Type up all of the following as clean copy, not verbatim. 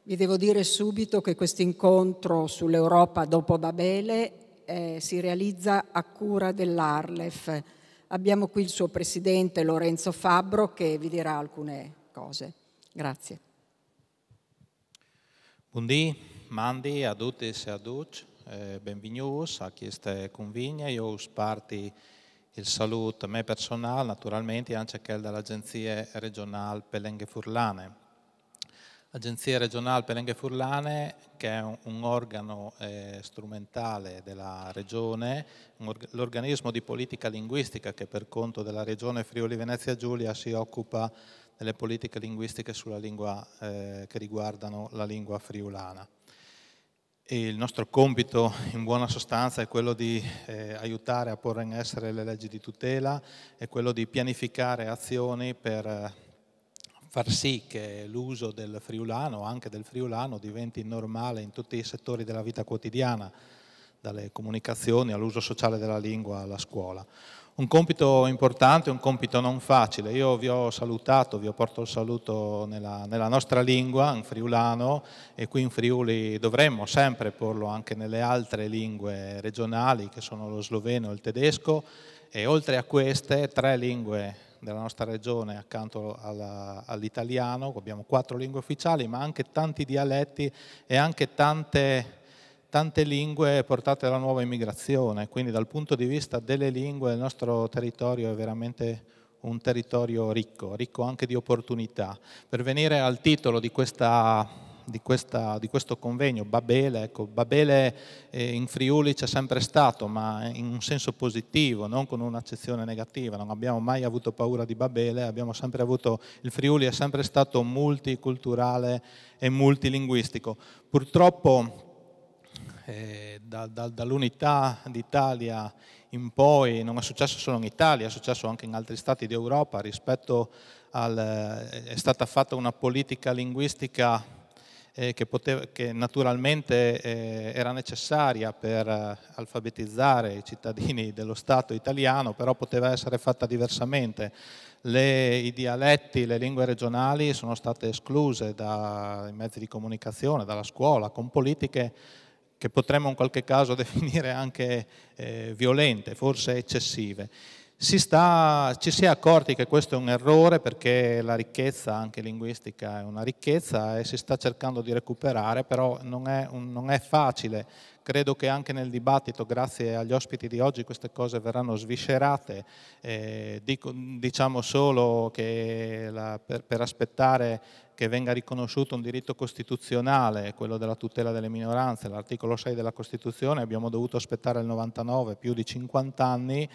Vi devo dire subito che questo incontro sull'Europa dopo Babele si realizza a cura dell'Arlef. Abbiamo qui il suo presidente Lorenzo Fabbro che vi dirà alcune cose. Grazie. Buondì, mandi a tutti e a tutti, benvenuti a questa convegna. Io sparti il saluto a me personale, naturalmente, e anche dall'Agenzia regionale Pelenghe Furlane. L'Agenzia regionale Pelenghe Furlane, che è un organo strumentale della regione, l'organismo di politica linguistica che per conto della regione Friuli Venezia Giulia si occupa delle politiche linguistiche sulla lingua, che riguardano la lingua friulana. E il nostro compito in buona sostanza è quello di aiutare a porre in essere le leggi di tutela e quello di pianificare azioni per far sì che l'uso del friulano, anche del friulano, diventi normale in tutti i settori della vita quotidiana, dalle comunicazioni all'uso sociale della lingua alla scuola. Un compito importante, un compito non facile. Io vi ho salutato, vi ho portato il saluto nella nostra lingua, in friulano, e qui in Friuli dovremmo sempre porlo anche nelle altre lingue regionali, che sono lo sloveno e il tedesco, e oltre a queste 3 lingue della nostra regione accanto all'italiano, abbiamo 4 lingue ufficiali, ma anche tanti dialetti e anche tante lingue portate dalla nuova immigrazione, quindi dal punto di vista delle lingue il nostro territorio è veramente un territorio ricco anche di opportunità. Per venire al titolo di questo convegno, Babele, ecco, Babele in Friuli c'è sempre stato, ma in un senso positivo, non con un'accezione negativa. Non abbiamo mai avuto paura di Babele, il Friuli è sempre stato multiculturale e multilinguistico. Purtroppo dall'unità d'Italia in poi non è successo solo in Italia, è successo anche in altri stati d'Europa. È stata fatta una politica linguistica che naturalmente era necessaria per alfabetizzare i cittadini dello Stato italiano, però poteva essere fatta diversamente. I dialetti, le lingue regionali sono state escluse dai mezzi di comunicazione, dalla scuola, con politiche che potremmo in qualche caso definire anche violente, forse eccessive. Ci si è accorti che questo è un errore, perché la ricchezza anche linguistica è una ricchezza e si sta cercando di recuperare, però non è facile. Credo che anche nel dibattito, grazie agli ospiti di oggi, queste cose verranno sviscerate. Diciamo solo che per aspettare che venga riconosciuto un diritto costituzionale, quello della tutela delle minoranze, l'articolo 6 della Costituzione, abbiamo dovuto aspettare il 99, più di 50 anni.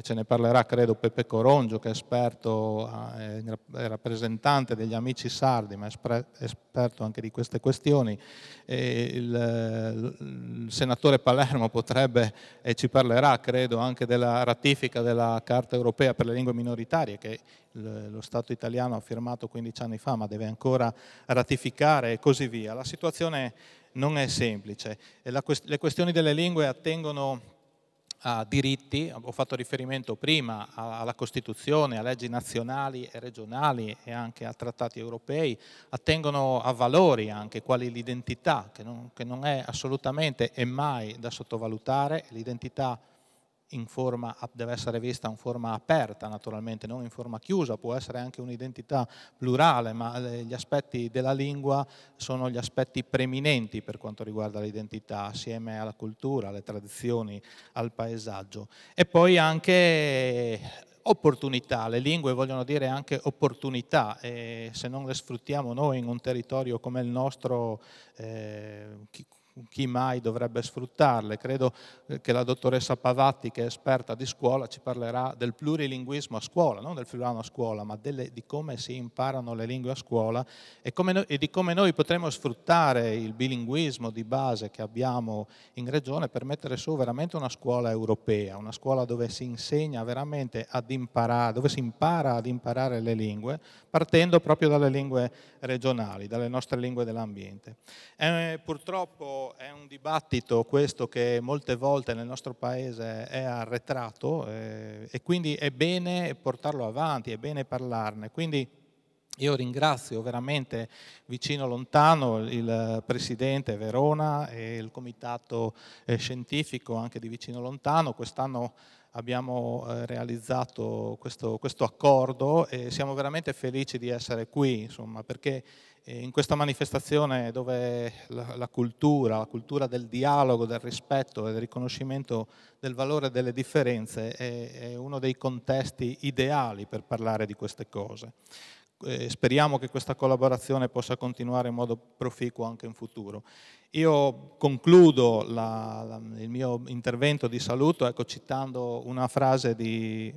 Ce ne parlerà credo Peppe Corongio, che è esperto, è rappresentante degli amici sardi, ma è esperto anche di queste questioni. Il senatore Palermo potrebbe e ci parlerà credo anche della ratifica della Carta Europea per le lingue minoritarie, che lo Stato italiano ha firmato 15 anni fa, ma deve ancora ratificare, e così via. La situazione non è semplice e le questioni delle lingue attengono a diritti. Ho fatto riferimento prima alla Costituzione, a leggi nazionali e regionali e anche a trattati europei, attengono a valori anche quali l'identità, che non è assolutamente e mai da sottovalutare. L'identità deve essere vista in forma aperta, naturalmente, non in forma chiusa. Può essere anche un'identità plurale, ma gli aspetti della lingua sono gli aspetti preminenti per quanto riguarda l'identità, assieme alla cultura, alle tradizioni, al paesaggio. E poi anche opportunità. Le lingue vogliono dire anche opportunità, e se non le sfruttiamo noi in un territorio come il nostro, chi mai dovrebbe sfruttarle? Credo che la dottoressa Pavatti, che è esperta di scuola, ci parlerà del plurilinguismo a scuola, non del friulano a scuola, ma di come si imparano le lingue a scuola e di come noi potremo sfruttare il bilinguismo di base che abbiamo in regione per mettere su veramente una scuola europea, una scuola dove si insegna veramente ad imparare, dove si impara ad imparare le lingue, partendo proprio dalle lingue regionali, dalle nostre lingue dell'ambiente. Purtroppo è un dibattito questo che molte volte nel nostro paese è arretrato, e quindi è bene portarlo avanti, è bene parlarne. Quindi Io ringrazio veramente vicino lontano il Presidente Verona e il Comitato Scientifico anche di vicino lontano. Quest'anno abbiamo realizzato questo accordo e siamo veramente felici di essere qui, insomma, perché in questa manifestazione dove la cultura del dialogo, del rispetto e del riconoscimento del valore delle differenze è uno dei contesti ideali per parlare di queste cose. Speriamo che questa collaborazione possa continuare in modo proficuo anche in futuro. Io concludo il mio intervento di saluto citando una frase di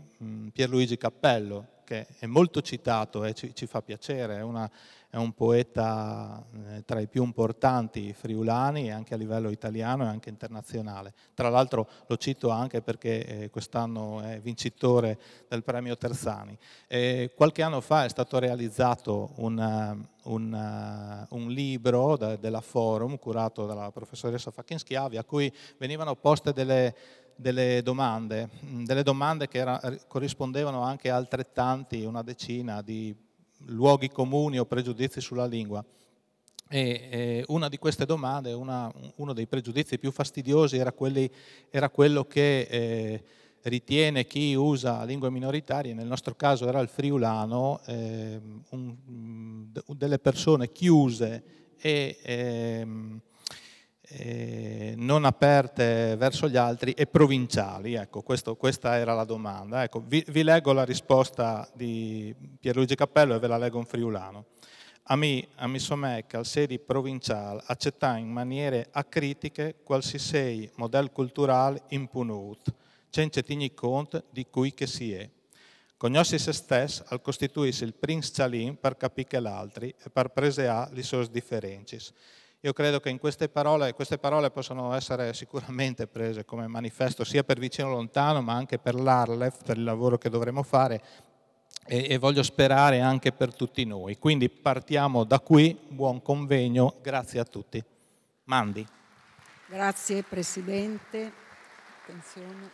Pierluigi Cappello, che è molto citato e ci fa piacere, è un poeta tra i più importanti friulani, anche a livello italiano e anche internazionale. Tra l'altro lo cito anche perché quest'anno è vincitore del premio Terzani. Qualche anno fa è stato realizzato un libro della Forum, curato dalla professoressa Fachin Schiavi, a cui venivano poste delle domande che corrispondevano anche a altrettanti, una decina di luoghi comuni o pregiudizi sulla lingua. E una di queste domande, uno dei pregiudizi più fastidiosi era quello che ritiene chi usa lingue minoritarie, nel nostro caso era il friulano, delle persone chiuse e non aperte verso gli altri e provinciali. Ecco, questa era la domanda. Ecco, vi leggo la risposta di Pierluigi Cappello e ve la leggo in friulano. A mi somec al sedi provincial accettar in maniere acritiche qualsiasi modello culturale impunut, senza tenere conto di cui che si è. Conosci se stesso al costituirsi il prince cialin per capire l'altri e per preseare le sue differenze. Io credo che in queste parole possono essere sicuramente prese come manifesto sia per vicino lontano ma anche per l'Arlef, per il lavoro che dovremo fare e voglio sperare anche per tutti noi. Quindi partiamo da qui, buon convegno, grazie a tutti. Mandi. Grazie Presidente. Attenzione.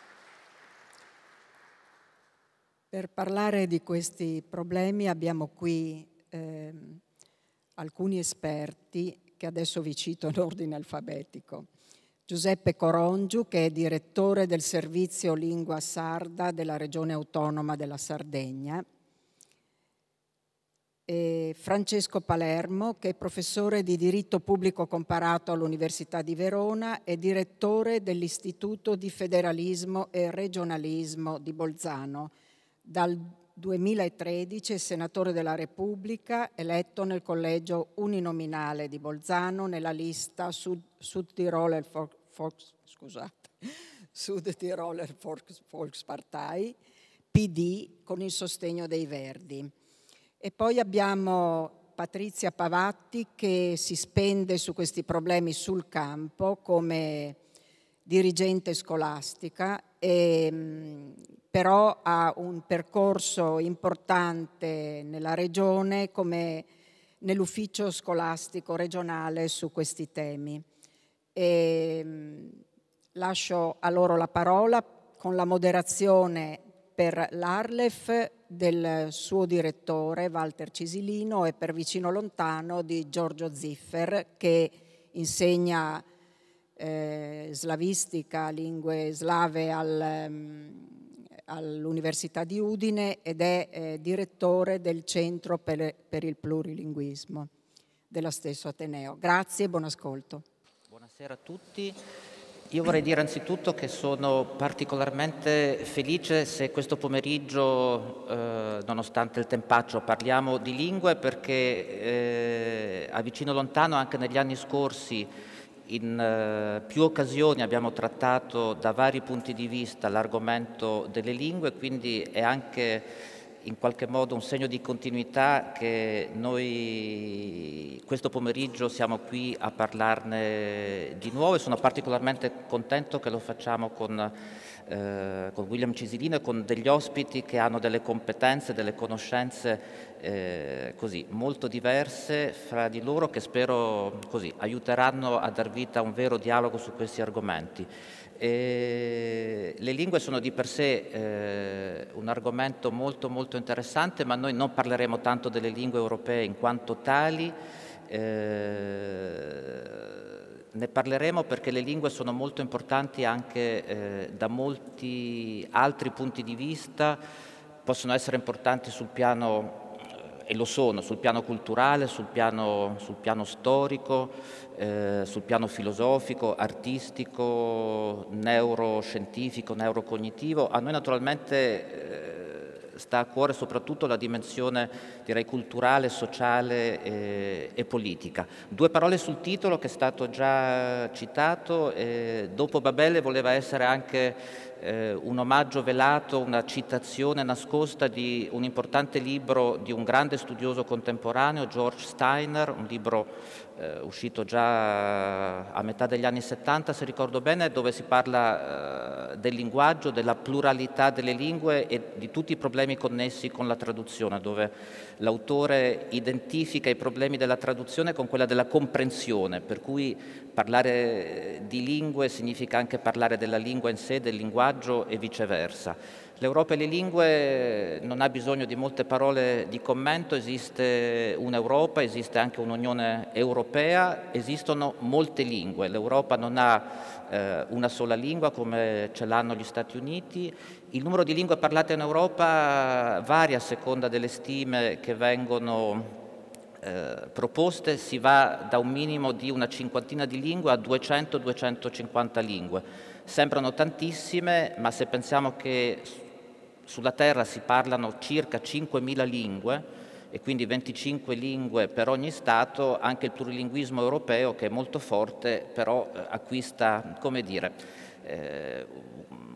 Per parlare di questi problemi abbiamo qui alcuni esperti che adesso vi cito in ordine alfabetico. Giuseppe Corongiu, che è direttore del servizio lingua sarda della Regione Autonoma della Sardegna, e Francesco Palermo, che è professore di diritto pubblico comparato all'Università di Verona e direttore dell'Istituto di Federalismo e Regionalismo di Bolzano. Dal 2013 è senatore della Repubblica, eletto nel collegio uninominale di Bolzano nella lista Südtiroler Volkspartei, PD, con il sostegno dei Verdi. E poi abbiamo Patrizia Pavatti, che si spende su questi problemi sul campo come dirigente scolastica, però ha un percorso importante nella regione come nell'ufficio scolastico regionale su questi temi. Lascio a loro la parola con la moderazione per l'Arlef del suo direttore Walter Cisilino e per vicino lontano di Giorgio Ziffer, che insegna slavistica, lingue slave all'Università di Udine ed è direttore del Centro per il Plurilinguismo dello stesso Ateneo. Grazie e buon ascolto. Buonasera a tutti. Io vorrei dire anzitutto che sono particolarmente felice se questo pomeriggio, nonostante il tempaccio, parliamo di lingue, perché a vicino lontano anche negli anni scorsi in più occasioni abbiamo trattato da vari punti di vista l'argomento delle lingue, quindi è anche in qualche modo un segno di continuità che noi questo pomeriggio siamo qui a parlarne di nuovo, e sono particolarmente contento che lo facciamo con con William Cisilino e con degli ospiti che hanno delle competenze, delle conoscenze così molto diverse fra di loro, che spero così aiuteranno a dar vita a un vero dialogo su questi argomenti. Le lingue sono di per sé un argomento molto molto interessante, ma noi non parleremo tanto delle lingue europee in quanto tali. Ne parleremo perché le lingue sono molto importanti anche da molti altri punti di vista, possono essere importanti sul piano, e lo sono, sul piano culturale, sul piano storico, sul piano filosofico, artistico, neuroscientifico, neurocognitivo. A noi naturalmente sta a cuore soprattutto la dimensione, direi, culturale, sociale e politica. 2 parole sul titolo che è stato già citato. Dopo Babele voleva essere anche un omaggio velato, una citazione nascosta di un importante libro di un grande studioso contemporaneo, George Steiner, un libro uscito già a metà degli anni 70, se ricordo bene, dove si parla del linguaggio, della pluralità delle lingue e di tutti i problemi connessi con la traduzione, dove l'autore identifica i problemi della traduzione con quella della comprensione, per cui parlare di lingue significa anche parlare della lingua in sé, del linguaggio e viceversa. L'Europa e le lingue non ha bisogno di molte parole di commento, esiste un'Europa, esiste anche un'Unione Europea, esistono molte lingue. L'Europa non ha una sola lingua come ce l'hanno gli Stati Uniti. Il numero di lingue parlate in Europa varia a seconda delle stime che vengono proposte, si va da un minimo di una cinquantina di lingue a 200-250 lingue. Sembrano tantissime, ma se pensiamo che sulla Terra si parlano circa 5.000 lingue e quindi 25 lingue per ogni Stato, anche il plurilinguismo europeo, che è molto forte, però acquista, come dire,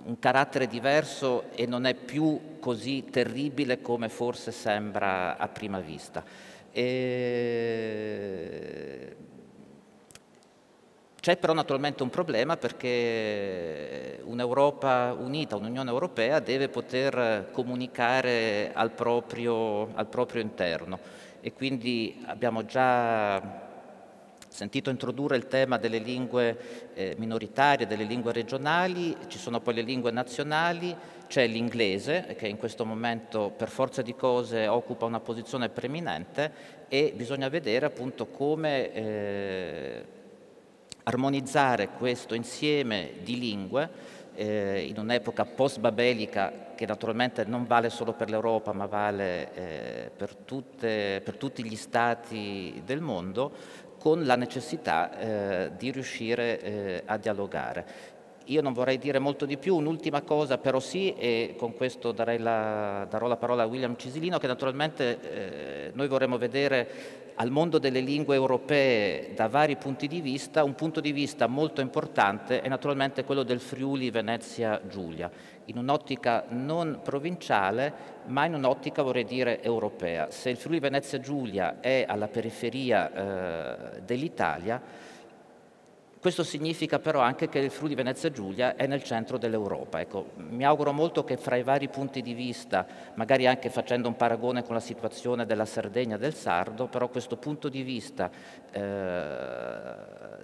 un carattere diverso e non è più così terribile come forse sembra a prima vista. C'è però naturalmente un problema, perché un'Europa unita, un'Unione Europea deve poter comunicare al proprio interno, e quindi abbiamo già sentito introdurre il tema delle lingue minoritarie, delle lingue regionali, ci sono poi le lingue nazionali, c'è l'inglese che in questo momento per forza di cose occupa una posizione preeminente, e bisogna vedere appunto come armonizzare questo insieme di lingue in un'epoca post-babelica, che naturalmente non vale solo per l'Europa ma vale per tutti gli stati del mondo, con la necessità di riuscire a dialogare. Io non vorrei dire molto di più, un'ultima cosa però sì, e con questo darò la parola a William Cisilino, che naturalmente noi vorremmo vedere al mondo delle lingue europee da vari punti di vista. Un punto di vista molto importante è naturalmente quello del Friuli Venezia Giulia, in un'ottica non provinciale ma in un'ottica, vorrei dire, europea. Se il Friuli Venezia Giulia è alla periferia dell'Italia, questo significa però anche che il Friuli Venezia Giulia è nel centro dell'Europa. Ecco, mi auguro molto che fra i vari punti di vista, magari anche facendo un paragone con la situazione della Sardegna e del Sardo, però questo punto di vista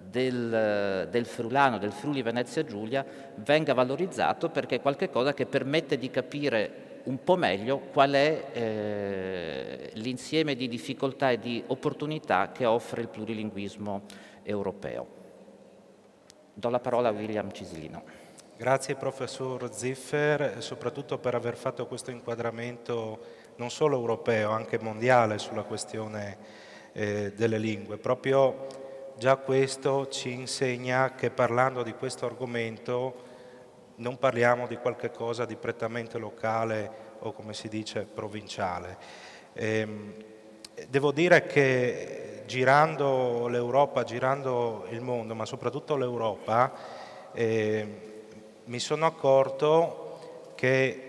del friulano, del Friuli Venezia Giulia, venga valorizzato, perché è qualcosa che permette di capire un po' meglio qual è l'insieme di difficoltà e di opportunità che offre il plurilinguismo europeo. Do la parola a William Cisilino. Grazie professor Ziffer, soprattutto per aver fatto questo inquadramento non solo europeo, anche mondiale sulla questione delle lingue. Proprio già questo ci insegna che parlando di questo argomento non parliamo di qualche cosa di prettamente locale o, come si dice, provinciale. Devo dire che girando l'Europa, girando il mondo, ma soprattutto l'Europa, mi sono accorto che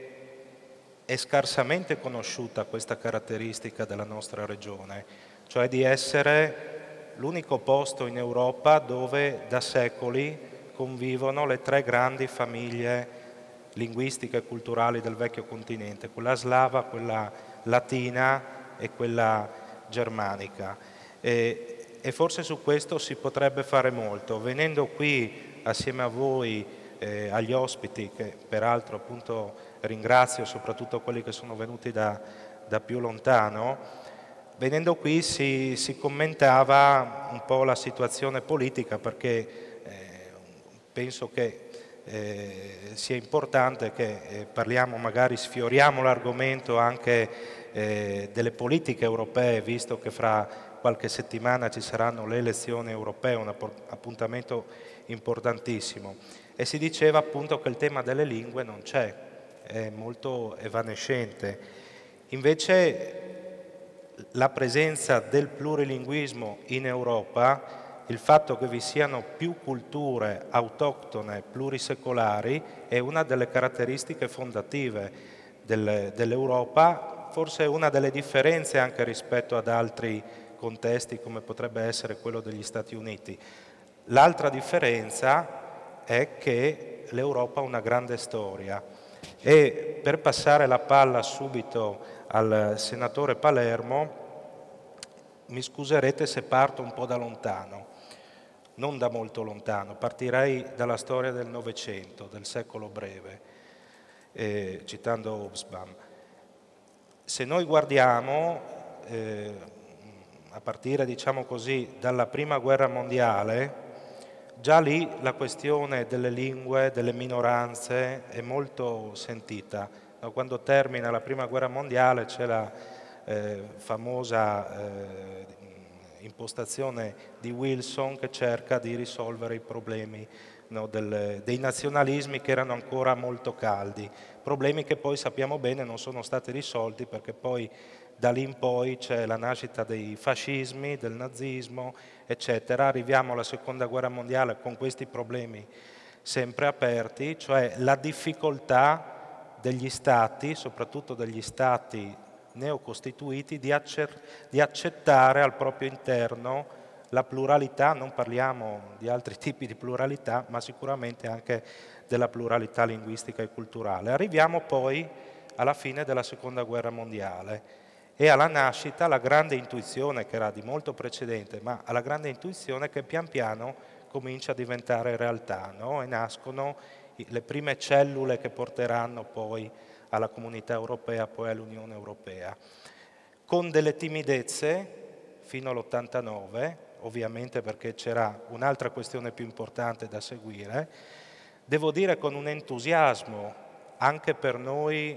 è scarsamente conosciuta questa caratteristica della nostra regione, cioè di essere l'unico posto in Europa dove da secoli convivono le 3 grandi famiglie linguistiche e culturali del vecchio continente, quella slava, quella latina e quella germanica. E forse su questo si potrebbe fare molto. Venendo qui assieme a voi, agli ospiti, che peraltro appunto ringrazio, soprattutto quelli che sono venuti da più lontano, venendo qui si commentava un po' la situazione politica, perché penso che sia importante che parliamo, magari sfioriamo l'argomento anche delle politiche europee, visto che fra qualche settimana ci saranno le elezioni europee, un appuntamento importantissimo. E si diceva appunto che il tema delle lingue non c'è, è molto evanescente. Invece la presenza del plurilinguismo in Europa, il fatto che vi siano più culture autoctone plurisecolari, è una delle caratteristiche fondative dell'Europa, forse è una delle differenze anche rispetto ad altri contesti come potrebbe essere quello degli Stati Uniti. L'altra differenza è che l'Europa ha una grande storia, e per passare la palla subito al senatore Palermo, mi scuserete se parto un po' da lontano, non da molto lontano, partirei dalla storia del Novecento, del secolo breve, citando Hobsbawm. Se noi guardiamo, a partire, diciamo così, dalla Prima Guerra Mondiale, già lì la questione delle lingue, delle minoranze è molto sentita. Quando termina la Prima Guerra Mondiale c'è la famosa impostazione di Wilson che cerca di risolvere i problemi dei nazionalismi che erano ancora molto caldi, problemi che poi sappiamo bene non sono stati risolti, perché poi da lì in poi c'è la nascita dei fascismi, del nazismo, eccetera. Arriviamo alla Seconda Guerra Mondiale con questi problemi sempre aperti, cioè la difficoltà degli stati, soprattutto degli stati neocostituiti, di accettare al proprio interno la pluralità. Non parliamo di altri tipi di pluralità, ma sicuramente anche della pluralità linguistica e culturale. Arriviamo poi alla fine della Seconda Guerra Mondiale e alla nascita, la grande intuizione, che era di molto precedente, ma alla grande intuizione che pian piano comincia a diventare realtà, no? E nascono le prime cellule che porteranno poi alla Comunità Europea, poi all'Unione Europea, con delle timidezze fino all'89, ovviamente perché c'era un'altra questione più importante da seguire, devo dire con un entusiasmo anche per noi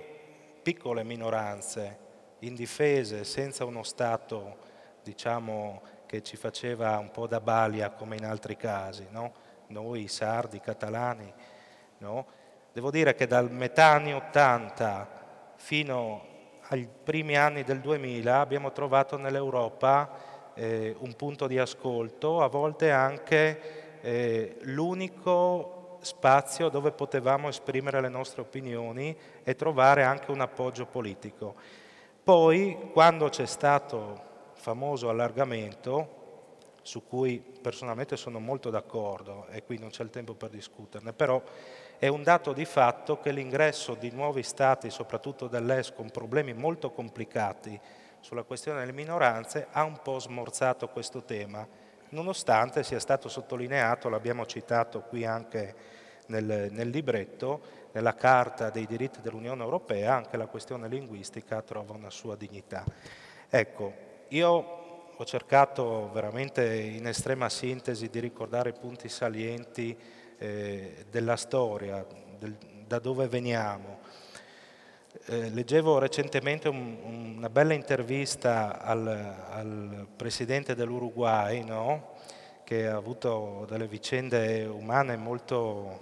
piccole minoranze, indifese, senza uno Stato, diciamo, che ci faceva un po' da balia come in altri casi, no? Noi sardi, catalani, no? Devo dire che dal metà anni 80 fino ai primi anni del 2000 abbiamo trovato nell'Europa un punto di ascolto, a volte anche l'unico spazio dove potevamo esprimere le nostre opinioni e trovare anche un appoggio politico. Poi, quando c'è stato il famoso allargamento, su cui personalmente sono molto d'accordo e qui non c'è il tempo per discuterne, però è un dato di fatto che l'ingresso di nuovi stati, soprattutto dell'Est, con problemi molto complicati sulla questione delle minoranze, ha un po' smorzato questo tema, nonostante sia stato sottolineato, l'abbiamo citato qui anche nel libretto, nella Carta dei diritti dell'Unione Europea, anche la questione linguistica trova una sua dignità. Ecco, io ho cercato veramente in estrema sintesi di ricordare i punti salienti della storia, da dove veniamo. Leggevo recentemente una bella intervista al presidente dell'Uruguay, no? Che ha avuto delle vicende umane molto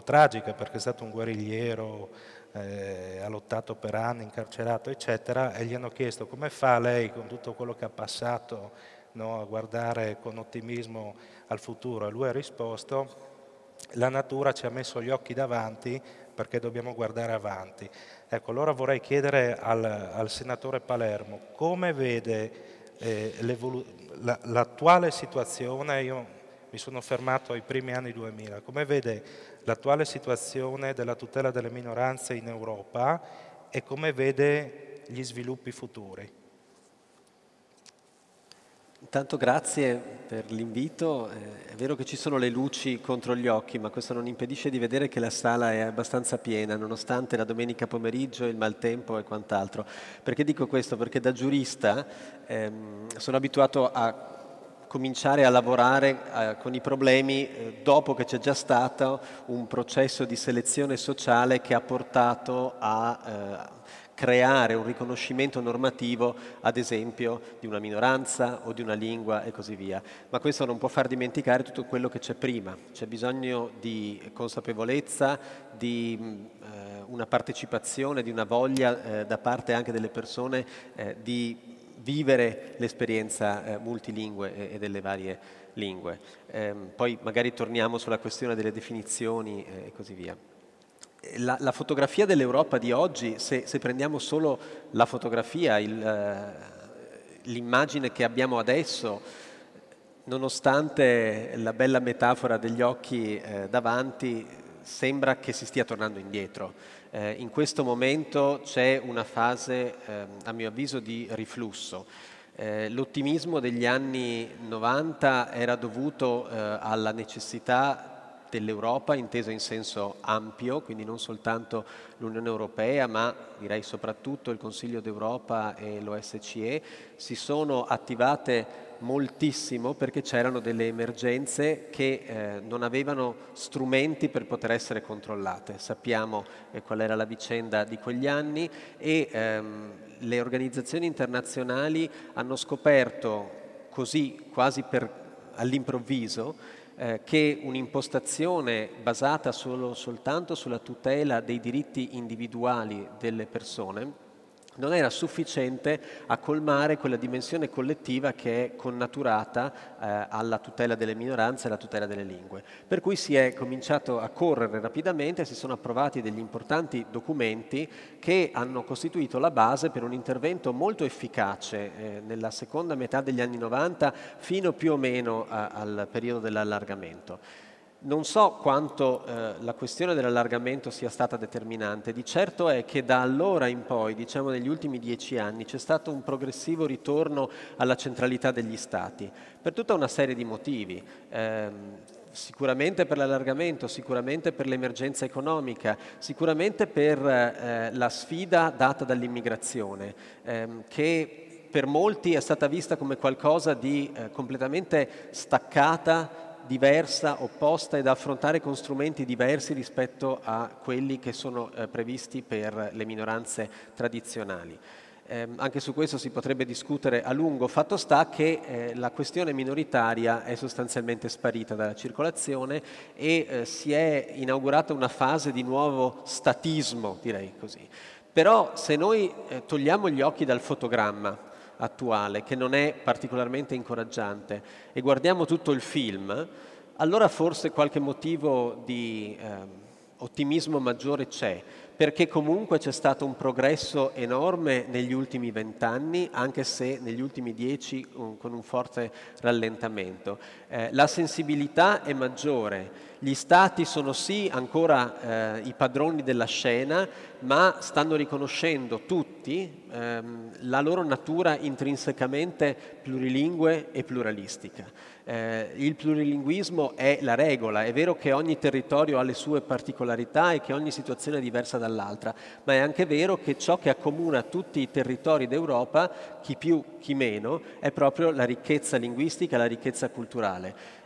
tragiche, perché è stato un guerrigliero, ha lottato per anni, incarcerato, eccetera, e gli hanno chiesto come fa lei, con tutto quello che ha passato, no, a guardare con ottimismo al futuro, e lui ha risposto: la natura ci ha messo gli occhi davanti perché dobbiamo guardare avanti. Ecco, allora vorrei chiedere al senatore Palermo come vede l'attuale situazione. Io mi sono fermato ai primi anni 2000. Come vede l'attuale situazione della tutela delle minoranze in Europa e come vede gli sviluppi futuri? Intanto grazie per l'invito. È vero che ci sono le luci contro gli occhi, ma questo non impedisce di vedere che la sala è abbastanza piena, nonostante la domenica pomeriggio, il maltempo e quant'altro. Perché dico questo? Perché da giurista sono abituato a cominciare a lavorare con i problemi dopo che c'è già stato un processo di selezione sociale che ha portato a creare un riconoscimento normativo, ad esempio, di una minoranza o di una lingua e così via. Ma questo non può far dimenticare tutto quello che c'è prima. C'è bisogno di consapevolezza, di una partecipazione, di una voglia da parte anche delle persone di vivere l'esperienza multilingue e delle varie lingue. Poi magari torniamo sulla questione delle definizioni e così via. La fotografia dell'Europa di oggi, se prendiamo solo la fotografia, l'immagine che abbiamo adesso, nonostante la bella metafora degli occhi davanti, sembra che si stia tornando indietro. In questo momento c'è una fase, a mio avviso, di riflusso. L'ottimismo degli anni 90 era dovuto alla necessità dell'Europa, intesa in senso ampio, quindi non soltanto l'Unione Europea, ma direi soprattutto il Consiglio d'Europa e l'OSCE, si sono attivate moltissimo perché c'erano delle emergenze che non avevano strumenti per poter essere controllate. Sappiamo qual era la vicenda di quegli anni e le organizzazioni internazionali hanno scoperto così, quasi all'improvviso, che un'impostazione basata soltanto sulla tutela dei diritti individuali delle persone non era sufficiente a colmare quella dimensione collettiva che è connaturata alla tutela delle minoranze e alla tutela delle lingue. Per cui si è cominciato a correre rapidamente, si sono approvati degli importanti documenti che hanno costituito la base per un intervento molto efficace nella seconda metà degli anni 90 fino più o meno al periodo dell'allargamento. Non so quanto la questione dell'allargamento sia stata determinante, di certo è che da allora in poi, diciamo negli ultimi 10 anni, c'è stato un progressivo ritorno alla centralità degli Stati, per tutta una serie di motivi. Sicuramente per l'allargamento, sicuramente per l'emergenza economica, sicuramente per la sfida data dall'immigrazione, che per molti è stata vista come qualcosa di completamente staccata, diversa, opposta e da affrontare con strumenti diversi rispetto a quelli che sono previsti per le minoranze tradizionali. Anche su questo si potrebbe discutere a lungo. Fatto sta che la questione minoritaria è sostanzialmente sparita dalla circolazione e si è inaugurata una fase di nuovo statismo, direi così. Però se noi togliamo gli occhi dal fotogramma attuale, che non è particolarmente incoraggiante, e guardiamo tutto il film, allora forse qualche motivo di ottimismo maggiore c'è, perché comunque c'è stato un progresso enorme negli ultimi 20 anni, anche se negli ultimi 10 con un forte rallentamento. La sensibilità è maggiore, gli Stati sono sì ancora i padroni della scena, ma stanno riconoscendo tutti la loro natura intrinsecamente plurilingue e pluralistica. Il plurilinguismo è la regola, è vero che ogni territorio ha le sue particolarità e che ogni situazione è diversa dall'altra, ma è anche vero che ciò che accomuna tutti i territori d'Europa, chi più chi meno, è proprio la ricchezza linguistica, la ricchezza culturale.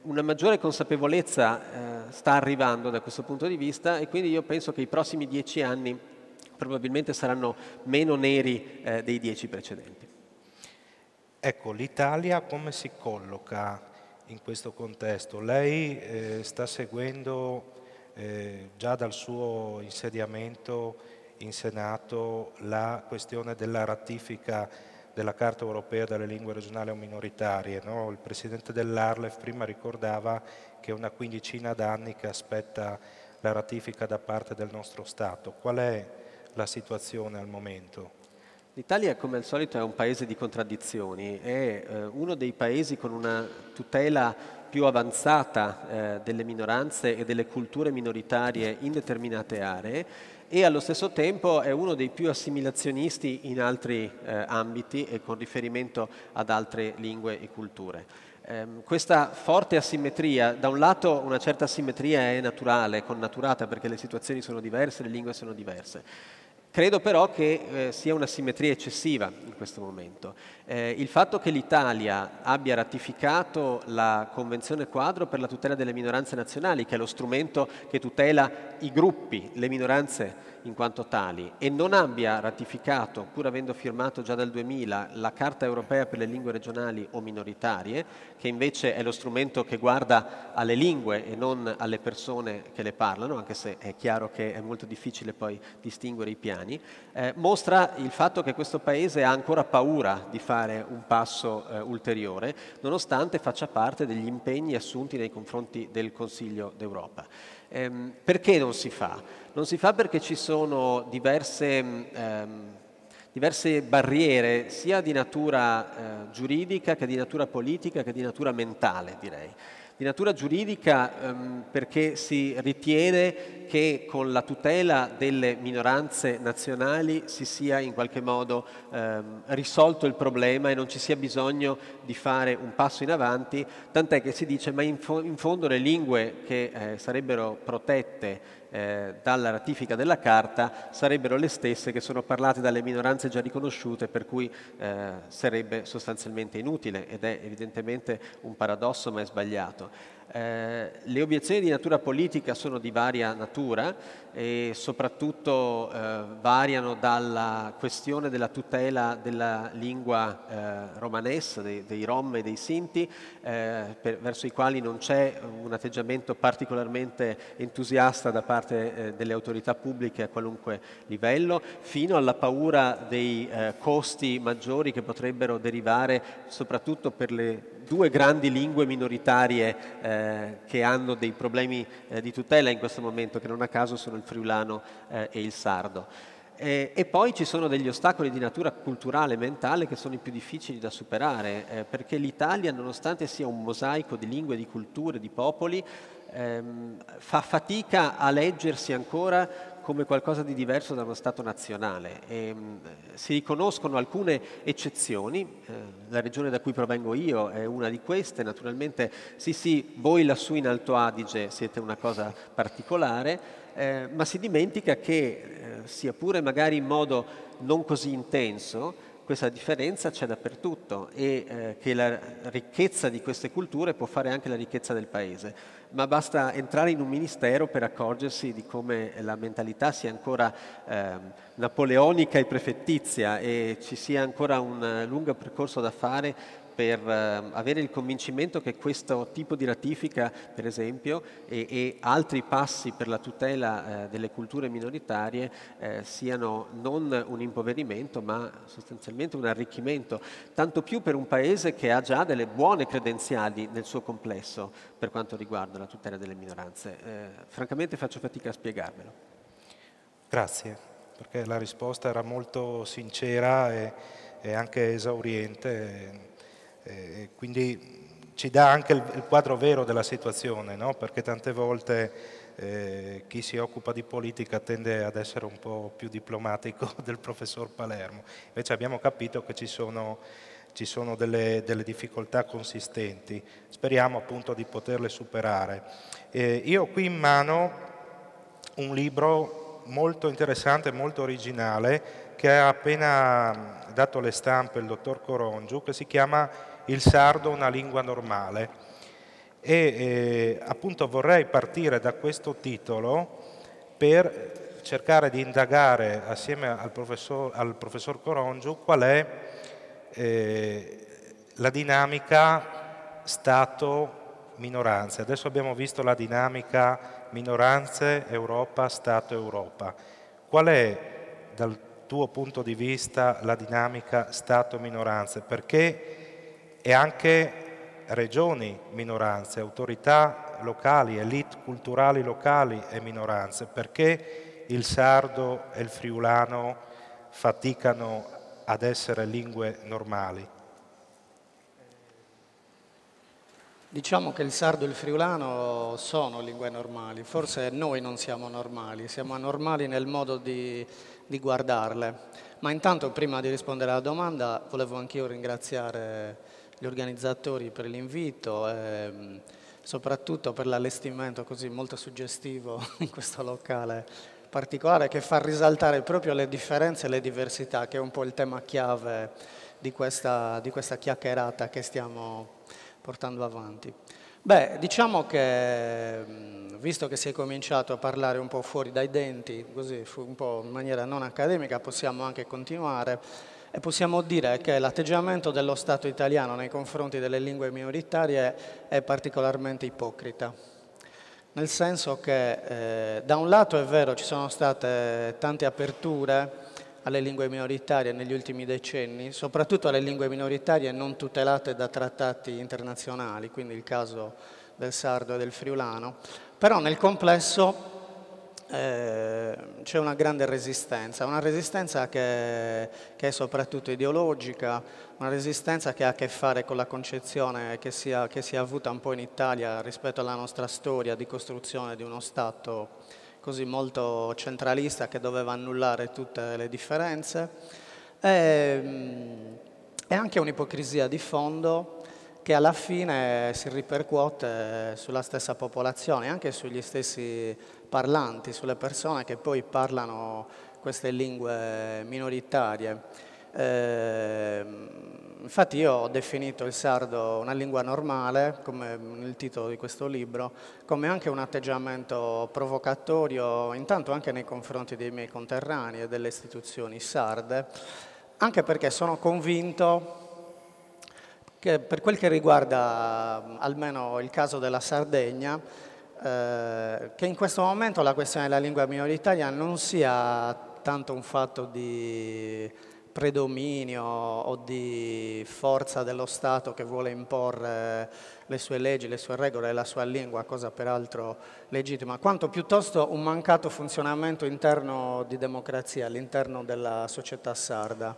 Una maggiore consapevolezza sta arrivando da questo punto di vista e quindi io penso che i prossimi 10 anni probabilmente saranno meno neri dei 10 precedenti. Ecco, l'Italia come si colloca in questo contesto? Lei sta seguendo già dal suo insediamento in Senato la questione della ratifica della Carta Europea delle Lingue Regionali o Minoritarie, no? Il Presidente dell'Arlef prima ricordava che è una quindicina d'anni che aspetta la ratifica da parte del nostro Stato. Qual è la situazione al momento? L'Italia, come al solito, è un paese di contraddizioni, è uno dei paesi con una tutela più avanzata delle minoranze e delle culture minoritarie in determinate aree, e allo stesso tempo è uno dei più assimilazionisti in altri ambiti e con riferimento ad altre lingue e culture. Questa forte asimmetria, da un lato una certa asimmetria è naturale, connaturata, perché le situazioni sono diverse, le lingue sono diverse. Credo però che sia una simmetria eccessiva in questo momento. Il fatto che l'Italia abbia ratificato la Convenzione quadro per la tutela delle minoranze nazionali, che è lo strumento che tutela i gruppi, le minoranze in quanto tali, e non abbia ratificato, pur avendo firmato già dal 2000, la Carta europea per le lingue regionali o minoritarie, che invece è lo strumento che guarda alle lingue e non alle persone che le parlano, anche se è chiaro che è molto difficile poi distinguere i piani, mostra il fatto che questo Paese ha ancora paura di fare un passo ulteriore, nonostante faccia parte degli impegni assunti nei confronti del Consiglio d'Europa. Perché non si fa? Non si fa perché ci sono diverse barriere, sia di natura giuridica che di natura politica che di natura mentale, direi. Di natura giuridica perché si ritiene che con la tutela delle minoranze nazionali si sia in qualche modo risolto il problema e non ci sia bisogno di fare un passo in avanti, tant'è che si dice ma in fondo le lingue che sarebbero protette dalla ratifica della Carta sarebbero le stesse che sono parlate dalle minoranze già riconosciute, per cui sarebbe sostanzialmente inutile, ed è evidentemente un paradosso, ma è sbagliato. Le obiezioni di natura politica sono di varia natura e soprattutto variano dalla questione della tutela della lingua romanes, dei Rom e dei Sinti, verso i quali non c'è un atteggiamento particolarmente entusiasta da parte delle autorità pubbliche a qualunque livello, fino alla paura dei costi maggiori che potrebbero derivare soprattutto per le due grandi lingue minoritarie che hanno dei problemi di tutela in questo momento, che non a caso sono il friulano e il sardo. E poi ci sono degli ostacoli di natura culturale e mentale che sono i più difficili da superare, perché l'Italia, nonostante sia un mosaico di lingue, di culture, di popoli, fa fatica a leggersi ancora come qualcosa di diverso da uno Stato nazionale. Si riconoscono alcune eccezioni, la regione da cui provengo io è una di queste, naturalmente sì, voi lassù in Alto Adige siete una cosa particolare, ma si dimentica che, sia pure magari in modo non così intenso, questa differenza c'è dappertutto e che la ricchezza di queste culture può fare anche la ricchezza del Paese. Ma basta entrare in un ministero per accorgersi di come la mentalità sia ancora napoleonica e prefettizia e ci sia ancora un lungo percorso da fare per avere il convincimento che questo tipo di ratifica, per esempio, e altri passi per la tutela delle culture minoritarie siano non un impoverimento, ma sostanzialmente un arricchimento, tanto più per un Paese che ha già delle buone credenziali nel suo complesso per quanto riguarda la tutela delle minoranze. Francamente faccio fatica a spiegarmelo. Grazie, perché la risposta era molto sincera e anche esauriente. Quindi ci dà anche il quadro vero della situazione, no? Perché tante volte chi si occupa di politica tende ad essere un po' più diplomatico del professor Palermo. Invece abbiamo capito che ci sono delle difficoltà consistenti, speriamo appunto di poterle superare. Io ho qui in mano un libro molto interessante, molto originale, che ha appena dato le stampe il dottor Corongiu, che si chiama Il sardo, una lingua normale. E appunto vorrei partire da questo titolo per cercare di indagare assieme al professor Corongiu qual è la dinamica Stato-minoranze. Adesso abbiamo visto la dinamica minoranze, Europa, Stato, Europa. Qual è dal tuo punto di vista la dinamica Stato-minoranze? Perché e anche regioni minoranze, autorità locali, elite culturali locali e minoranze. Perché il sardo e il friulano faticano ad essere lingue normali? Diciamo che il sardo e il friulano sono lingue normali, forse noi non siamo normali, siamo anormali nel modo di guardarle. Ma intanto, prima di rispondere alla domanda, volevo anch'io ringraziare gli organizzatori per l'invito e soprattutto per l'allestimento così molto suggestivo in questo locale particolare che fa risaltare proprio le differenze e le diversità, che è un po' il tema chiave di questa chiacchierata che stiamo portando avanti. Beh, diciamo che, visto che si è cominciato a parlare un po' fuori dai denti, così un po' in maniera non accademica, possiamo anche continuare e possiamo dire che l'atteggiamento dello Stato italiano nei confronti delle lingue minoritarie è particolarmente ipocrita. Nel senso che, da un lato è vero, ci sono state tante aperture alle lingue minoritarie negli ultimi decenni, soprattutto alle lingue minoritarie non tutelate da trattati internazionali, quindi il caso del sardo e del friulano, però nel complesso c'è una grande resistenza che è soprattutto ideologica, una resistenza che ha a che fare con la concezione che si è avuta un po' in Italia rispetto alla nostra storia di costruzione di uno Stato così molto centralista che doveva annullare tutte le differenze, e anche un'ipocrisia di fondo che alla fine si ripercuote sulla stessa popolazione, anche sugli stessi parlanti, sulle persone che poi parlano queste lingue minoritarie. Infatti io ho definito il sardo una lingua normale, come nel titolo di questo libro, come anche un atteggiamento provocatorio, intanto anche nei confronti dei miei conterranei e delle istituzioni sarde, anche perché sono convinto che per quel che riguarda almeno il caso della Sardegna, che in questo momento la questione della lingua minoritaria non sia tanto un fatto di predominio o di forza dello Stato che vuole imporre le sue leggi, le sue regole e la sua lingua, cosa peraltro legittima, quanto piuttosto un mancato funzionamento interno di democrazia all'interno della società sarda.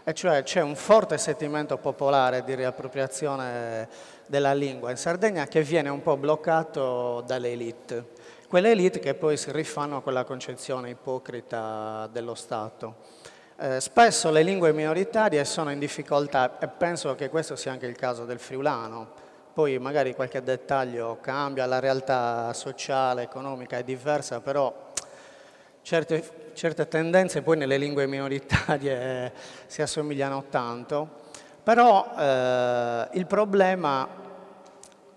E cioè c'è un forte sentimento popolare di riappropriazione della lingua in Sardegna che viene un po' bloccato dalle elite, quelle elite che poi si rifanno a quella concezione ipocrita dello Stato. Spesso le lingue minoritarie sono in difficoltà e penso che questo sia anche il caso del friulano. Poi magari qualche dettaglio cambia, la realtà sociale, economica è diversa, però certe tendenze poi nelle lingue minoritarie si assomigliano tanto. Però il problema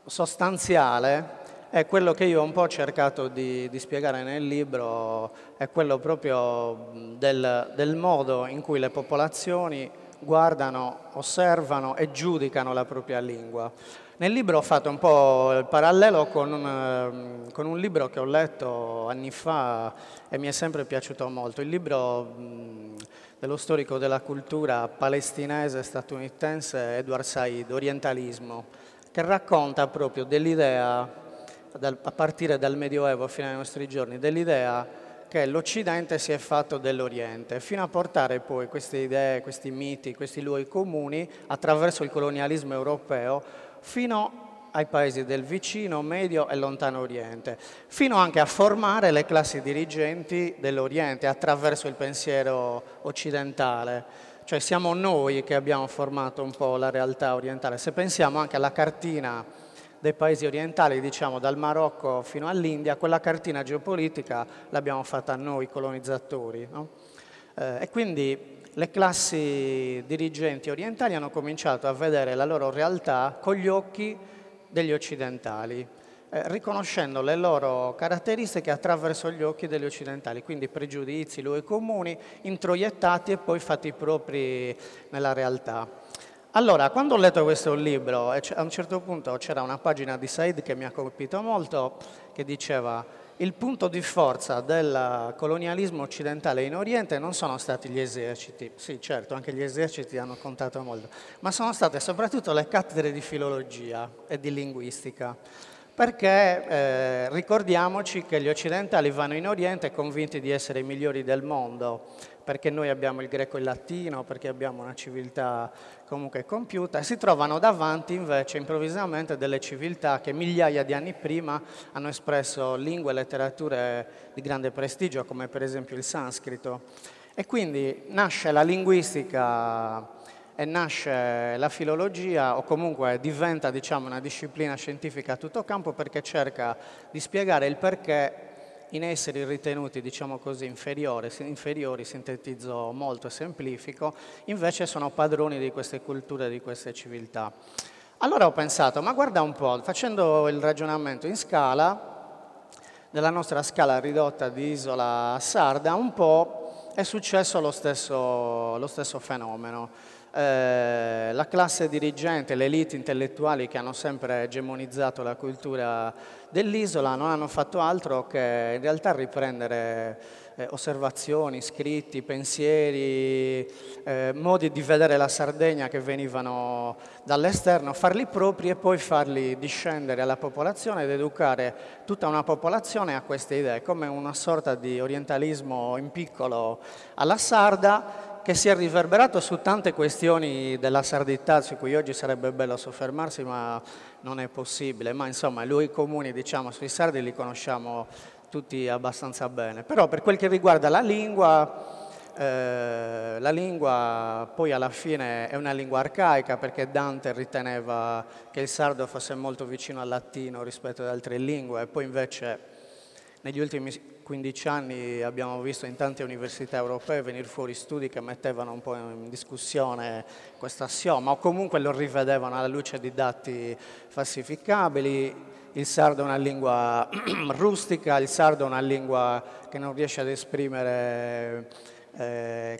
sostanziale è quello che io un po' ho cercato di spiegare nel libro, è quello proprio del modo in cui le popolazioni guardano, osservano e giudicano la propria lingua. Nel libro ho fatto un po' il parallelo con un libro che ho letto anni fa e mi è sempre piaciuto molto, il libro dello storico della cultura palestinese statunitense Edward Said, Orientalismo, che racconta proprio dell'idea, a partire dal Medioevo fino ai nostri giorni, dell'idea che l'Occidente si è fatto dell'Oriente, fino a portare poi queste idee, questi miti, questi luoghi comuni, attraverso il colonialismo europeo, fino ai paesi del vicino, medio e lontano Oriente, fino anche a formare le classi dirigenti dell'Oriente attraverso il pensiero occidentale. Cioè siamo noi che abbiamo formato un po' la realtà orientale. Se pensiamo anche alla cartina dei paesi orientali, diciamo dal Marocco fino all'India, quella cartina geopolitica l'abbiamo fatta noi colonizzatori, no? E quindi le classi dirigenti orientali hanno cominciato a vedere la loro realtà con gli occhi degli occidentali, riconoscendo le loro caratteristiche attraverso gli occhi degli occidentali, quindi pregiudizi, luoghi comuni, introiettati e poi fatti propri nella realtà. Allora, quando ho letto questo libro, a un certo punto c'era una pagina di Said che mi ha colpito molto, che diceva: il punto di forza del colonialismo occidentale in Oriente non sono stati gli eserciti, sì certo, anche gli eserciti hanno contato molto, ma sono state soprattutto le cattedre di filologia e di linguistica, perché ricordiamoci che gli occidentali vanno in Oriente convinti di essere i migliori del mondo, perché noi abbiamo il greco e il latino, perché abbiamo una civiltà comunque compiuta, e si trovano davanti invece improvvisamente delle civiltà che migliaia di anni prima hanno espresso lingue e letterature di grande prestigio, come per esempio il sanscrito. E quindi nasce la linguistica e nasce la filologia, o comunque diventa, diciamo, una disciplina scientifica a tutto campo, perché cerca di spiegare il perché in esseri ritenuti, diciamo così, inferiori, sintetizzo molto e semplifico, invece sono padroni di queste culture, di queste civiltà. Allora ho pensato, ma guarda un po', facendo il ragionamento in scala, nella nostra scala ridotta di isola sarda, un po' è successo lo stesso fenomeno. La classe dirigente, le elite intellettuali che hanno sempre egemonizzato la cultura dell'isola non hanno fatto altro che in realtà riprendere osservazioni, scritti, pensieri, modi di vedere la Sardegna che venivano dall'esterno, farli propri e poi farli discendere alla popolazione ed educare tutta una popolazione a queste idee, come una sorta di orientalismo in piccolo alla sarda, che si è riverberato su tante questioni della sardità su cui oggi sarebbe bello soffermarsi, ma non è possibile. Ma insomma, i luoghi comuni, diciamo, sui sardi li conosciamo tutti abbastanza bene. Però per quel che riguarda la lingua poi alla fine è una lingua arcaica, perché Dante riteneva che il sardo fosse molto vicino al latino rispetto ad altre lingue, e poi invece negli ultimi 15 anni abbiamo visto in tante università europee venire fuori studi che mettevano un po' in discussione questo assioma, o comunque lo rivedevano alla luce di dati falsificabili. Il sardo è una lingua rustica, il sardo è una lingua che non riesce ad esprimere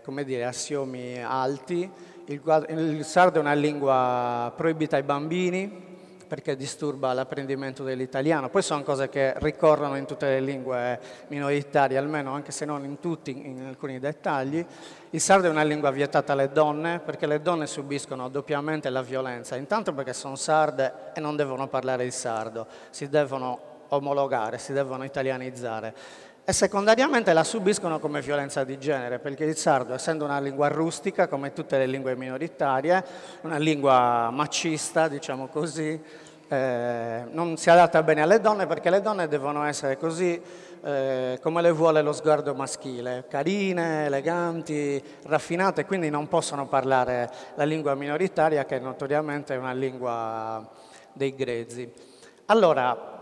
come dire, assiomi alti, il sardo è una lingua proibita ai bambini, perché disturba l'apprendimento dell'italiano. Poi sono cose che ricorrono in tutte le lingue minoritarie, almeno, anche se non in tutti, in alcuni dettagli. Il sardo è una lingua vietata alle donne, perché le donne subiscono doppiamente la violenza, intanto perché sono sarde e non devono parlare il sardo, si devono omologare, si devono italianizzare. E secondariamente la subiscono come violenza di genere, perché il sardo, essendo una lingua rustica, come tutte le lingue minoritarie, una lingua macista, diciamo così, non si adatta bene alle donne, perché le donne devono essere così come le vuole lo sguardo maschile, carine, eleganti, raffinate, quindi non possono parlare la lingua minoritaria, che notoriamente è una lingua dei grezzi. Allora,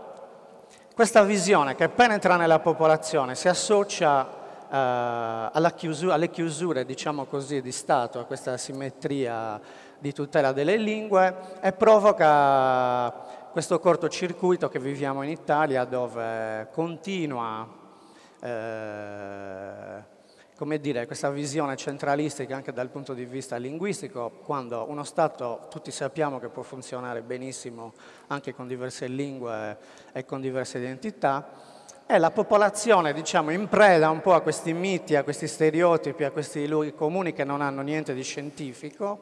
questa visione che penetra nella popolazione si associa alle chiusure, diciamo così, di Stato, a questa asimmetria di tutela delle lingue, e provoca questo cortocircuito che viviamo in Italia, dove continua come dire, questa visione centralistica anche dal punto di vista linguistico, quando uno Stato, tutti sappiamo che può funzionare benissimo anche con diverse lingue e con diverse identità, e la popolazione, diciamo, in preda un po' a questi miti, a questi stereotipi, a questi luoghi comuni che non hanno niente di scientifico,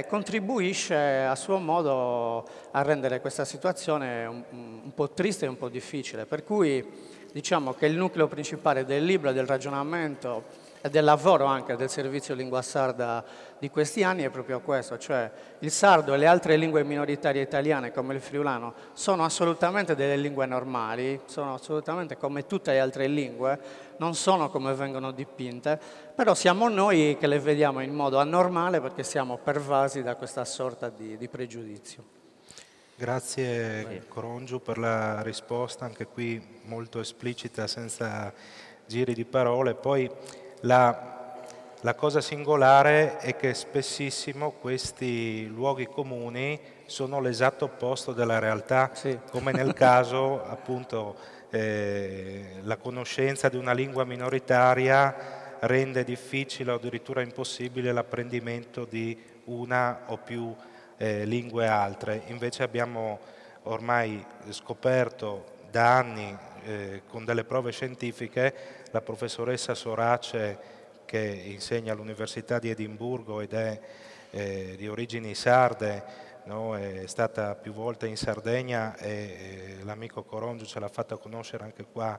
contribuisce a suo modo a rendere questa situazione un po' triste e un po' difficile, per cui diciamo che il nucleo principale del libro, del ragionamento e del lavoro anche del servizio lingua sarda di questi anni è proprio questo, cioè il sardo e le altre lingue minoritarie italiane come il friulano sono assolutamente delle lingue normali, sono assolutamente come tutte le altre lingue, non sono come vengono dipinte, però siamo noi che le vediamo in modo anormale perché siamo pervasi da questa sorta di pregiudizio. Grazie Corongiu per la risposta, anche qui molto esplicita, senza giri di parole. Poi la cosa singolare è che spessissimo questi luoghi comuni sono l'esatto opposto della realtà, sì, come nel caso appunto la conoscenza di una lingua minoritaria rende difficile o addirittura impossibile l'apprendimento di una o più lingue altre. Invece abbiamo ormai scoperto da anni con delle prove scientifiche, la professoressa Sorace, che insegna all'Università di Edimburgo ed è di origini sarde, no? È stata più volte in Sardegna e l'amico Corongiu ce l'ha fatta conoscere anche qua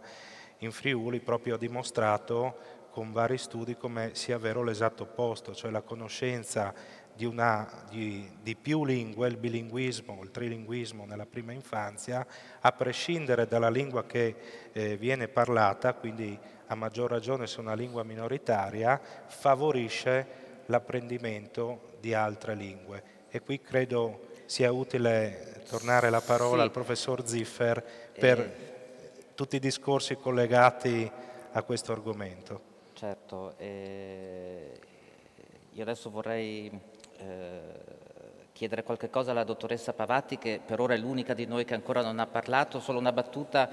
in Friuli, proprio ha dimostrato con vari studi come sia vero l'esatto opposto, cioè la conoscenza di più lingue, il bilinguismo, il trilinguismo nella prima infanzia, a prescindere dalla lingua che viene parlata, quindi a maggior ragione se è una lingua minoritaria, favorisce l'apprendimento di altre lingue. E qui credo sia utile tornare la parola al professor Ziffer per tutti i discorsi collegati a questo argomento. Certo, io adesso vorrei chiedere qualche cosa alla dottoressa Pavatti, che per ora è l'unica di noi che ancora non ha parlato, solo una battuta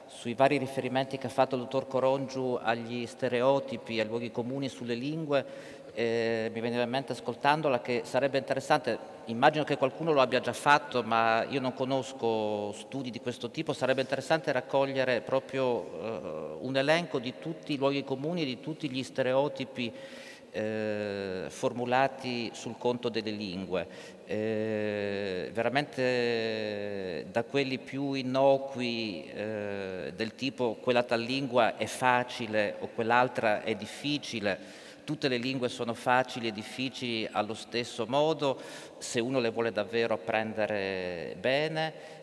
sui vari riferimenti che ha fatto il dottor Corongiu agli stereotipi, ai luoghi comuni sulle lingue. Mi veniva in mente ascoltandola che sarebbe interessante, immagino che qualcuno lo abbia già fatto, ma io non conosco studi di questo tipo, sarebbe interessante raccogliere proprio un elenco di tutti i luoghi comuni, di tutti gli stereotipi formulati sul conto delle lingue, veramente da quelli più innocui del tipo quella tal lingua è facile o quell'altra è difficile. Tutte le lingue sono facili e difficili allo stesso modo, se uno le vuole davvero apprendere bene,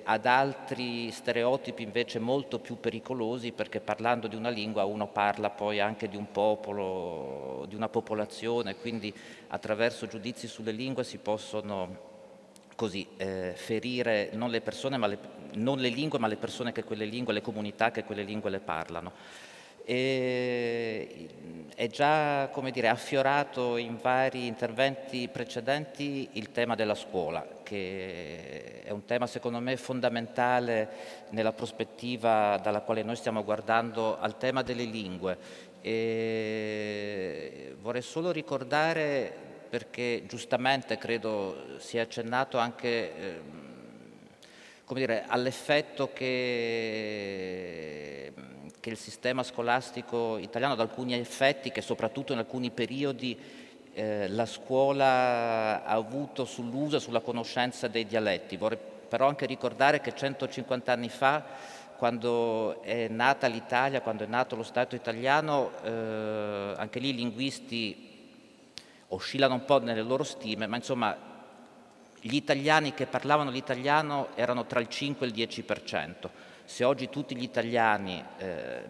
ad altri stereotipi invece molto più pericolosi, perché parlando di una lingua uno parla poi anche di un popolo, di una popolazione, quindi attraverso giudizi sulle lingue si possono così ferire non le persone, non le lingue, ma le persone che quelle lingue, le comunità che quelle lingue le parlano. È già, come dire, affiorato in vari interventi precedenti il tema della scuola, che è un tema secondo me fondamentale nella prospettiva dalla quale noi stiamo guardando al tema delle lingue. E vorrei solo ricordare, perché giustamente credo sia accennato anche come dire, all'effetto che il sistema scolastico italiano, ad alcuni effetti che soprattutto in alcuni periodi la scuola ha avuto sull'uso e sulla conoscenza dei dialetti. Vorrei però anche ricordare che 150 anni fa, quando è nata l'Italia, quando è nato lo Stato italiano, anche lì i linguisti oscillano un po' nelle loro stime, ma insomma gli italiani che parlavano l'italiano erano tra il 5 e il 10%. Se oggi tutti gli italiani,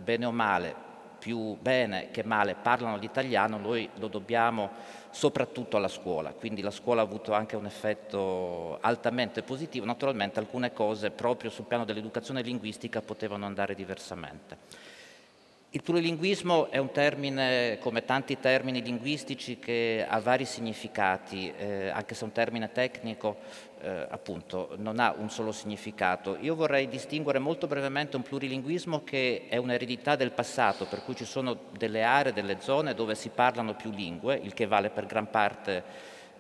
bene o male, più bene che male, parlano l'italiano, noi lo dobbiamo soprattutto alla scuola. Quindi la scuola ha avuto anche un effetto altamente positivo. Naturalmente alcune cose proprio sul piano dell'educazione linguistica potevano andare diversamente. Il plurilinguismo è un termine, come tanti termini linguistici, che ha vari significati, anche se è un termine tecnico, appunto, non ha un solo significato. Io vorrei distinguere molto brevemente un plurilinguismo che è un'eredità del passato, per cui ci sono delle aree, delle zone dove si parlano più lingue, il che vale per gran parte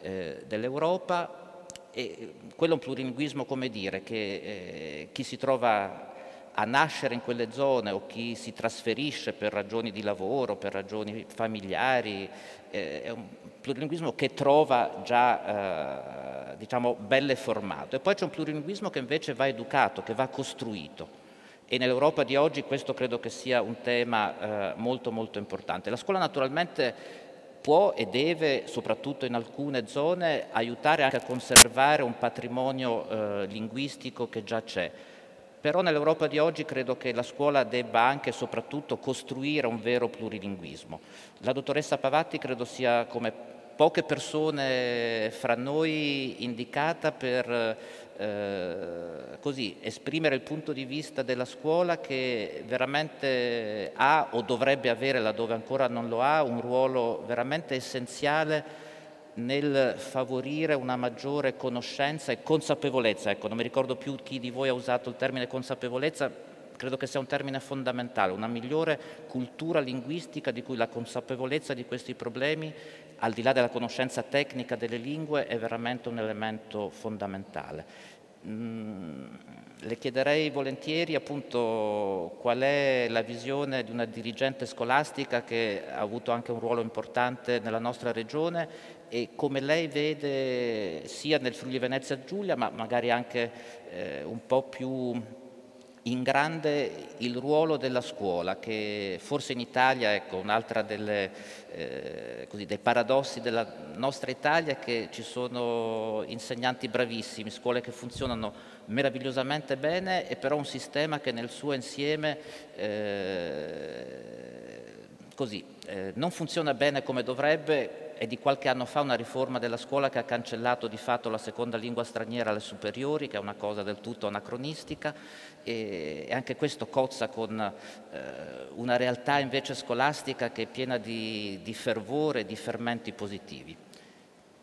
dell'Europa, e quello è un plurilinguismo, come dire, che chi si trova a nascere in quelle zone o chi si trasferisce per ragioni di lavoro, per ragioni familiari, è un plurilinguismo che trova già diciamo belle formato. E poi c'è un plurilinguismo che invece va educato, che va costruito. E nell'Europa di oggi questo credo che sia un tema molto molto importante. La scuola naturalmente può e deve, soprattutto in alcune zone, aiutare anche a conservare un patrimonio linguistico che già c'è. Però nell'Europa di oggi credo che la scuola debba anche e soprattutto costruire un vero plurilinguismo. La dottoressa Pavatti credo sia, come poche persone fra noi, indicata per così esprimere il punto di vista della scuola, che veramente ha o dovrebbe avere, laddove ancora non lo ha, un ruolo veramente essenziale nel favorire una maggiore conoscenza e consapevolezza. Ecco, non mi ricordo più chi di voi ha usato il termine consapevolezza, credo che sia un termine fondamentale, una migliore cultura linguistica di cui la consapevolezza di questi problemi, al di là della conoscenza tecnica delle lingue, è veramente un elemento fondamentale. Le chiederei volentieri appunto qual è la visione di una dirigente scolastica che ha avuto anche un ruolo importante nella nostra regione e come lei vede sia nel Friuli Venezia Giulia ma magari anche un po' più in grande il ruolo della scuola, che forse in Italia, ecco, un'altra dei paradossi della nostra Italia è che ci sono insegnanti bravissimi, scuole che funzionano meravigliosamente bene e però un sistema che nel suo insieme non funziona bene come dovrebbe. È di qualche anno fa una riforma della scuola che ha cancellato di fatto la seconda lingua straniera alle superiori, che è una cosa del tutto anacronistica, e anche questo cozza con una realtà invece scolastica che è piena di fervore, di fermenti positivi.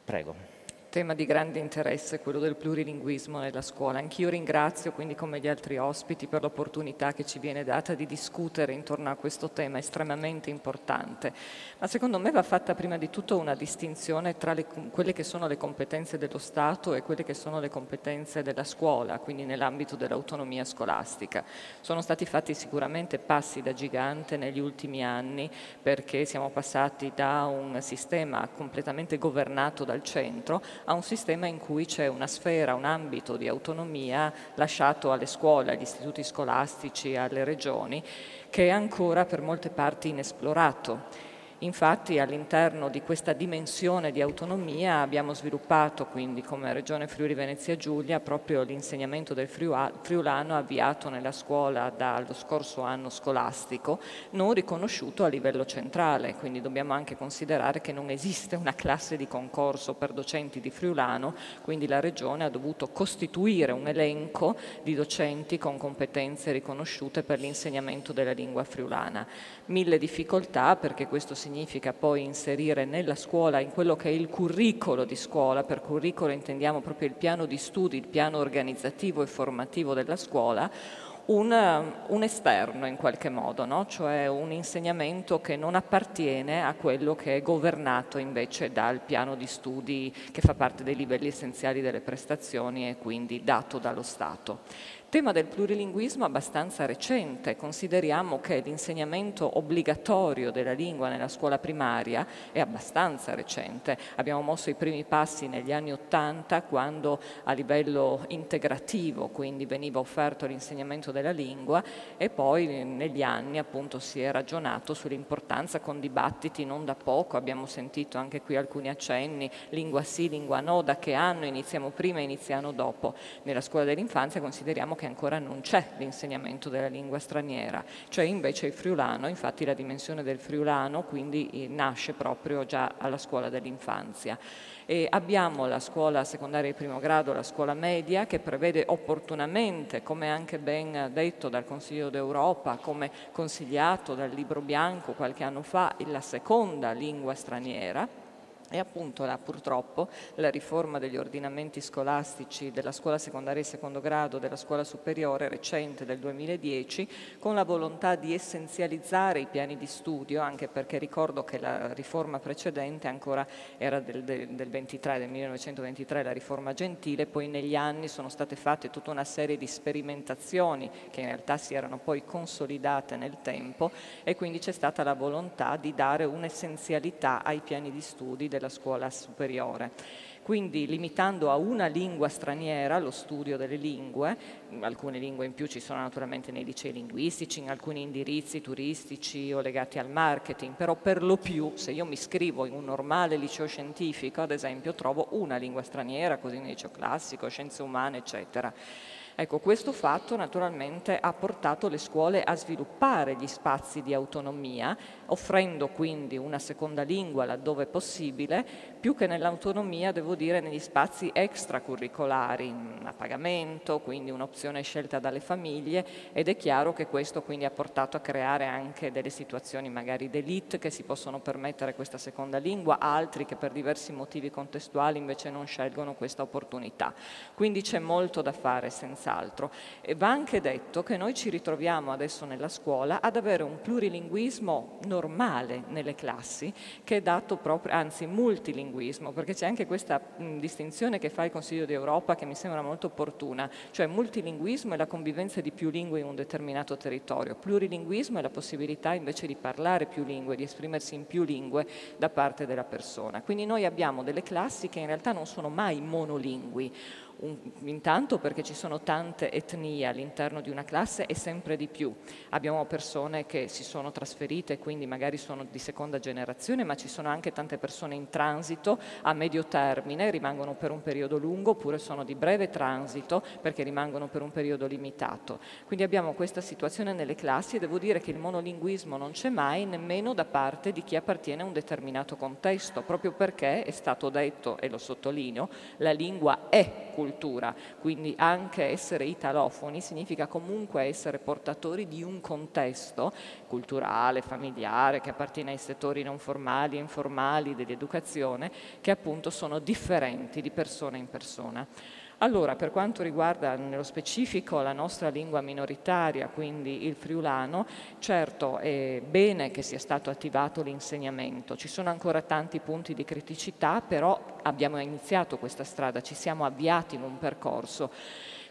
Prego. Tema di grande interesse, quello del plurilinguismo nella scuola. Anch'io ringrazio, quindi come gli altri ospiti, per l'opportunità che ci viene data di discutere intorno a questo tema estremamente importante. Ma secondo me va fatta prima di tutto una distinzione tra quelle che sono le competenze dello Stato e quelle che sono le competenze della scuola, quindi nell'ambito dell'autonomia scolastica. Sono stati fatti sicuramente passi da gigante negli ultimi anni, perché siamo passati da un sistema completamente governato dal centro a un sistema in cui c'è una sfera, un ambito di autonomia lasciato alle scuole, agli istituti scolastici, alle regioni, che è ancora per molte parti inesplorato. Infatti all'interno di questa dimensione di autonomia abbiamo sviluppato, quindi come Regione Friuli Venezia Giulia, proprio l'insegnamento del friulano avviato nella scuola dallo scorso anno scolastico, non riconosciuto a livello centrale, quindi dobbiamo anche considerare che non esiste una classe di concorso per docenti di friulano, quindi la Regione ha dovuto costituire un elenco di docenti con competenze riconosciute per l'insegnamento della lingua friulana. Mille difficoltà, perché questo significa poi inserire nella scuola, in quello che è il curricolo di scuola, per curricolo intendiamo proprio il piano di studi, il piano organizzativo e formativo della scuola, un esterno in qualche modo, no? Cioè un insegnamento che non appartiene a quello che è governato invece dal piano di studi che fa parte dei livelli essenziali delle prestazioni e quindi dato dallo Stato. Tema del plurilinguismo abbastanza recente, consideriamo che l'insegnamento obbligatorio della lingua nella scuola primaria è abbastanza recente. Abbiamo mosso i primi passi negli anni '80 quando a livello integrativo quindi veniva offerto l'insegnamento della lingua e poi negli anni appunto si è ragionato sull'importanza con dibattiti non da poco, abbiamo sentito anche qui alcuni accenni, lingua sì, lingua no, da che anno iniziamo prima e iniziano dopo. Nella scuola dell'infanzia consideriamo che ancora non c'è l'insegnamento della lingua straniera, c'è invece il friulano, infatti la dimensione del friulano quindi nasce proprio già alla scuola dell'infanzia. E abbiamo la scuola secondaria di primo grado, la scuola media, che prevede opportunamente, come anche ben detto dal Consiglio d'Europa, come consigliato dal Libro Bianco qualche anno fa, la seconda lingua straniera. E appunto purtroppo la riforma degli ordinamenti scolastici della scuola secondaria di secondo grado, della scuola superiore recente del 2010, con la volontà di essenzializzare i piani di studio, anche perché ricordo che la riforma precedente ancora era del 1923, la riforma Gentile, poi negli anni sono state fatte tutta una serie di sperimentazioni che in realtà si erano poi consolidate nel tempo e quindi c'è stata la volontà di dare un'essenzialità ai piani di studi della scuola superiore. Quindi limitando a una lingua straniera lo studio delle lingue, alcune lingue in più ci sono naturalmente nei licei linguistici, in alcuni indirizzi turistici o legati al marketing, però per lo più se io mi iscrivo in un normale liceo scientifico, ad esempio, trovo una lingua straniera, così nel liceo classico, scienze umane, eccetera. Ecco, questo fatto naturalmente ha portato le scuole a sviluppare gli spazi di autonomia, offrendo quindi una seconda lingua laddove possibile, più che nell'autonomia, devo dire, negli spazi extracurricolari, a pagamento, quindi un'opzione scelta dalle famiglie, ed è chiaro che questo quindi ha portato a creare anche delle situazioni magari d'élite che si possono permettere questa seconda lingua, altri che per diversi motivi contestuali invece non scelgono questa opportunità. Quindi c'è molto da fare senz'altro. senz'altro. E va anche detto che noi ci ritroviamo adesso nella scuola ad avere un plurilinguismo normale nelle classi, che è dato proprio, anzi multilinguismo, perché c'è anche questa distinzione che fa il Consiglio d'Europa che mi sembra molto opportuna, cioè multilinguismo è la convivenza di più lingue in un determinato territorio, plurilinguismo è la possibilità invece di parlare più lingue, di esprimersi in più lingue da parte della persona. Quindi noi abbiamo delle classi che in realtà non sono mai monolingui, intanto perché ci sono tante etnie all'interno di una classe e sempre di più. Abbiamo persone che si sono trasferite, quindi magari sono di seconda generazione, ma ci sono anche tante persone in transito a medio termine, rimangono per un periodo lungo, oppure sono di breve transito perché rimangono per un periodo limitato. Quindi abbiamo questa situazione nelle classi e devo dire che il monolinguismo non c'è mai, nemmeno da parte di chi appartiene a un determinato contesto, proprio perché è stato detto, e lo sottolineo, la lingua è cultura, quindi anche essere italofoni significa comunque essere portatori di un contesto culturale, familiare, che appartiene ai settori non formali e informali dell'educazione, che appunto sono differenti di persona in persona. Allora, per quanto riguarda nello specifico la nostra lingua minoritaria, quindi il friulano, certo è bene che sia stato attivato l'insegnamento, ci sono ancora tanti punti di criticità, però abbiamo iniziato questa strada, ci siamo avviati in un percorso.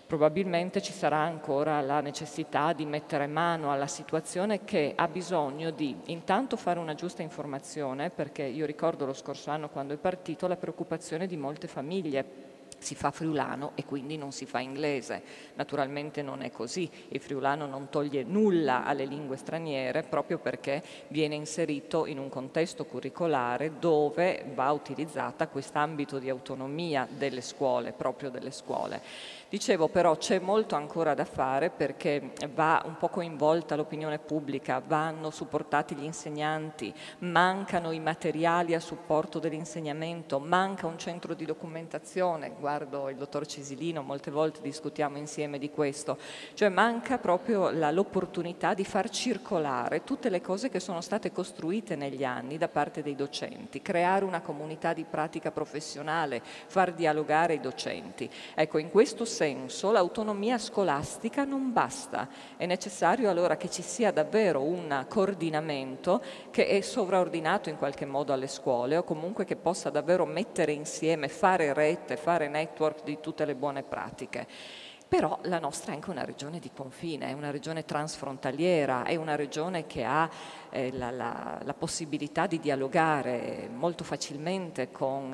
Probabilmente ci sarà ancora la necessità di mettere mano alla situazione che ha bisogno di intanto fare una giusta informazione, perché io ricordo lo scorso anno quando è partito la preoccupazione di molte famiglie. Si fa friulano e quindi non si fa inglese. Naturalmente non è così, il friulano non toglie nulla alle lingue straniere proprio perché viene inserito in un contesto curricolare dove va utilizzata quest'ambito di autonomia delle scuole, proprio delle scuole. Dicevo però c'è molto ancora da fare perché va un po' coinvolta l'opinione pubblica, vanno supportati gli insegnanti, mancano i materiali a supporto dell'insegnamento, manca un centro di documentazione, guardo il dottor Cisilino, molte volte discutiamo insieme di questo, cioè manca proprio l'opportunità di far circolare tutte le cose che sono state costruite negli anni da parte dei docenti, creare una comunità di pratica professionale, far dialogare i docenti. Ecco, in questo senso l'autonomia scolastica non basta, è necessario allora che ci sia davvero un coordinamento che è sovraordinato in qualche modo alle scuole o comunque che possa davvero mettere insieme, fare rete, fare network di tutte le buone pratiche. Però la nostra è anche una regione di confine, è una regione transfrontaliera, è una regione che ha la possibilità di dialogare molto facilmente con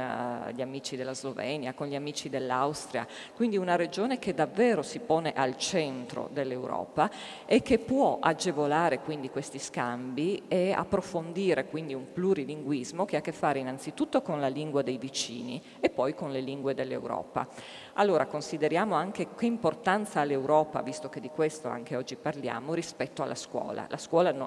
gli amici della Slovenia, con gli amici dell'Austria, quindi una regione che davvero si pone al centro dell'Europa e che può agevolare quindi questi scambi e approfondire quindi un plurilinguismo che ha a che fare innanzitutto con la lingua dei vicini e poi con le lingue dell'Europa. Allora consideriamo anche che importanza ha l'Europa, visto che di questo anche oggi parliamo, rispetto alla scuola.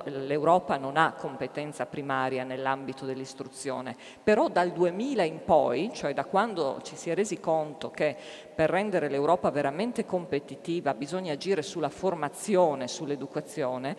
L'Europa non ha competenza primaria nell'ambito dell'istruzione, però dal 2000 in poi, cioè da quando ci si è resi conto che per rendere l'Europa veramente competitiva bisogna agire sulla formazione, sull'educazione,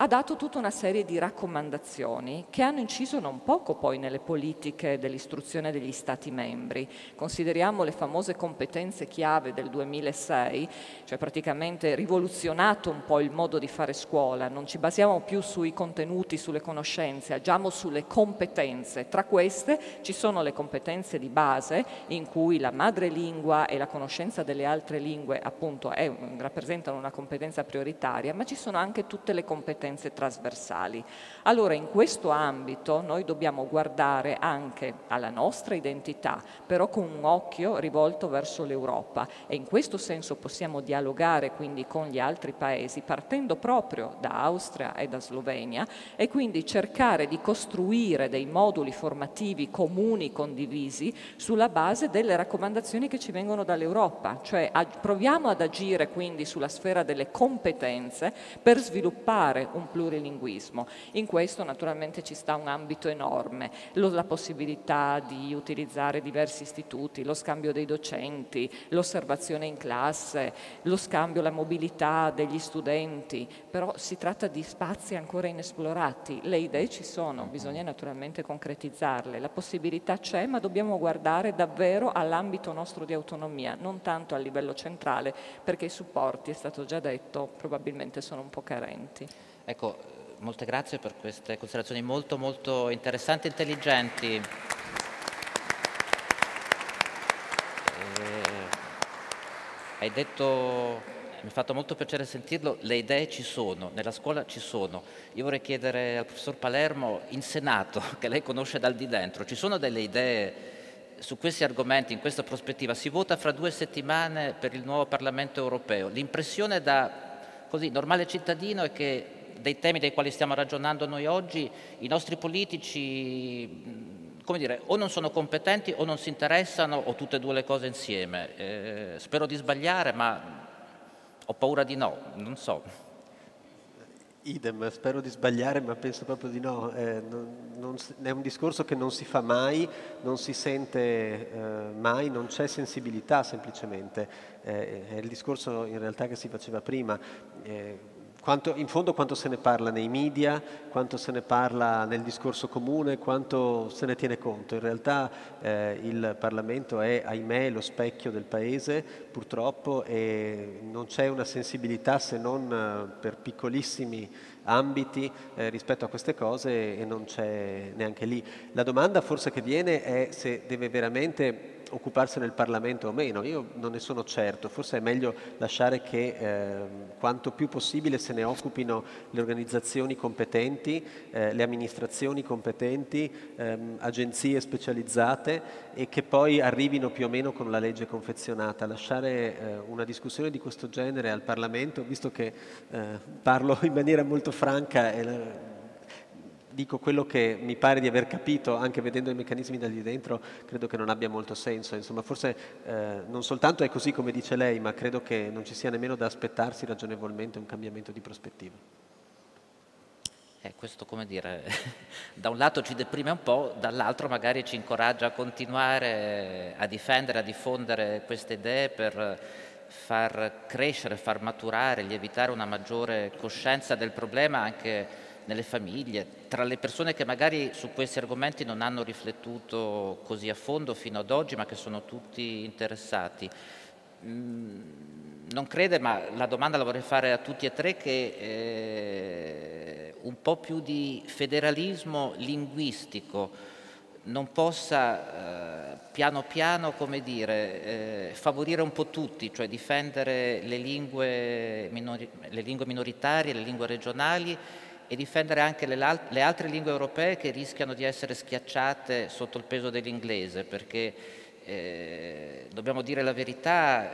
ha dato tutta una serie di raccomandazioni che hanno inciso non poco poi nelle politiche dell'istruzione degli Stati membri. Consideriamo le famose competenze chiave del 2006, cioè praticamente rivoluzionato un po' il modo di fare scuola, non ci basiamo più sui contenuti, sulle conoscenze, agiamo sulle competenze. Tra queste ci sono le competenze di base in cui la madrelingua e la conoscenza delle altre lingue appunto rappresentano una competenza prioritaria, ma ci sono anche tutte le competenze trasversali. Allora in questo ambito noi dobbiamo guardare anche alla nostra identità, però con un occhio rivolto verso l'Europa e in questo senso possiamo dialogare quindi con gli altri paesi partendo proprio da Austria e da Slovenia e quindi cercare di costruire dei moduli formativi comuni, condivisi, sulla base delle raccomandazioni che ci vengono dall'Europa, cioè proviamo ad agire quindi sulla sfera delle competenze per sviluppare un plurilinguismo. In questo naturalmente ci sta un ambito enorme, la possibilità di utilizzare diversi istituti, lo scambio dei docenti, l'osservazione in classe, lo scambio, la mobilità degli studenti, però si tratta di spazi ancora inesplorati. Le idee ci sono, bisogna naturalmente concretizzarle, la possibilità c'è, ma dobbiamo guardare davvero all'ambito nostro di autonomia, non tanto a livello centrale, perché i supporti, è stato già detto, probabilmente sono un po' carenti. Ecco, molte grazie per queste considerazioni molto molto interessanti e intelligenti. Hai detto, mi ha fatto molto piacere sentirlo, le idee ci sono, nella scuola ci sono. Io vorrei chiedere al professor Palermo, in Senato, che lei conosce dal di dentro, ci sono delle idee su questi argomenti, in questa prospettiva? Si vota fra 2 settimane per il nuovo Parlamento europeo. L'impressione da così normale cittadino è che dei temi dei quali stiamo ragionando noi oggi, i nostri politici, come dire, o non sono competenti o non si interessano o tutte e due le cose insieme. Spero di sbagliare, ma ho paura di no, non so. Idem, spero di sbagliare, ma penso proprio di no. È un discorso che non si fa mai, non si sente mai, non c'è sensibilità semplicemente. È il discorso in realtà che si faceva prima. In fondo quanto se ne parla nei media, quanto se ne parla nel discorso comune, quanto se ne tiene conto. In realtà il Parlamento è, ahimè, lo specchio del Paese, purtroppo, e non c'è una sensibilità se non per piccolissimi ambiti rispetto a queste cose, e non c'è neanche lì. La domanda forse che viene è se deve veramente occuparsene il Parlamento o meno. Io non ne sono certo, forse è meglio lasciare che quanto più possibile se ne occupino le organizzazioni competenti, le amministrazioni competenti, agenzie specializzate, e che poi arrivino più o meno con la legge confezionata. Lasciare una discussione di questo genere al Parlamento, visto che parlo in maniera molto franca e dico quello che mi pare di aver capito, anche vedendo i meccanismi da lì dentro, credo che non abbia molto senso. Insomma, forse non soltanto è così come dice lei, ma credo che non ci sia nemmeno da aspettarsi ragionevolmente un cambiamento di prospettiva. Questo, come dire, da un lato ci deprime un po', dall'altro magari ci incoraggia a continuare a difendere, a diffondere queste idee per far crescere, far maturare, lievitare una maggiore coscienza del problema anche nelle famiglie, tra le persone che magari su questi argomenti non hanno riflettuto così a fondo fino ad oggi, ma che sono tutti interessati. Non crede, ma la domanda la vorrei fare a tutti e tre, che un po' più di federalismo linguistico non possa piano piano, come dire, favorire un po' tutti, cioè difendere le lingue minoritarie, le lingue regionali, e difendere anche le altre lingue europee che rischiano di essere schiacciate sotto il peso dell'inglese, perché dobbiamo dire la verità,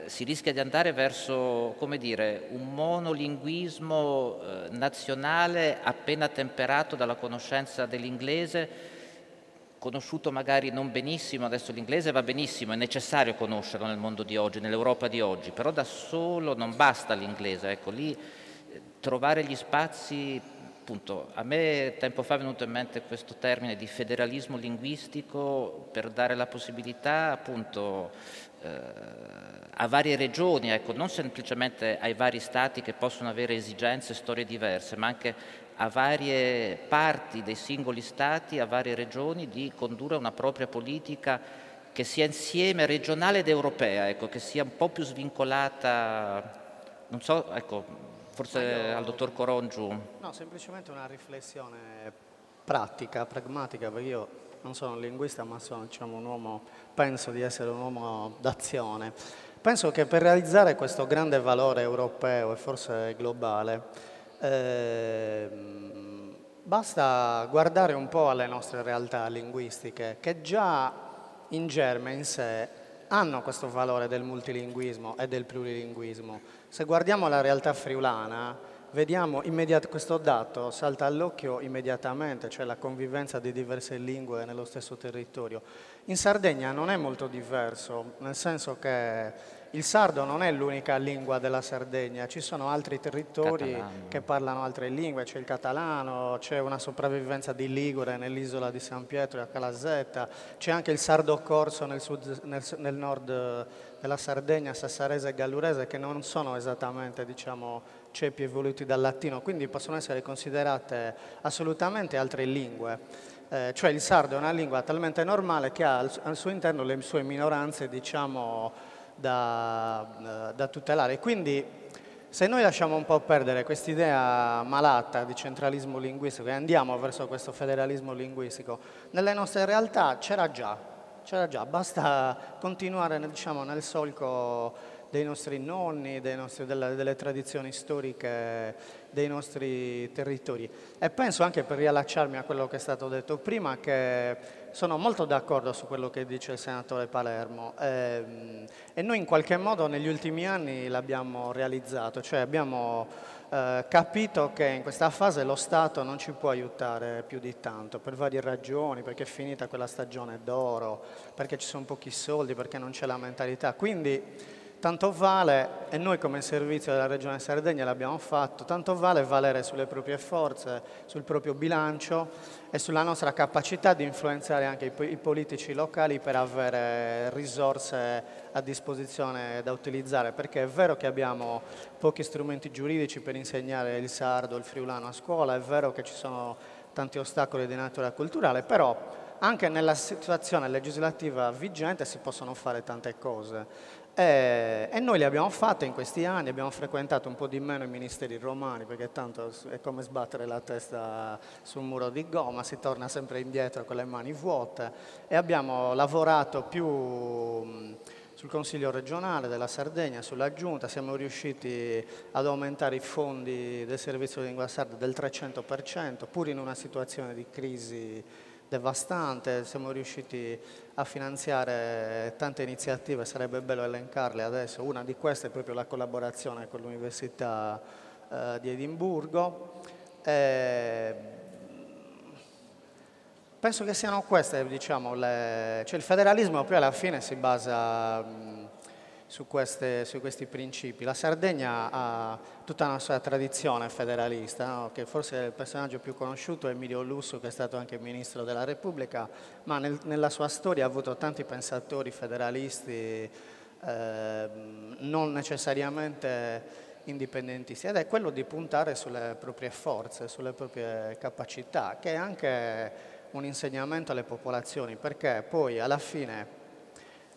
si rischia di andare verso, come dire, un monolinguismo nazionale appena temperato dalla conoscenza dell'inglese, conosciuto magari non benissimo. Adesso l'inglese va benissimo, è necessario conoscerlo nel mondo di oggi, nell'Europa di oggi, però da solo non basta l'inglese, ecco, lì trovare gli spazi, appunto. A me tempo fa è venuto in mente questo termine di federalismo linguistico per dare la possibilità, appunto, a varie regioni, ecco, non semplicemente ai vari stati che possono avere esigenze e storie diverse, ma anche a varie parti dei singoli stati, a varie regioni, di condurre una propria politica che sia insieme regionale ed europea, ecco, che sia un po' più svincolata, non so, ecco, forse al dottor Corongiu. No, semplicemente una riflessione pratica, pragmatica, perché io non sono un linguista, ma sono, diciamo, un uomo, penso di essere un uomo d'azione. Penso che per realizzare questo grande valore europeo e forse globale, basta guardare un po' alle nostre realtà linguistiche, che già in germe, in sé, hanno questo valore del multilinguismo e del plurilinguismo. Se guardiamo la realtà friulana, vediamo questo dato salta all'occhio immediatamente, cioè la convivenza di diverse lingue nello stesso territorio. In Sardegna non è molto diverso, nel senso che il sardo non è l'unica lingua della Sardegna, ci sono altri territori Catalano. che parlano altre lingue, c'è il catalano, c'è una sopravvivenza di ligure nell'isola di San Pietro e a Calasetta, c'è anche il sardo corso nel nord della Sardegna, sassarese e gallurese, che non sono esattamente, diciamo, ceppi evoluti dal latino, quindi possono essere considerate assolutamente altre lingue. Cioè il sardo è una lingua talmente normale che ha al suo interno le sue minoranze, diciamo, da tutelare. Quindi se noi lasciamo un po' perdere quest'idea malata di centralismo linguistico e andiamo verso questo federalismo linguistico, nelle nostre realtà c'era già, basta continuare, diciamo, nel solco dei nostri nonni, delle tradizioni storiche dei nostri territori. E penso, anche per riallacciarmi a quello che è stato detto prima, che sono molto d'accordo su quello che dice il senatore Palermo e noi in qualche modo negli ultimi anni l'abbiamo realizzato, cioè abbiamo capito che in questa fase lo Stato non ci può aiutare più di tanto per varie ragioni, perché è finita quella stagione d'oro, perché ci sono pochi soldi, perché non c'è la mentalità. Quindi tanto vale, e noi come servizio della Regione Sardegna l'abbiamo fatto, tanto vale valere sulle proprie forze, sul proprio bilancio e sulla nostra capacità di influenzare anche i politici locali per avere risorse a disposizione da utilizzare, perché è vero che abbiamo pochi strumenti giuridici per insegnare il sardo, il friulano a scuola, è vero che ci sono tanti ostacoli di natura culturale, però anche nella situazione legislativa vigente si possono fare tante cose. E noi le abbiamo fatte in questi anni, abbiamo frequentato un po' di meno i ministeri romani, perché tanto è come sbattere la testa su un muro di gomma, si torna sempre indietro con le mani vuote, e abbiamo lavorato più sul Consiglio regionale della Sardegna, sulla Giunta, siamo riusciti ad aumentare i fondi del servizio di lingua sarda del 300%, pur in una situazione di crisi devastante. Siamo riusciti a finanziare tante iniziative, sarebbe bello elencarle adesso. Una di queste è proprio la collaborazione con l'Università di Edimburgo. Penso che siano queste, diciamo, cioè il federalismo poi alla fine si basa su questi principi. La Sardegna ha tutta una sua tradizione federalista, no? Che forse il personaggio più conosciuto è Emilio Lussu, che è stato anche Ministro della Repubblica, ma nella sua storia ha avuto tanti pensatori federalisti, non necessariamente indipendentisti, ed è quello di puntare sulle proprie forze, sulle proprie capacità, che è anche un insegnamento alle popolazioni, perché poi alla fine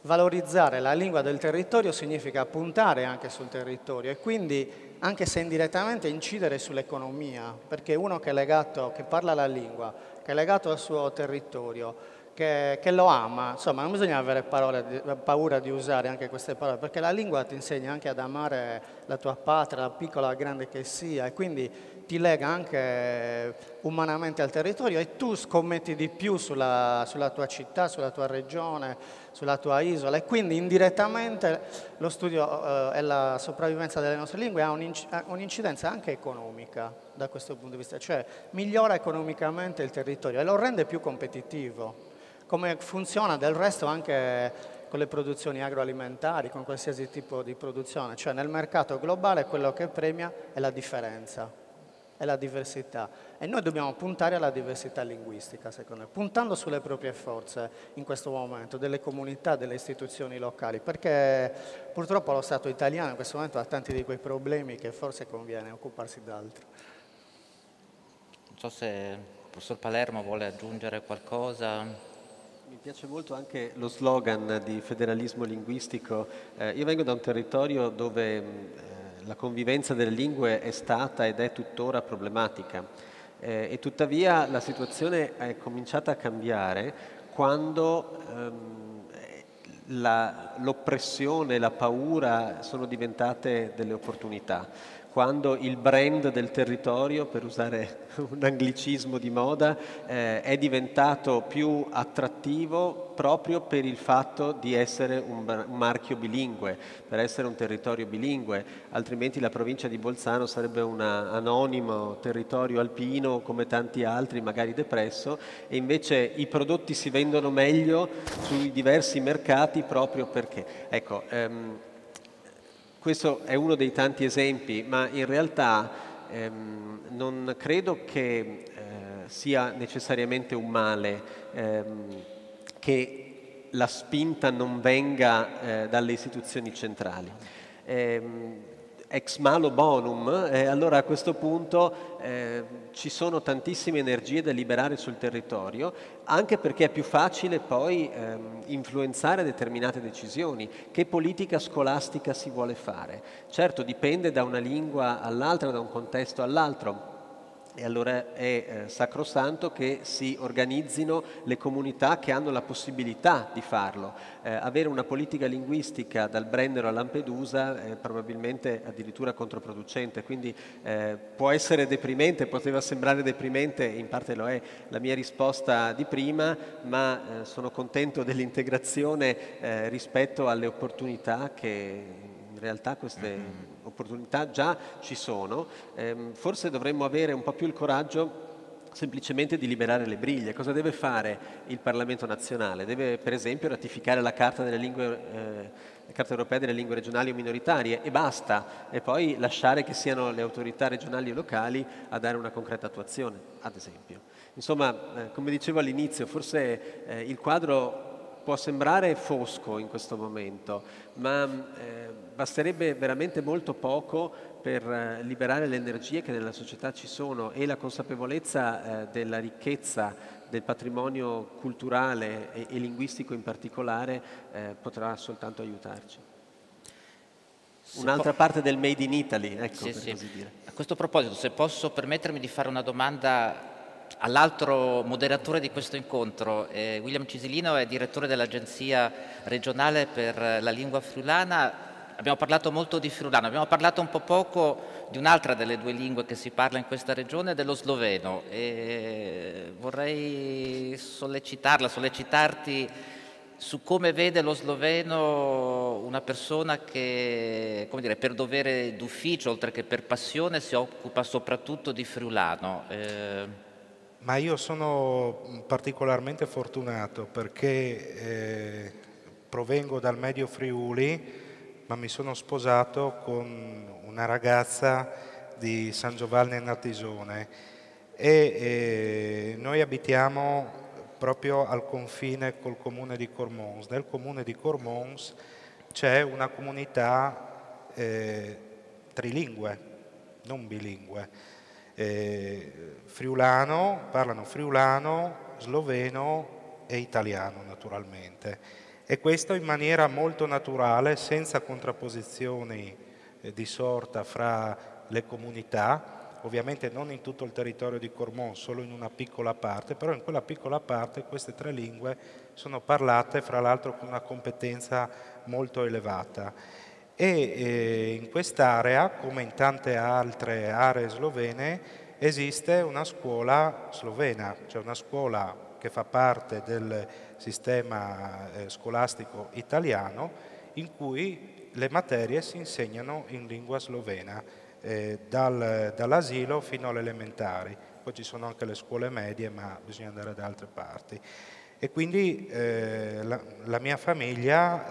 valorizzare la lingua del territorio significa puntare anche sul territorio e quindi, anche se indirettamente, incidere sull'economia, perché uno che è legato, che parla la lingua, che è legato al suo territorio, che lo ama, insomma non bisogna avere paura di usare anche queste parole, perché la lingua ti insegna anche ad amare la tua patria, la piccola o grande che sia, e quindi ti lega anche umanamente al territorio e tu scommetti di più sulla tua città, sulla tua regione, sulla tua isola, e quindi indirettamente lo studio e la sopravvivenza delle nostre lingue ha un'incidenza anche economica da questo punto di vista, cioè migliora economicamente il territorio e lo rende più competitivo, come funziona del resto anche con le produzioni agroalimentari, con qualsiasi tipo di produzione, cioè nel mercato globale quello che premia è la differenza, è la diversità, e noi dobbiamo puntare alla diversità linguistica, secondo me, puntando sulle proprie forze in questo momento, delle comunità, delle istituzioni locali, perché purtroppo lo Stato italiano in questo momento ha tanti di quei problemi che forse conviene occuparsi d'altro. Non so se il professor Palermo vuole aggiungere qualcosa. Mi piace molto anche lo slogan di federalismo linguistico. Io vengo da un territorio dove la convivenza delle lingue è stata ed è tuttora problematica e tuttavia la situazione è cominciata a cambiare quando l'oppressione, la paura sono diventate delle opportunità, quando il brand del territorio, per usare un anglicismo di moda, è diventato più attrattivo proprio per il fatto di essere un marchio bilingue, per essere un territorio bilingue, altrimenti la provincia di Bolzano sarebbe un anonimo territorio alpino come tanti altri, magari depresso, e invece i prodotti si vendono meglio sui diversi mercati proprio perché. Ecco, questo è uno dei tanti esempi, ma in realtà non credo che sia necessariamente un male che la spinta non venga dalle istituzioni centrali. Ex malo bonum, allora a questo punto ci sono tantissime energie da liberare sul territorio, anche perché è più facile poi influenzare determinate decisioni. Che politica scolastica si vuole fare? Certo, dipende da una lingua all'altra, da un contesto all'altro. E allora è sacrosanto che si organizzino le comunità che hanno la possibilità di farlo. Avere una politica linguistica dal Brennero a Lampedusa è probabilmente addirittura controproducente, quindi può essere deprimente, poteva sembrare deprimente, in parte lo è la mia risposta di prima, ma sono contento dell'integrazione rispetto alle opportunità che in realtà queste opportunità già ci sono. Forse dovremmo avere un po' più il coraggio semplicemente di liberare le briglie. Cosa deve fare il Parlamento nazionale? Deve per esempio ratificare la Carta europea delle lingue regionali o minoritarie e basta, e poi lasciare che siano le autorità regionali e locali a dare una concreta attuazione, ad esempio. Insomma, come dicevo all'inizio, forse il quadro può sembrare fosco in questo momento, ma basterebbe veramente molto poco per liberare le energie che nella società ci sono, e la consapevolezza della ricchezza del patrimonio culturale e linguistico in particolare potrà soltanto aiutarci. Un'altra parte del Made in Italy, ecco, per così dire. A questo proposito, se posso permettermi di fare una domanda all'altro moderatore di questo incontro, William Cisilino è direttore dell'Agenzia regionale per la lingua friulana. Abbiamo parlato molto di friulano, abbiamo parlato un po' poco di un'altra delle due lingue che si parla in questa regione, dello sloveno, e vorrei sollecitarti su come vede lo sloveno una persona che, come dire, per dovere d'ufficio, oltre che per passione, si occupa soprattutto di friulano. Ma io sono particolarmente fortunato perché provengo dal Medio Friuli, ma mi sono sposato con una ragazza di San Giovanni Natisone e noi abitiamo proprio al confine col comune di Cormons. Nel comune di Cormons c'è una comunità trilingue, non bilingue. Friulano, parlano friulano, sloveno e italiano naturalmente, e questo in maniera molto naturale, senza contrapposizioni di sorta fra le comunità, ovviamente non in tutto il territorio di Cormons, solo in una piccola parte, però in quella piccola parte queste tre lingue sono parlate fra l'altro con una competenza molto elevata. E in quest'area, come in tante altre aree slovene, esiste una scuola slovena, cioè una scuola che fa parte del sistema scolastico italiano, in cui le materie si insegnano in lingua slovena, dall'asilo fino alle elementari. Poi ci sono anche le scuole medie, ma bisogna andare da altre parti. E quindi la mia famiglia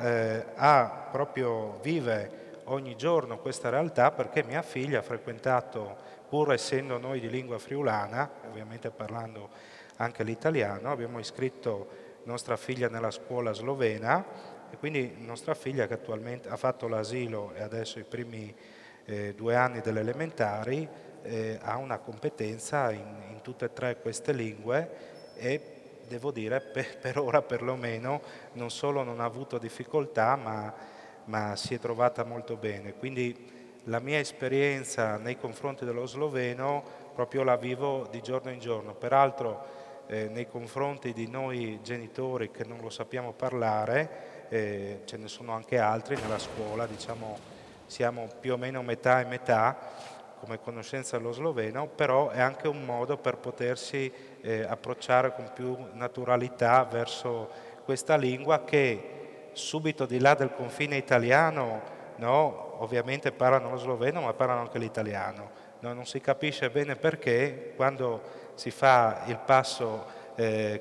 vive ogni giorno questa realtà, perché mia figlia ha frequentato, pur essendo noi di lingua friulana, ovviamente parlando anche l'italiano, abbiamo iscritto nostra figlia nella scuola slovena, e quindi nostra figlia, che attualmente ha fatto l'asilo e adesso i primi 2 anni delle elementari, ha una competenza in tutte e tre queste lingue, e devo dire per ora perlomeno non solo non ha avuto difficoltà, ma si è trovata molto bene. Quindi la mia esperienza nei confronti dello sloveno proprio la vivo di giorno in giorno. Peraltro nei confronti di noi genitori che non lo sappiamo parlare, ce ne sono anche altri nella scuola, diciamo siamo più o meno metà e metà come conoscenza dello sloveno, però è anche un modo per potersi approcciare con più naturalità verso questa lingua che subito di là del confine italiano, no, ovviamente parlano lo sloveno ma parlano anche l'italiano, no, non si capisce bene perché quando si fa il passo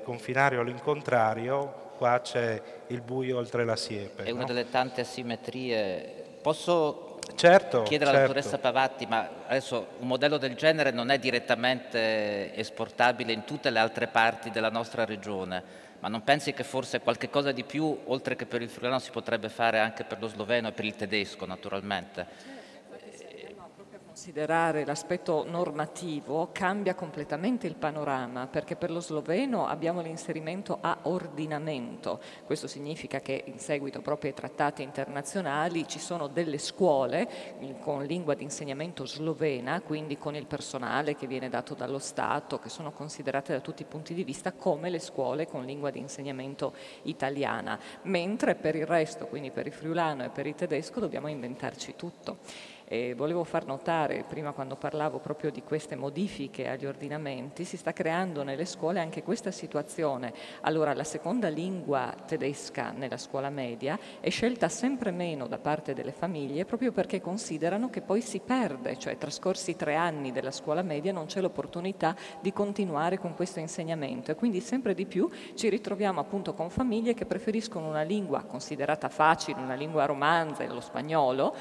confinario all'incontrario, qua c'è il buio oltre la siepe. È una delle tante asimmetrie. Posso Certo, chiedere alla dottoressa Pavatti, ma adesso un modello del genere non è direttamente esportabile in tutte le altre parti della nostra regione, ma non pensi che forse qualche cosa di più, oltre che per il friulano, si potrebbe fare anche per lo sloveno e per il tedesco, naturalmente? Considerare l'aspetto normativo cambia completamente il panorama, perché per lo sloveno abbiamo l'inserimento a ordinamento. Questo significa che in seguito proprio ai trattati internazionali ci sono delle scuole con lingua di insegnamento slovena, quindi con il personale che viene dato dallo Stato, che sono considerate da tutti i punti di vista come le scuole con lingua di insegnamento italiana, mentre per il resto, quindi per il friulano e per il tedesco, dobbiamo inventarci tutto. E volevo far notare, prima quando parlavo proprio di queste modifiche agli ordinamenti, si sta creando nelle scuole anche questa situazione. Allora, la seconda lingua tedesca nella scuola media è scelta sempre meno da parte delle famiglie, proprio perché considerano che poi si perde, cioè trascorsi 3 anni della scuola media non c'è l'opportunità di continuare con questo insegnamento, e quindi sempre di più ci ritroviamo appunto con famiglie che preferiscono una lingua considerata facile, una lingua romanza, lo spagnolo,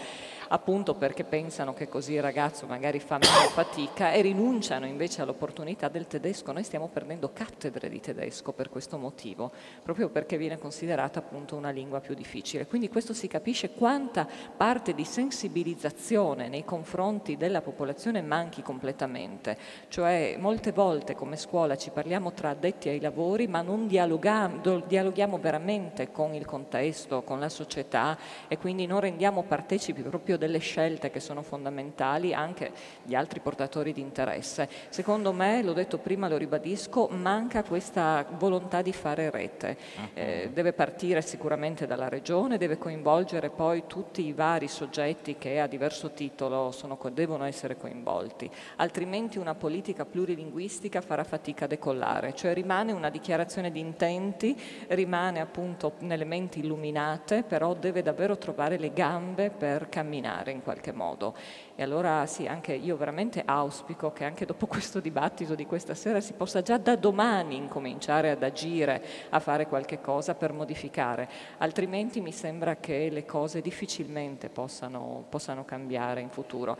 appunto perché pensano che così il ragazzo magari fa meno fatica, e rinunciano invece all'opportunità del tedesco. Noi stiamo perdendo cattedre di tedesco per questo motivo, proprio perché viene considerata appunto una lingua più difficile. Quindi questo si capisce quanta parte di sensibilizzazione nei confronti della popolazione manchi completamente. Cioè molte volte come scuola ci parliamo tra addetti ai lavori, ma non dialoghiamo veramente con il contesto, con la società, e quindi non rendiamo partecipi proprio delle scelte che sono fondamentali anche gli altri portatori di interesse. Secondo me, l'ho detto prima, lo ribadisco, manca questa volontà di fare rete. Deve partire sicuramente dalla regione, deve coinvolgere poi tutti i vari soggetti che a diverso titolo devono essere coinvolti, altrimenti una politica plurilinguistica farà fatica a decollare, cioè rimane una dichiarazione di intenti, rimane appunto nelle menti illuminate, però deve davvero trovare le gambe per camminare in qualche modo. E allora sì, anche io veramente auspico che anche dopo questo dibattito di questa sera si possa già da domani incominciare ad agire, a fare qualche cosa per modificare, altrimenti mi sembra che le cose difficilmente possano cambiare in futuro.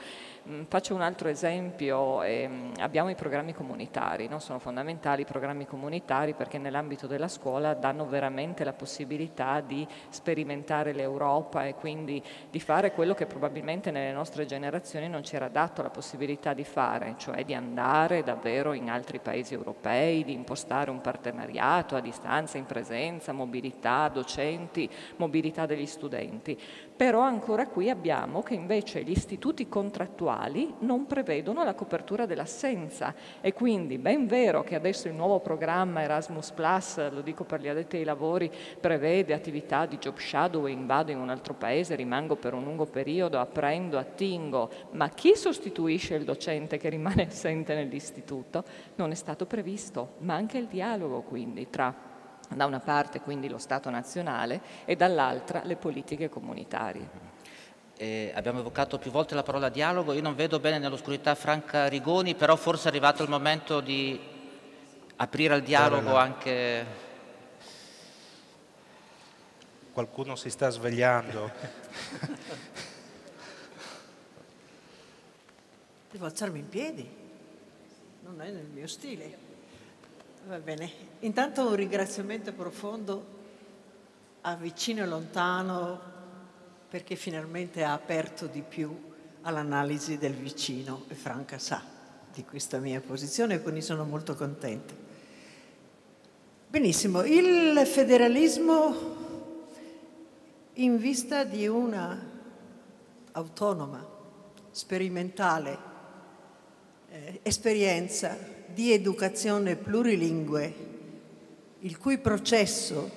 Faccio un altro esempio, abbiamo i programmi comunitari, no? Sono fondamentali i programmi comunitari perché nell'ambito della scuola danno veramente la possibilità di sperimentare l'Europa e quindi di fare quello che probabilmente nelle nostre generazioni non ci era dato la possibilità di fare, cioè di andare davvero in altri paesi europei, di impostare un partenariato a distanza, in presenza, mobilità docenti, mobilità degli studenti. Però ancora qui abbiamo che invece gli istituti contrattuali non prevedono la copertura dell'assenza, e quindi ben vero che adesso il nuovo programma Erasmus+, lo dico per gli addetti ai lavori, prevede attività di job shadowing, vado in un altro paese, rimango per un lungo periodo, apprendo, attingo, ma chi sostituisce il docente che rimane assente nell'istituto? Non è stato previsto, manca il dialogo quindi tra da una parte quindi lo Stato nazionale e dall'altra le politiche comunitarie. Abbiamo evocato più volte la parola dialogo, io non vedo bene nell'oscurità Franca Rigoni, però forse è arrivato il momento di aprire al dialogo anche... Qualcuno si sta svegliando. Devo alzarmi in piedi, non è nel mio stile. Va bene. Intanto un ringraziamento profondo a Vicino e Lontano, perché finalmente ha aperto di più all'analisi del vicino, e Franca sa di questa mia posizione, quindi sono molto contenta. Benissimo, il federalismo in vista di una autonoma, sperimentale esperienza di educazione plurilingue, il cui processo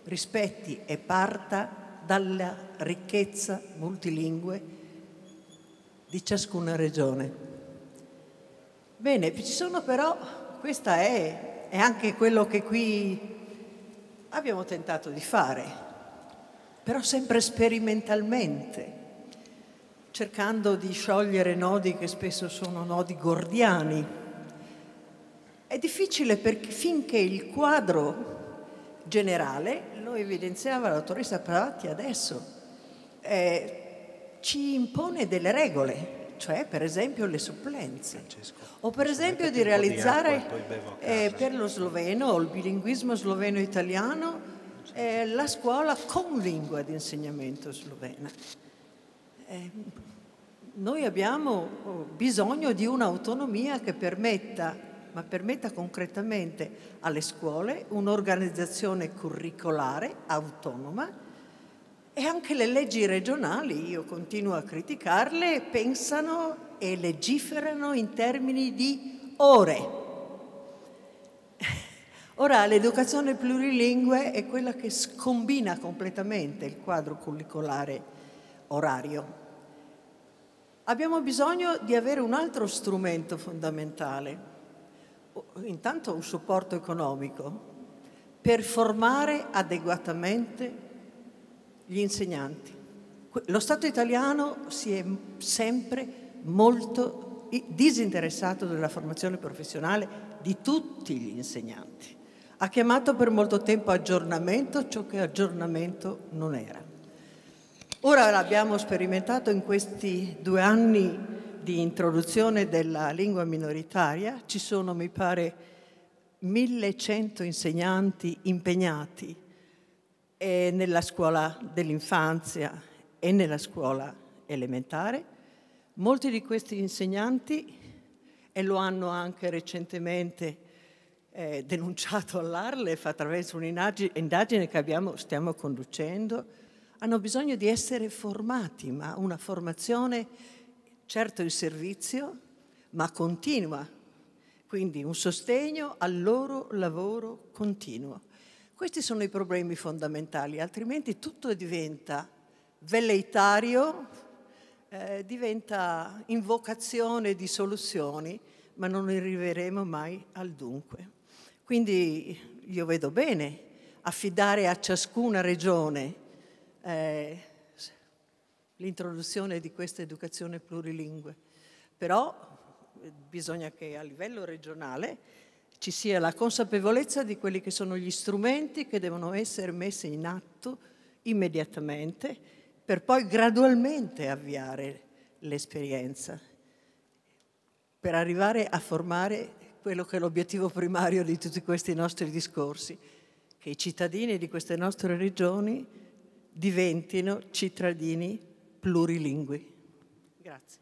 rispetti e parta dalla ricchezza multilingue di ciascuna regione. Bene, ci sono però, questa è anche quello che qui abbiamo tentato di fare, però sempre sperimentalmente, cercando di sciogliere nodi che spesso sono nodi gordiani. È difficile perché finché il quadro generale, lo evidenziava la dottoressa Pavatti adesso, ci impone delle regole, cioè per esempio le supplenze, o per esempio di realizzare per lo sloveno o il bilinguismo sloveno-italiano la scuola con lingua di insegnamento slovena. Noi abbiamo bisogno di un'autonomia che permetta concretamente alle scuole un'organizzazione curricolare autonoma. E anche le leggi regionali, io continuo a criticarle, pensano e legiferano in termini di ore. Ora, l'educazione plurilingue è quella che scombina completamente il quadro curricolare orario. Abbiamo bisogno di avere un altro strumento fondamentale, intanto un supporto economico, per formare adeguatamente gli insegnanti. Lo Stato italiano si è sempre molto disinteressato della formazione professionale di tutti gli insegnanti. Ha chiamato per molto tempo aggiornamento ciò che aggiornamento non era. Ora l'abbiamo sperimentato in questi 2 anni di introduzione della lingua minoritaria. Ci sono, mi pare, 1100 insegnanti impegnati nella scuola dell'infanzia e nella scuola elementare. Molti di questi insegnanti, e lo hanno anche recentemente denunciato all'Arlef attraverso un'indagine che stiamo conducendo, hanno bisogno di essere formati, ma una formazione certo in servizio, ma continua, quindi un sostegno al loro lavoro continuo. Questi sono i problemi fondamentali, altrimenti tutto diventa velleitario, diventa invocazione di soluzioni, ma non arriveremo mai al dunque. Quindi io vedo bene affidare a ciascuna regione l'introduzione di questa educazione plurilingue, però bisogna che a livello regionale ci sia la consapevolezza di quelli che sono gli strumenti che devono essere messi in atto immediatamente per poi gradualmente avviare l'esperienza, per arrivare a formare quello che è l'obiettivo primario di tutti questi nostri discorsi, che i cittadini di queste nostre regioni diventino cittadini plurilingui. Grazie.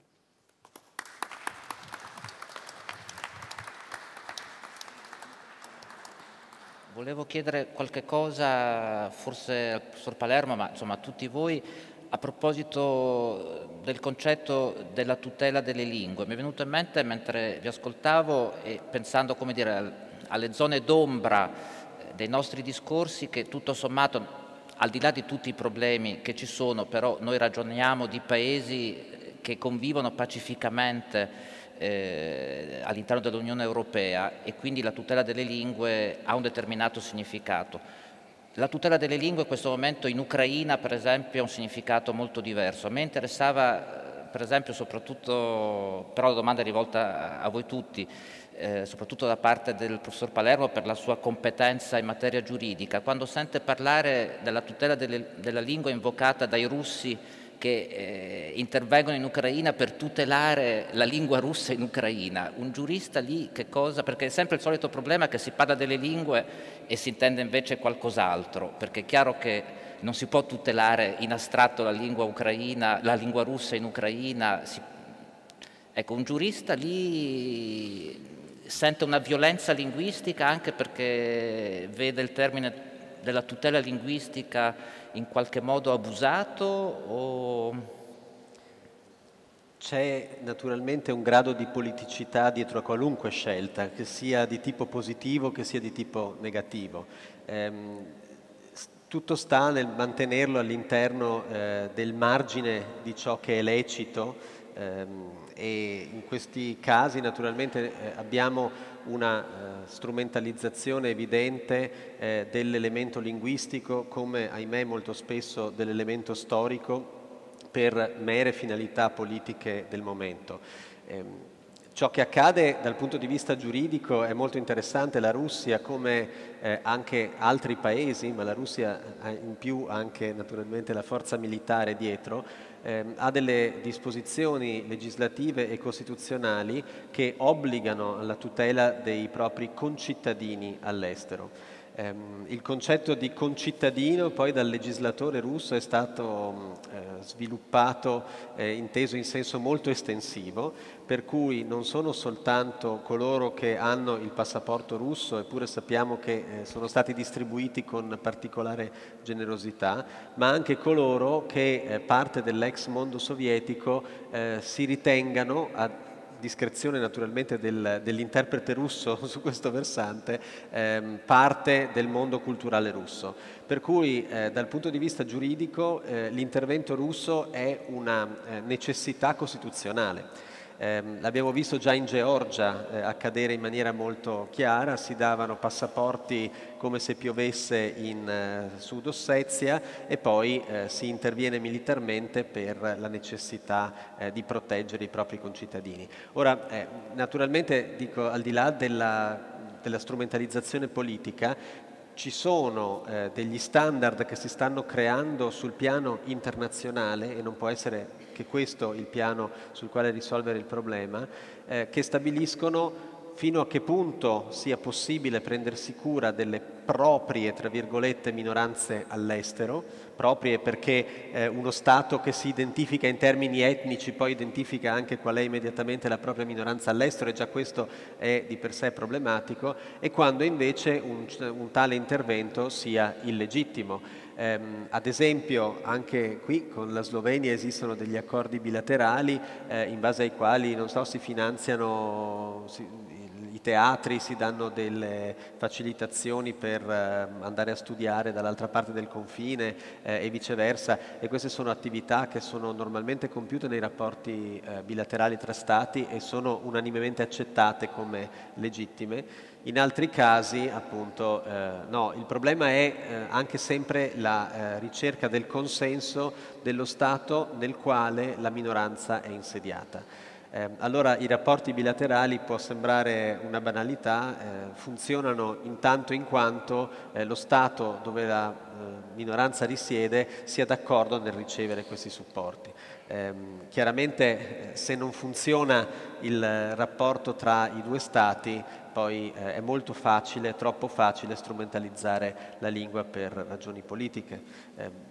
Volevo chiedere qualche cosa, forse al professor Palermo, ma insomma a tutti voi, a proposito del concetto della tutela delle lingue. Mi è venuto in mente mentre vi ascoltavo e pensando, come dire, alle zone d'ombra dei nostri discorsi, che tutto sommato, al di là di tutti i problemi che ci sono, però noi ragioniamo di paesi che convivono pacificamente all'interno dell'Unione Europea, e quindi la tutela delle lingue ha un determinato significato. La tutela delle lingue in questo momento in Ucraina, per esempio, ha un significato molto diverso. A me interessava, per esempio, soprattutto, però la domanda è rivolta a voi tutti, soprattutto da parte del professor Palermo per la sua competenza in materia giuridica, quando sente parlare della tutela della lingua invocata dai russi che intervengono in Ucraina per tutelare la lingua russa in Ucraina. Un giurista lì che cosa? Perché è sempre il solito problema che si parla delle lingue e si intende invece qualcos'altro, perché è chiaro che non si può tutelare in astratto la lingua ucraina, la lingua russa in Ucraina. Ecco, un giurista lì sente una violenza linguistica anche perché vede il termine della tutela linguistica in qualche modo abusato o... C'è naturalmente un grado di politicità dietro a qualunque scelta, che sia di tipo positivo, che sia di tipo negativo. Tutto sta nel mantenerlo all'interno del margine di ciò che è lecito, e in questi casi naturalmente abbiamo una strumentalizzazione evidente dell'elemento linguistico come, ahimè, molto spesso dell'elemento storico per mere finalità politiche del momento. Ciò che accade dal punto di vista giuridico è molto interessante. La Russia, come anche altri paesi, ma la Russia ha in più anche naturalmente la forza militare dietro, ha delle disposizioni legislative e costituzionali che obbligano alla tutela dei propri concittadini all'estero. Il concetto di concittadino poi dal legislatore russo è stato sviluppato, inteso in senso molto estensivo, per cui non sono soltanto coloro che hanno il passaporto russo, eppure sappiamo che sono stati distribuiti con particolare generosità, ma anche coloro che parte dell'ex mondo sovietico si ritengano, a discrezione naturalmente dell'interprete russo su questo versante, parte del mondo culturale russo. Per cui dal punto di vista giuridico l'intervento russo è una necessità costituzionale. L'abbiamo visto già in Georgia accadere in maniera molto chiara, si davano passaporti come se piovesse in Sud Ossetia e poi si interviene militarmente per la necessità di proteggere i propri concittadini. Ora, naturalmente, dico, al di là della strumentalizzazione politica, ci sono degli standard che si stanno creando sul piano internazionale, e non può essere che questo il piano sul quale risolvere il problema, che stabiliscono fino a che punto sia possibile prendersi cura delle proprie, tra virgolette, minoranze all'estero, proprie perché uno Stato che si identifica in termini etnici poi identifica anche qual è immediatamente la propria minoranza all'estero, e già questo è di per sé problematico, e quando invece un tale intervento sia illegittimo. Ad esempio anche qui con la Slovenia esistono degli accordi bilaterali in base ai quali, non so, si finanziano i teatri, si danno delle facilitazioni per andare a studiare dall'altra parte del confine e viceversa, e queste sono attività che sono normalmente compiute nei rapporti bilaterali tra Stati e sono unanimemente accettate come legittime. In altri casi, appunto, no. Il problema è anche sempre la ricerca del consenso dello Stato nel quale la minoranza è insediata. Allora i rapporti bilaterali, può sembrare una banalità, funzionano intanto in quanto lo Stato dove la minoranza risiede sia d'accordo nel ricevere questi supporti. Chiaramente se non funziona il rapporto tra i due Stati, poi è molto facile, troppo facile strumentalizzare la lingua per ragioni politiche.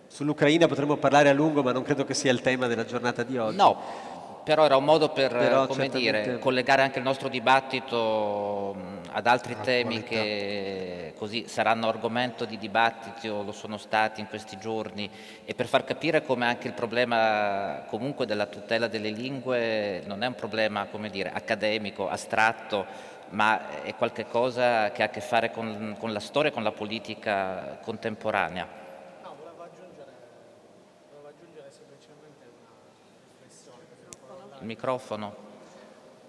Sull'Ucraina potremmo parlare a lungo, ma non credo che sia il tema della giornata di oggi. No. Però era un modo per, come dire, collegare anche il nostro dibattito ad altri temi che così saranno argomento di dibattiti o lo sono stati in questi giorni, e per far capire come anche il problema comunque della tutela delle lingue non è un problema, come dire, accademico, astratto, ma è qualcosa che ha a che fare con la storia e con la politica contemporanea. Il microfono.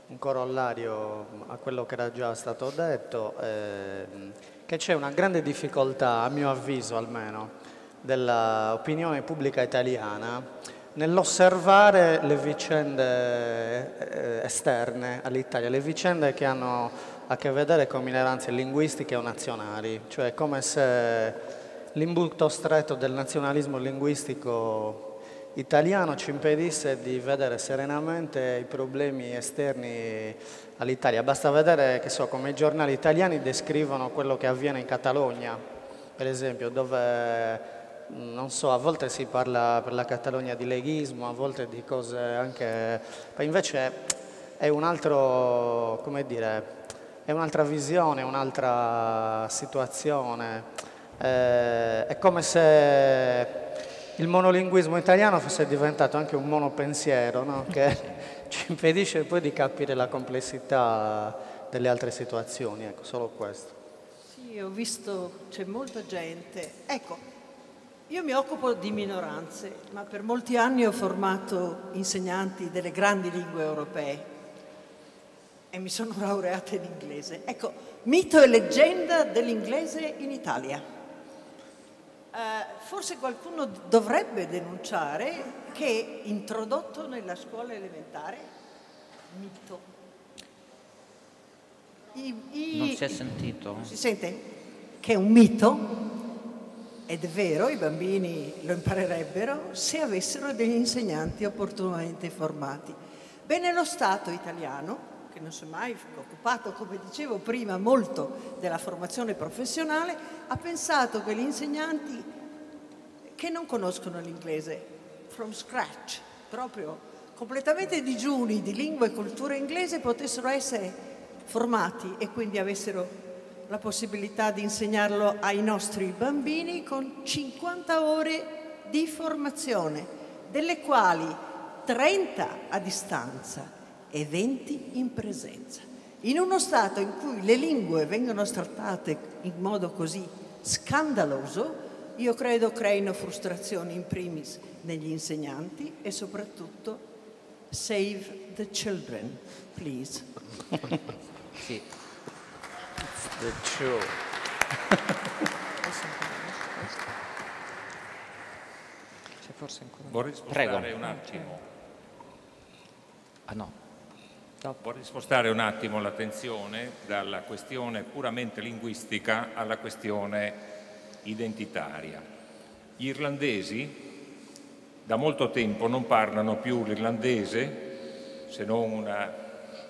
Un corollario a quello che era già stato detto, che c'è una grande difficoltà, a mio avviso almeno, dell'opinione pubblica italiana nell'osservare le vicende esterne all'Italia, le vicende che hanno a che vedere con minoranze linguistiche o nazionali, cioè come se l'imbuto stretto del nazionalismo linguistico italiano ci impedisse di vedere serenamente i problemi esterni all'Italia. Basta vedere, che so, come i giornali italiani descrivono quello che avviene in Catalogna, per esempio, dove, non so, a volte si parla per la Catalogna di leghismo, a volte di cose anche... Poi invece è un altro, come dire, è un'altra visione, un'altra situazione. È come se il monolinguismo italiano fosse diventato anche un monopensiero, no? Che ci impedisce poi di capire la complessità delle altre situazioni, ecco, solo questo. Sì, ho visto, c'è molta gente. Ecco, io mi occupo di minoranze, ma per molti anni ho formato insegnanti delle grandi lingue europee e mi sono laureata in inglese. Ecco, mito e leggenda dell'inglese in Italia. Forse qualcuno dovrebbe denunciare che introdotto nella scuola elementare, mito, Non si è sentito? Si sente? Che è un mito, ed è vero, i bambini lo imparerebbero se avessero degli insegnanti opportunamente formati. Bene, lo Stato italiano, che non si è mai occupato, come dicevo prima, molto della formazione professionale, ha pensato che gli insegnanti che non conoscono l'inglese from scratch, proprio completamente digiuni di lingua e cultura inglese, potessero essere formati e quindi avessero la possibilità di insegnarlo ai nostri bambini con 50 ore di formazione, delle quali 30 a distanza e 20 in presenza. In uno Stato in cui le lingue vengono trattate in modo così scandaloso, io credo creino frustrazioni in primis negli insegnanti e soprattutto save the children, please. Sì. The children. C'è forse ancora. Vorrei spostare Prego. un attimo. Ah no. Vorrei spostare un attimo l'attenzione dalla questione puramente linguistica alla questione identitaria. Gli irlandesi da molto tempo non parlano più l'irlandese, se non una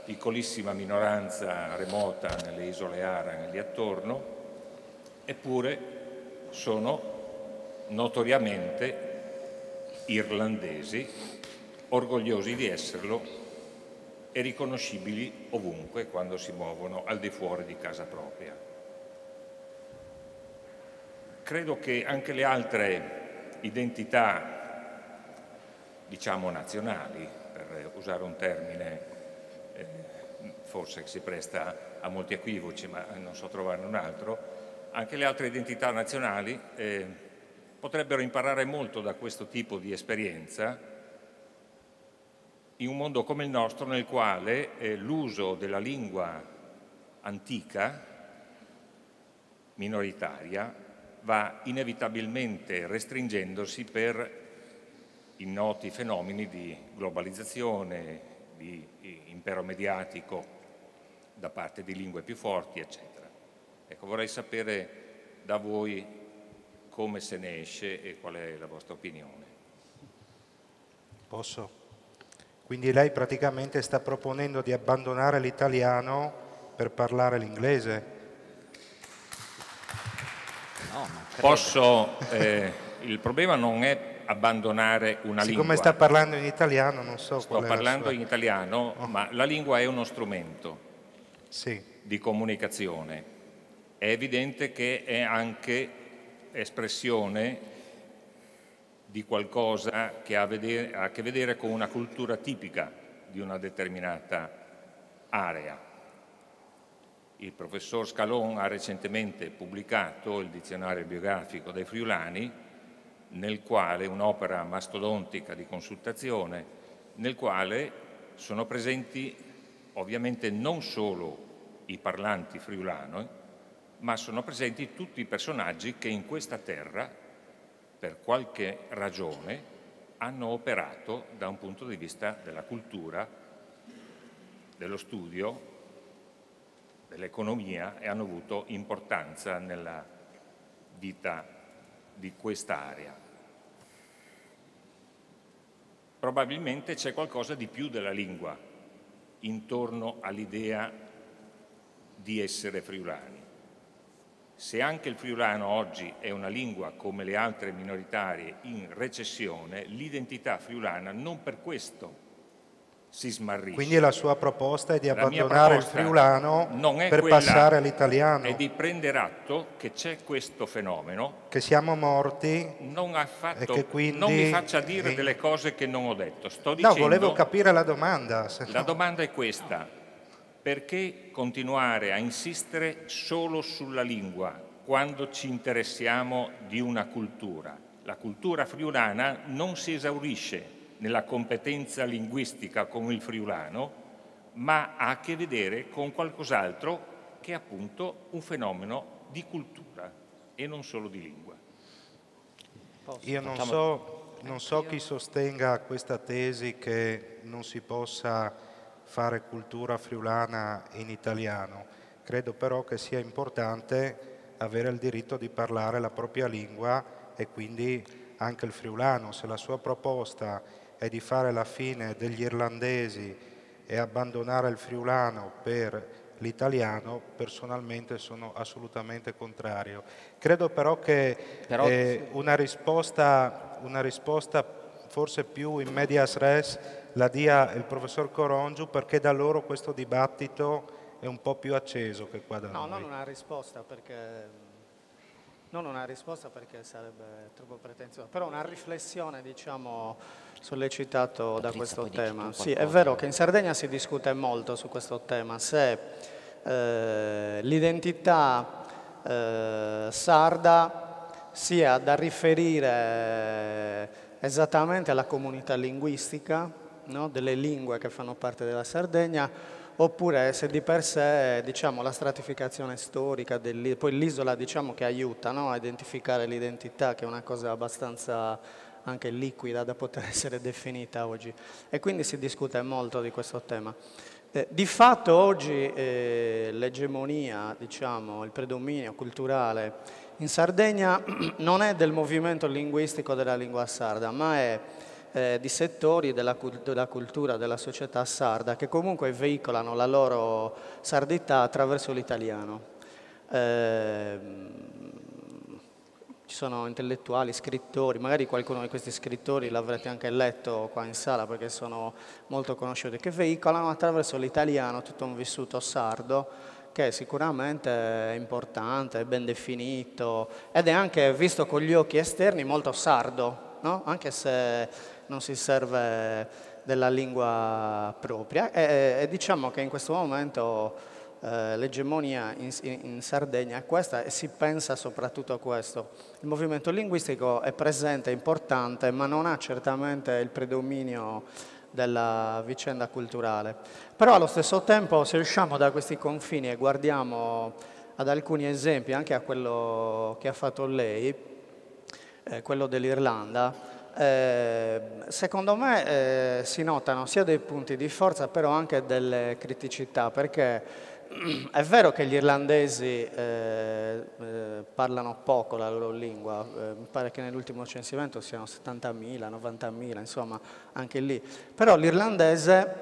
piccolissima minoranza remota nelle isole Aran e lì attorno, eppure sono notoriamente irlandesi, orgogliosi di esserlo e riconoscibili ovunque quando si muovono al di fuori di casa propria. Credo che anche le altre identità, diciamo nazionali, per usare un termine forse che si presta a molti equivoci, ma non so trovarne un altro, anche le altre identità nazionali potrebbero imparare molto da questo tipo di esperienza in un mondo come il nostro, nel quale l'uso della lingua antica, minoritaria, va inevitabilmente restringendosi per i noti fenomeni di globalizzazione, di impero mediatico da parte di lingue più forti, eccetera. Ecco, vorrei sapere da voi come se ne esce e qual è la vostra opinione. Posso? Quindi lei praticamente sta proponendo di abbandonare l'italiano per parlare l'inglese? No, ma Posso, il problema non è abbandonare una lingua. Siccome sta parlando in italiano, non so Sto qual è la parlando sua... in italiano, ma la lingua è uno strumento di comunicazione. È evidente che è anche espressione di qualcosa che ha a che vedere con una cultura tipica di una determinata area. Il professor Scalon ha recentemente pubblicato il dizionario biografico dei friulani, nel quale un'opera mastodontica di consultazione, nel quale sono presenti ovviamente non solo i parlanti friulani, ma sono presenti tutti i personaggi che in questa terra, per qualche ragione, hanno operato da un punto di vista della cultura, dello studio, dell'economia e hanno avuto importanza nella vita di quest'area. Probabilmente c'è qualcosa di più della lingua intorno all'idea di essere friulani. Se anche il friulano oggi è una lingua come le altre minoritarie in recessione, l'identità friulana non per questo si smarrisce. Quindi la sua proposta è di abbandonare il friulano per passare all'italiano. È di prendere atto che c'è questo fenomeno. Che siamo morti non e che quindi... Non mi faccia dire delle cose che non ho detto. Sto dicendo, no, volevo capire la domanda. La domanda è questa. Perché continuare a insistere solo sulla lingua quando ci interessiamo di una cultura? La cultura friulana non si esaurisce nella competenza linguistica con il friulano, ma ha a che vedere con qualcos'altro che è appunto un fenomeno di cultura e non solo di lingua. Io non so chi sostenga questa tesi che non si possa fare cultura friulana in italiano. credo però che sia importante avere il diritto di parlare la propria lingua e quindi anche il friulano. Se la sua proposta è di fare la fine degli irlandesi e abbandonare il friulano per l'italiano, personalmente sono assolutamente contrario. Credo però che una risposta forse più in medias res la dia il professor Corongiu, perché da loro questo dibattito è un po' più acceso che qua da noi. Non una risposta perché sarebbe troppo pretenzioso, però una riflessione, diciamo, sollecitato da questo tema. Sì, è vero che in Sardegna si discute molto su questo tema, se l'identità sarda sia da riferire esattamente alla comunità linguistica, no, delle lingue che fanno parte della Sardegna, oppure se di per sé, diciamo, la stratificazione storica, poi l'isola, diciamo, che aiuta, no, a identificare l'identità, che è una cosa abbastanza anche liquida da poter essere definita oggi. E quindi si discute molto di questo tema. Di fatto oggi l'egemonia, diciamo, il predominio culturale in Sardegna non è del movimento linguistico della lingua sarda, ma è di settori della cultura, della società sarda, che comunque veicolano la loro sardità attraverso l'italiano. Ci sono intellettuali, scrittori, magari qualcuno di questi scrittori l'avrete anche letto qua in sala perché sono molto conosciuti, che veicolano attraverso l'italiano tutto un vissuto sardo che sicuramente è importante, è ben definito ed è anche visto con gli occhi esterni molto sardo, no? Anche se non si serve della lingua propria e diciamo che in questo momento l'egemonia in Sardegna è questa e si pensa soprattutto a questo. Il movimento linguistico è presente, è importante, ma non ha certamente il predominio della vicenda culturale. Però allo stesso tempo, se usciamo da questi confini e guardiamo ad alcuni esempi, anche a quello che ha fatto lei, quello dell'Irlanda, secondo me si notano sia dei punti di forza però anche delle criticità, perché è vero che gli irlandesi parlano poco la loro lingua, mi pare che nell'ultimo censimento siano 70.000, 90.000, insomma anche lì, però l'irlandese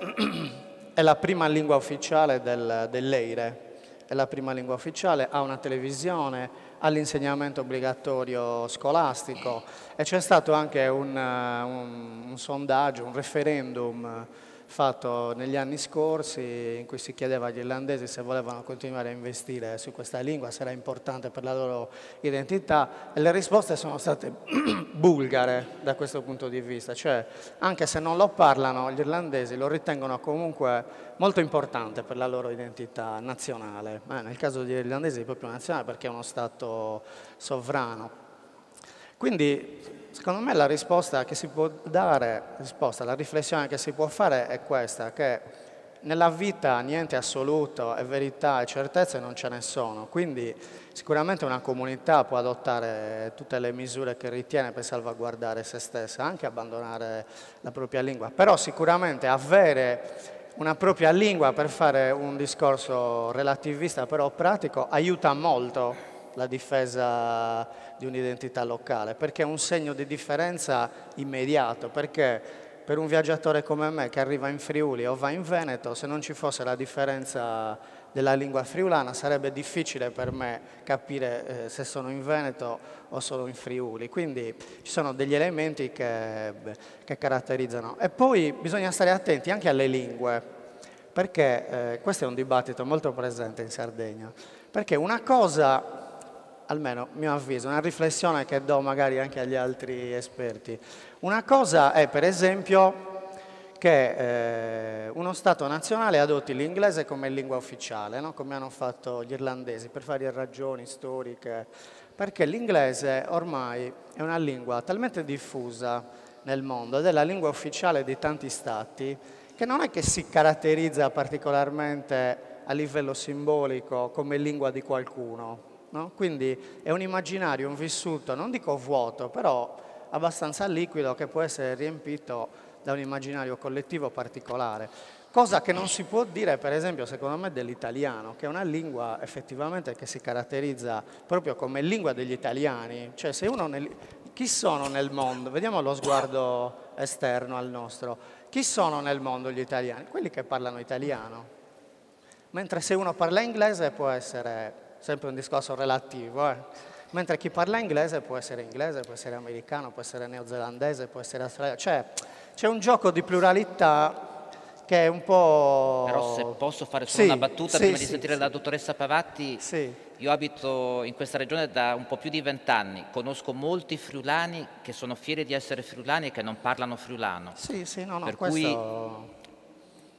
è la prima lingua ufficiale dell'Eire, è la prima lingua ufficiale, ha una televisione, ha l'insegnamento obbligatorio scolastico e c'è stato anche un sondaggio, un referendum fatto negli anni scorsi in cui si chiedeva agli irlandesi se volevano continuare a investire su questa lingua, se era importante per la loro identità e le risposte sono state bulgare da questo punto di vista, cioè anche se non lo parlano gli irlandesi lo ritengono comunque molto importante per la loro identità nazionale, nel caso degli irlandesi è proprio nazionale perché è uno stato sovrano. Quindi secondo me la risposta che si può dare, la riflessione che si può fare è questa, che nella vita niente assoluto e verità e certezze non ce ne sono, quindi sicuramente una comunità può adottare tutte le misure che ritiene per salvaguardare se stessa, anche abbandonare la propria lingua, però sicuramente avere una propria lingua per fare un discorso relativista però pratico aiuta molto la difesa di un'identità locale, perché è un segno di differenza immediato, perché per un viaggiatore come me che arriva in Friuli o va in Veneto, se non ci fosse la differenza della lingua friulana sarebbe difficile per me capire se sono in Veneto o sono in Friuli, quindi ci sono degli elementi che caratterizzano. E poi bisogna stare attenti anche alle lingue, perché questo è un dibattito molto presente in Sardegna, perché una cosa, almeno a mio avviso, una riflessione che do magari anche agli altri esperti. Una cosa è per esempio che uno Stato nazionale adotti l'inglese come lingua ufficiale, no? Come hanno fatto gli irlandesi, per varie ragioni storiche, perché l'inglese ormai è una lingua talmente diffusa nel mondo ed è la lingua ufficiale di tanti Stati che non è che si caratterizza particolarmente a livello simbolico come lingua di qualcuno. No? Quindi è un immaginario, un vissuto, non dico vuoto, però abbastanza liquido che può essere riempito da un immaginario collettivo particolare. Cosa che non si può dire, per esempio, secondo me, dell'italiano, che è una lingua effettivamente che si caratterizza proprio come lingua degli italiani. Cioè, se uno chi sono nel mondo? Vediamo lo sguardo esterno al nostro. Chi sono nel mondo gli italiani? Quelli che parlano italiano. Mentre se uno parla inglese può essere sempre un discorso relativo, mentre chi parla inglese, può essere americano, può essere neozelandese, può essere australiano. Cioè, c'è un gioco di pluralità che è un po'... Però se posso fare solo una battuta prima di sentire la dottoressa Pavatti, io abito in questa regione da un po' più di 20 anni, conosco molti friulani che sono fieri di essere friulani e che non parlano friulano. Per cui,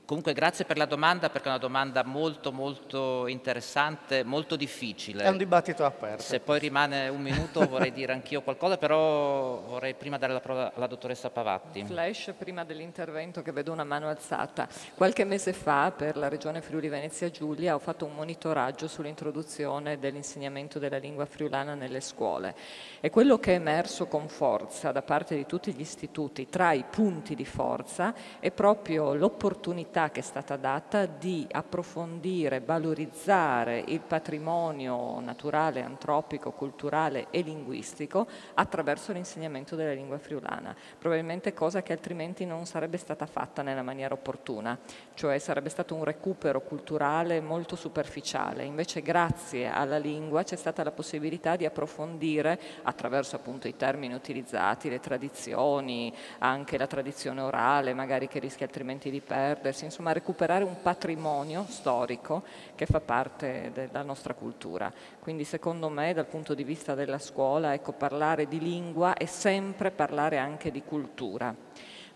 comunque grazie per la domanda, perché è una domanda molto molto interessante, molto difficile. È un dibattito aperto. Se poi rimane un minuto vorrei dire anch'io qualcosa, però vorrei prima dare la parola alla dottoressa Pavatti. Flash prima dell'intervento, che vedo una mano alzata. Qualche mese fa per la regione Friuli Venezia Giulia ho fatto un monitoraggio sull'introduzione dell'insegnamento della lingua friulana nelle scuole, e quello che è emerso con forza da parte di tutti gli istituti tra i punti di forza è proprio l'opportunità che è stata data di approfondire, valorizzare il patrimonio naturale, antropico, culturale e linguistico attraverso l'insegnamento della lingua friulana, probabilmente cosa che altrimenti non sarebbe stata fatta nella maniera opportuna, cioè sarebbe stato un recupero culturale molto superficiale. Invece grazie alla lingua c'è stata la possibilità di approfondire attraverso appunto i termini utilizzati, le tradizioni, anche la tradizione orale magari che rischia altrimenti di perdersi, insomma recuperare un patrimonio storico che fa parte della nostra cultura. Quindi secondo me dal punto di vista della scuola, ecco, parlare di lingua è sempre parlare anche di cultura.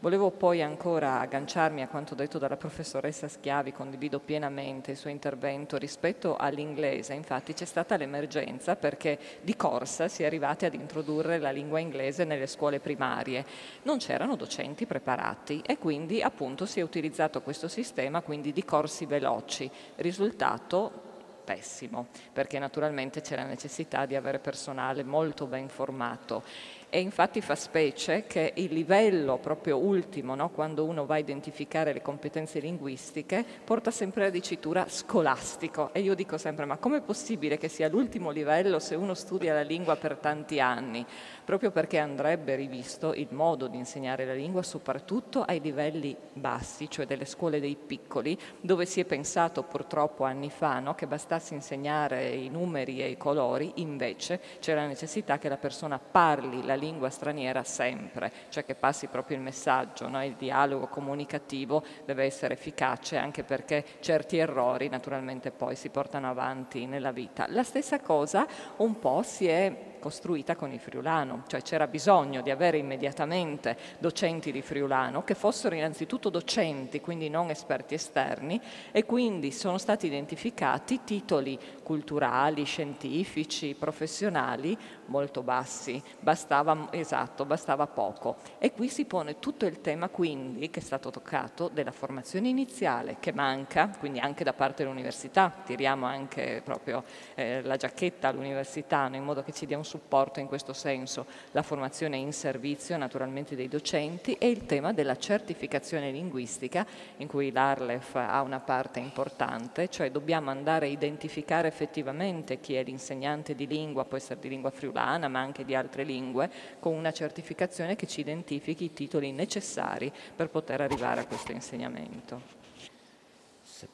Volevo poi ancora agganciarmi a quanto detto dalla professoressa Schiavi, condivido pienamente il suo intervento rispetto all'inglese. Infatti c'è stata l'emergenza perché di corsa si è arrivati ad introdurre la lingua inglese nelle scuole primarie. Non c'erano docenti preparati e quindi appunto si è utilizzato questo sistema, quindi di corsi veloci. Risultato pessimo, perché naturalmente c'è la necessità di avere personale molto ben formato. E infatti fa specie che il livello proprio ultimo, no, quando uno va a identificare le competenze linguistiche, porta sempre la dicitura scolastico. E io dico sempre, ma com'è possibile che sia l'ultimo livello se uno studia la lingua per tanti anni? Proprio perché andrebbe rivisto il modo di insegnare la lingua, soprattutto ai livelli bassi, cioè delle scuole dei piccoli, dove si è pensato purtroppo anni fa, no, che bastasse insegnare i numeri e i colori, invece c'è la necessità che la persona parli la lingua straniera sempre, cioè che passi proprio il messaggio, no? Il dialogo comunicativo deve essere efficace, anche perché certi errori naturalmente poi si portano avanti nella vita. La stessa cosa un po' si è costruita con il friulano, cioè c'era bisogno di avere immediatamente docenti di friulano che fossero innanzitutto docenti, quindi non esperti esterni, e quindi sono stati identificati titoli culturali, scientifici, professionali molto bassi, bastava poco. E qui si pone tutto il tema quindi, che è stato toccato, della formazione iniziale che manca, quindi anche da parte dell'università, tiriamo anche proprio la giacchetta all'università, no, in modo che ci dia un supporto in questo senso, la formazione in servizio naturalmente dei docenti, e il tema della certificazione linguistica, in cui l'Arlef ha una parte importante, cioè dobbiamo andare a identificare effettivamente chi è l'insegnante di lingua, può essere di lingua friulana ma anche di altre lingue, con una certificazione che ci identifichi i titoli necessari per poter arrivare a questo insegnamento. Se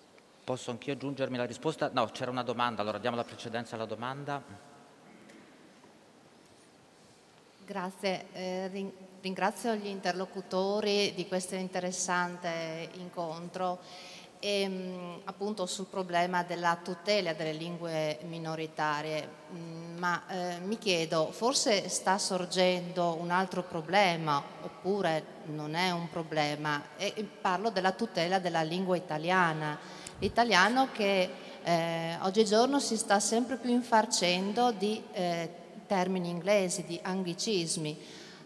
posso anch'io aggiungermi la risposta? No, c'era una domanda, allora diamo la precedenza alla domanda. Grazie, ringrazio gli interlocutori di questo interessante incontro e appunto sul problema della tutela delle lingue minoritarie, ma mi chiedo, forse sta sorgendo un altro problema oppure non è un problema, e parlo della tutela della lingua italiana, l'italiano che oggigiorno si sta sempre più infarcendo di termini inglesi, di anglicismi.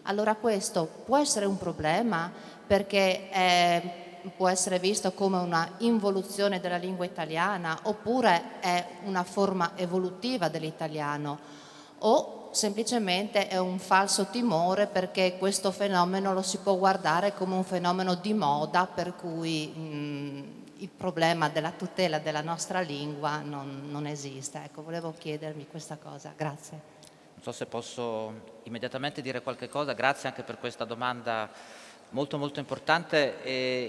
Allora questo può essere un problema perché può essere visto come una involuzione della lingua italiana oppure è una forma evolutiva dell'italiano, o semplicemente è un falso timore, perché questo fenomeno lo si può guardare come un fenomeno di moda, per cui il problema della tutela della nostra lingua non esiste. Ecco, volevo chiedermi questa cosa. Grazie. Non so se posso immediatamente dire qualche cosa, grazie anche per questa domanda molto molto importante.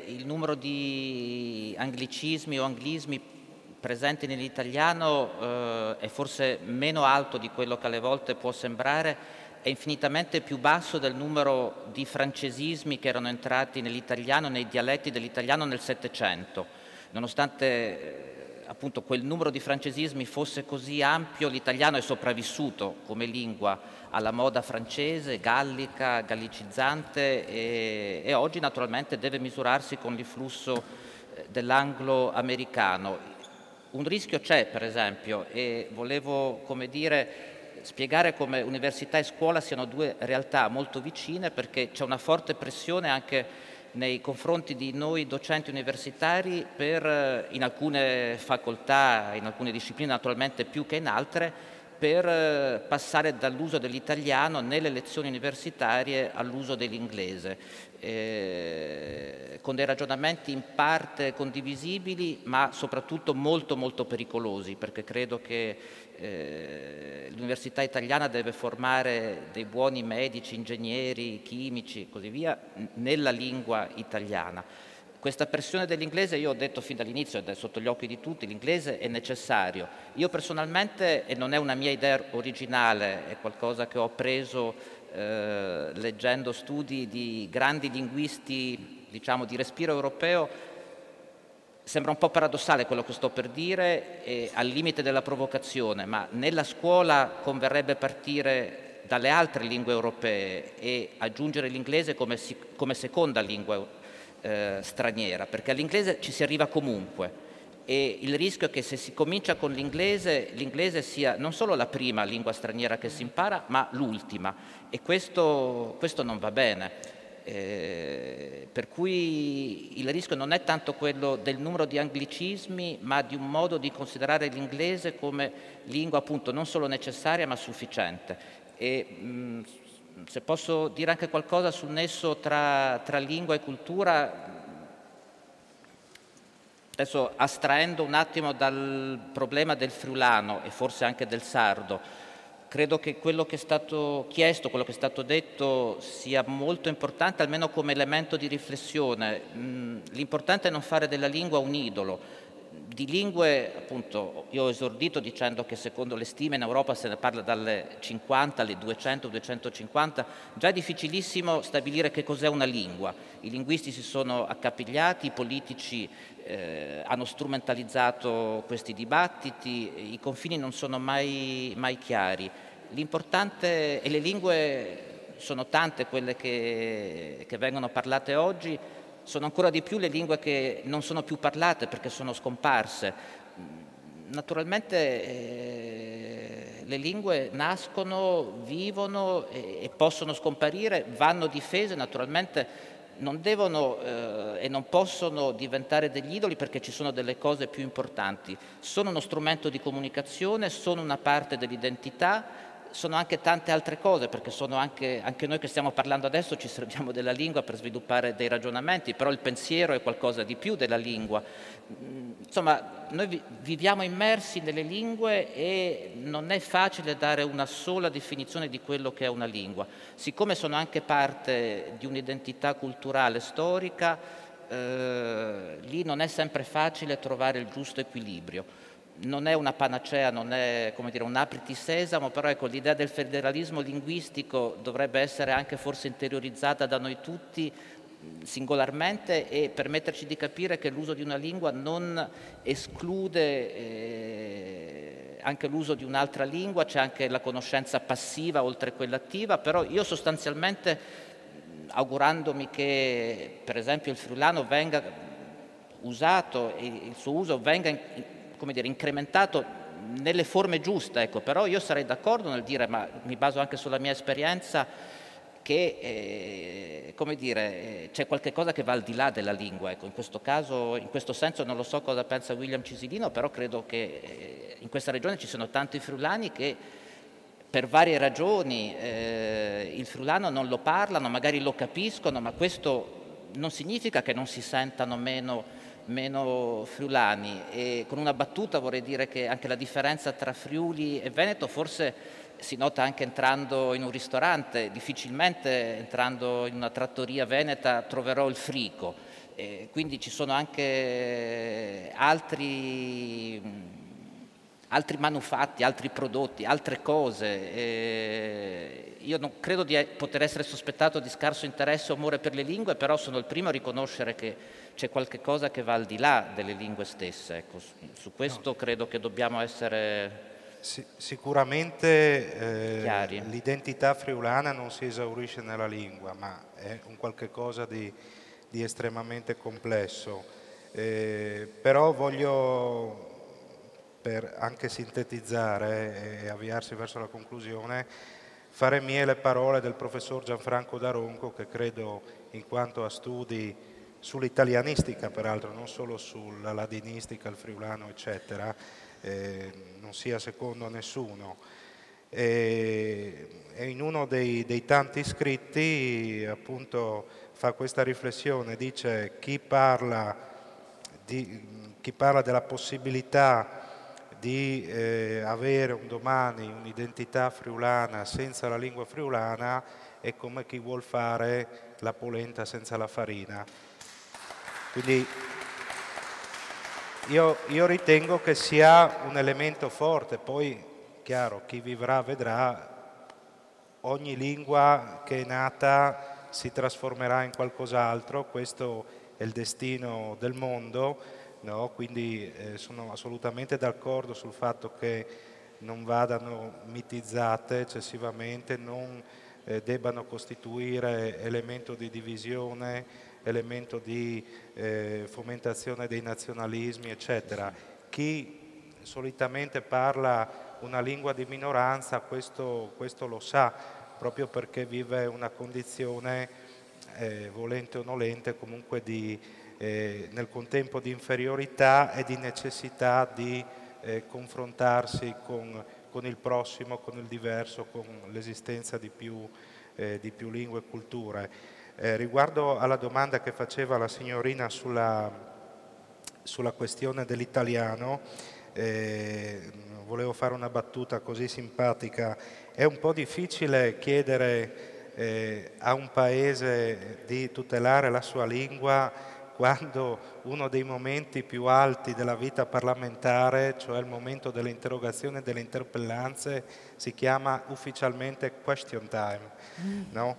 Il numero di anglicismi o anglismi presenti nell'italiano è forse meno alto di quello che alle volte può sembrare, è infinitamente più basso del numero di francesismi che erano entrati nell'italiano, nei dialetti dell'italiano nel Settecento. Nonostante appunto quel numero di francesismi fosse così ampio, l'italiano è sopravvissuto come lingua alla moda francese, gallica, gallicizzante e oggi naturalmente deve misurarsi con l'influsso dell'anglo-americano. Un rischio c'è, per esempio, e volevo, come dire, spiegare come università e scuola siano due realtà molto vicine, perché c'è una forte pressione anche nei confronti di noi docenti universitari per, in alcune facoltà, in alcune discipline naturalmente più che in altre, per passare dall'uso dell'italiano nelle lezioni universitarie all'uso dell'inglese, con dei ragionamenti in parte condivisibili, ma soprattutto molto molto pericolosi, perché credo che l'università italiana deve formare dei buoni medici, ingegneri, chimici e così via nella lingua italiana. Questa pressione dell'inglese, io ho detto fin dall'inizio, ed è sotto gli occhi di tutti, l'inglese è necessario. Io personalmente, e non è una mia idea originale, è qualcosa che ho appreso leggendo studi di grandi linguisti, diciamo, di respiro europeo, sembra un po' paradossale quello che sto per dire, al limite della provocazione, ma nella scuola converrebbe partire dalle altre lingue europee e aggiungere l'inglese come seconda lingua straniera, perché all'inglese ci si arriva comunque e il rischio è che se si comincia con l'inglese sia non solo la prima lingua straniera che si impara, ma l'ultima, e questo non va bene. Per cui il rischio non è tanto quello del numero di anglicismi, ma di un modo di considerare l'inglese come lingua appunto non solo necessaria ma sufficiente. Se posso dire anche qualcosa sul nesso tra lingua e cultura, adesso astraendo un attimo dal problema del friulano e forse anche del sardo, credo che quello che è stato chiesto, quello che è stato detto sia molto importante, almeno come elemento di riflessione. L'importante è non fare della lingua un idolo. Di lingue, appunto, io ho esordito dicendo che secondo le stime in Europa se ne parla dalle 50 alle 200-250, già è difficilissimo stabilire che cos'è una lingua. I linguisti si sono accapigliati, i politici hanno strumentalizzato questi dibattiti, i confini non sono mai chiari. L'importante, e le lingue sono tante quelle che vengono parlate oggi, sono ancora di più le lingue che non sono più parlate perché sono scomparse. Naturalmente le lingue nascono, vivono e possono scomparire, vanno difese, naturalmente non devono e non possono diventare degli idoli perché ci sono delle cose più importanti. Sono uno strumento di comunicazione, sono una parte dell'identità, sono anche tante altre cose, perché sono anche noi che stiamo parlando adesso ci serviamo della lingua per sviluppare dei ragionamenti, però il pensiero è qualcosa di più della lingua. Insomma, noi viviamo immersi nelle lingue e non è facile dare una sola definizione di quello che è una lingua. Siccome sono anche parte di un'identità culturale storica, lì non è sempre facile trovare il giusto equilibrio. Non è una panacea, non è, come dire, un apriti sesamo, però ecco, l'idea del federalismo linguistico dovrebbe essere anche forse interiorizzata da noi tutti singolarmente e permetterci di capire che l'uso di una lingua non esclude anche l'uso di un'altra lingua, c'è anche la conoscenza passiva oltre a quella attiva, però io sostanzialmente, augurandomi che per esempio il friulano venga usato e il suo uso venga come dire, incrementato nelle forme giuste, ecco, però io sarei d'accordo nel dire, ma mi baso anche sulla mia esperienza, che come dire, c'è qualche cosa che va al di là della lingua, ecco. In questo caso, in questo senso non lo so cosa pensa William Cisilino, però credo che in questa regione ci sono tanti friulani che per varie ragioni il friulano non lo parlano, magari lo capiscono, ma questo non significa che non si sentano meno friulani. E con una battuta vorrei dire che anche la differenza tra Friuli e Veneto forse si nota anche entrando in un ristorante. Difficilmente entrando in una trattoria veneta troverò il frico, quindi ci sono anche altri manufatti, altri prodotti, altre cose. Io non credo di poter essere sospettato di scarso interesse o amore per le lingue, però sono il primo a riconoscere che c'è qualche cosa che va al di là delle lingue stesse. Ecco, su questo credo che dobbiamo essere sicuramente l'identità friulana non si esaurisce nella lingua, ma è un qualche cosa di estremamente complesso. Però voglio, per anche sintetizzare e avviarsi verso la conclusione, fare mie le parole del professor Gianfranco Daronco, che credo, in quanto a studi sull'italianistica, peraltro non solo sulla ladinistica, il friulano, eccetera, non sia secondo a nessuno. E in uno dei tanti scritti appunto fa questa riflessione, dice: chi parla della possibilità di avere un domani un'identità friulana senza la lingua friulana è come chi vuol fare la polenta senza la farina. Quindi io ritengo che sia un elemento forte. Poi, chiaro, chi vivrà vedrà, ogni lingua che è nata si trasformerà in qualcos'altro, questo è il destino del mondo. No, quindi sono assolutamente d'accordo sul fatto che non vadano mitizzate eccessivamente, non debbano costituire elemento di divisione, elemento di fomentazione dei nazionalismi, eccetera. Chi solitamente parla una lingua di minoranza questo lo sa, proprio perché vive una condizione, volente o nolente, comunque nel contempo di inferiorità e di necessità di confrontarsi con il prossimo, con il diverso, con l'esistenza di più lingue e culture. Riguardo alla domanda che faceva la signorina sulla questione dell'italiano, volevo fare una battuta così simpatica. È un po' difficile chiedere a un paese di tutelare la sua lingua quando uno dei momenti più alti della vita parlamentare, cioè il momento delle interrogazioni e delle interpellanze, si chiama ufficialmente question time, no?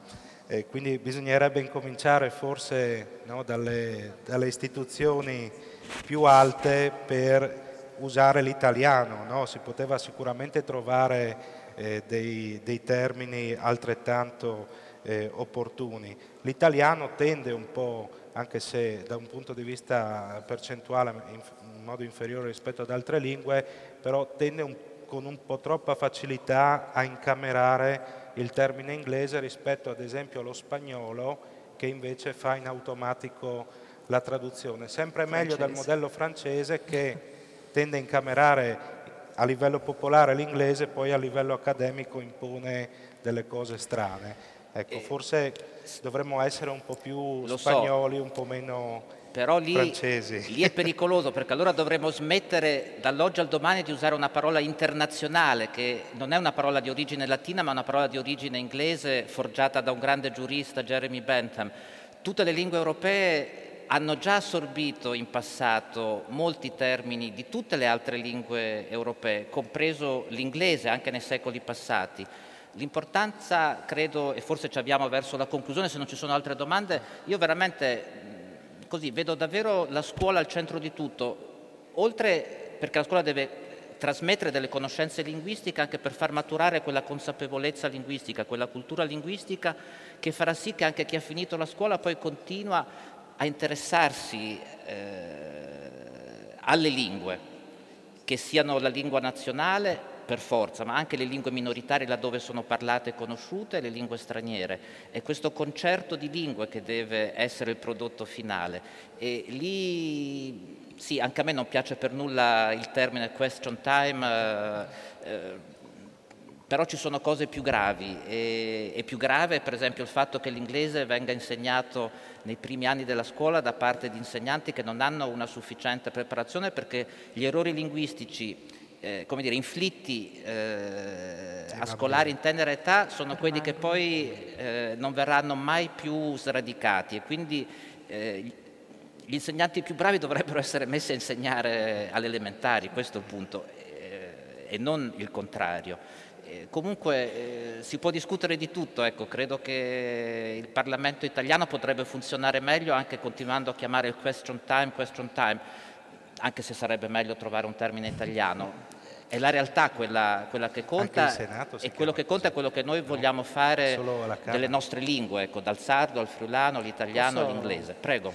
Quindi bisognerebbe incominciare forse, no, dalle istituzioni più alte per usare l'italiano, no? Si poteva sicuramente trovare dei termini altrettanto opportuni. L'italiano tende un po', anche se da un punto di vista percentuale in modo inferiore rispetto ad altre lingue, però tende con un po' troppa facilità a incamerare il termine inglese rispetto ad esempio allo spagnolo, che invece fa in automatico la traduzione. Sempre meglio dal modello francese, che tende a incamerare a livello popolare l'inglese, poi a livello accademico impone delle cose strane. Ecco, forse dovremmo essere un po' più spagnoli, un po' meno francesi. Però lì è pericoloso, perché allora dovremmo smettere dall'oggi al domani di usare una parola internazionale, che non è una parola di origine latina, ma una parola di origine inglese, forgiata da un grande giurista, Jeremy Bentham. Tutte le lingue europee hanno già assorbito in passato molti termini di tutte le altre lingue europee, compreso l'inglese, anche nei secoli passati. L'importanza, credo, e forse ci avviamo verso la conclusione se non ci sono altre domande, io veramente così vedo davvero la scuola al centro di tutto, oltre perché la scuola deve trasmettere delle conoscenze linguistiche anche per far maturare quella consapevolezza linguistica, quella cultura linguistica che farà sì che anche chi ha finito la scuola poi continua a interessarsi alle lingue, che siano la lingua nazionale per forza, ma anche le lingue minoritarie laddove sono parlate e conosciute, e le lingue straniere. È questo concerto di lingue che deve essere il prodotto finale. E lì, sì, anche a me non piace per nulla il termine question time, Però ci sono cose più gravi, e più grave è per esempio il fatto che l'inglese venga insegnato nei primi anni della scuola da parte di insegnanti che non hanno una sufficiente preparazione, perché gli errori linguistici come dire, inflitti a scolari in tenera età sono quelli che poi non verranno mai più sradicati, e quindi gli insegnanti più bravi dovrebbero essere messi a insegnare alle elementari, questo è il punto, e non il contrario. Comunque si può discutere di tutto, ecco, credo che il Parlamento italiano potrebbe funzionare meglio anche continuando a chiamare il question time, anche se sarebbe meglio trovare un termine italiano. È la realtà quella che conta, e quello che conta è quello che noi vogliamo fare delle nostre lingue, ecco, dal sardo al friulano, all'italiano, all'inglese. Prego.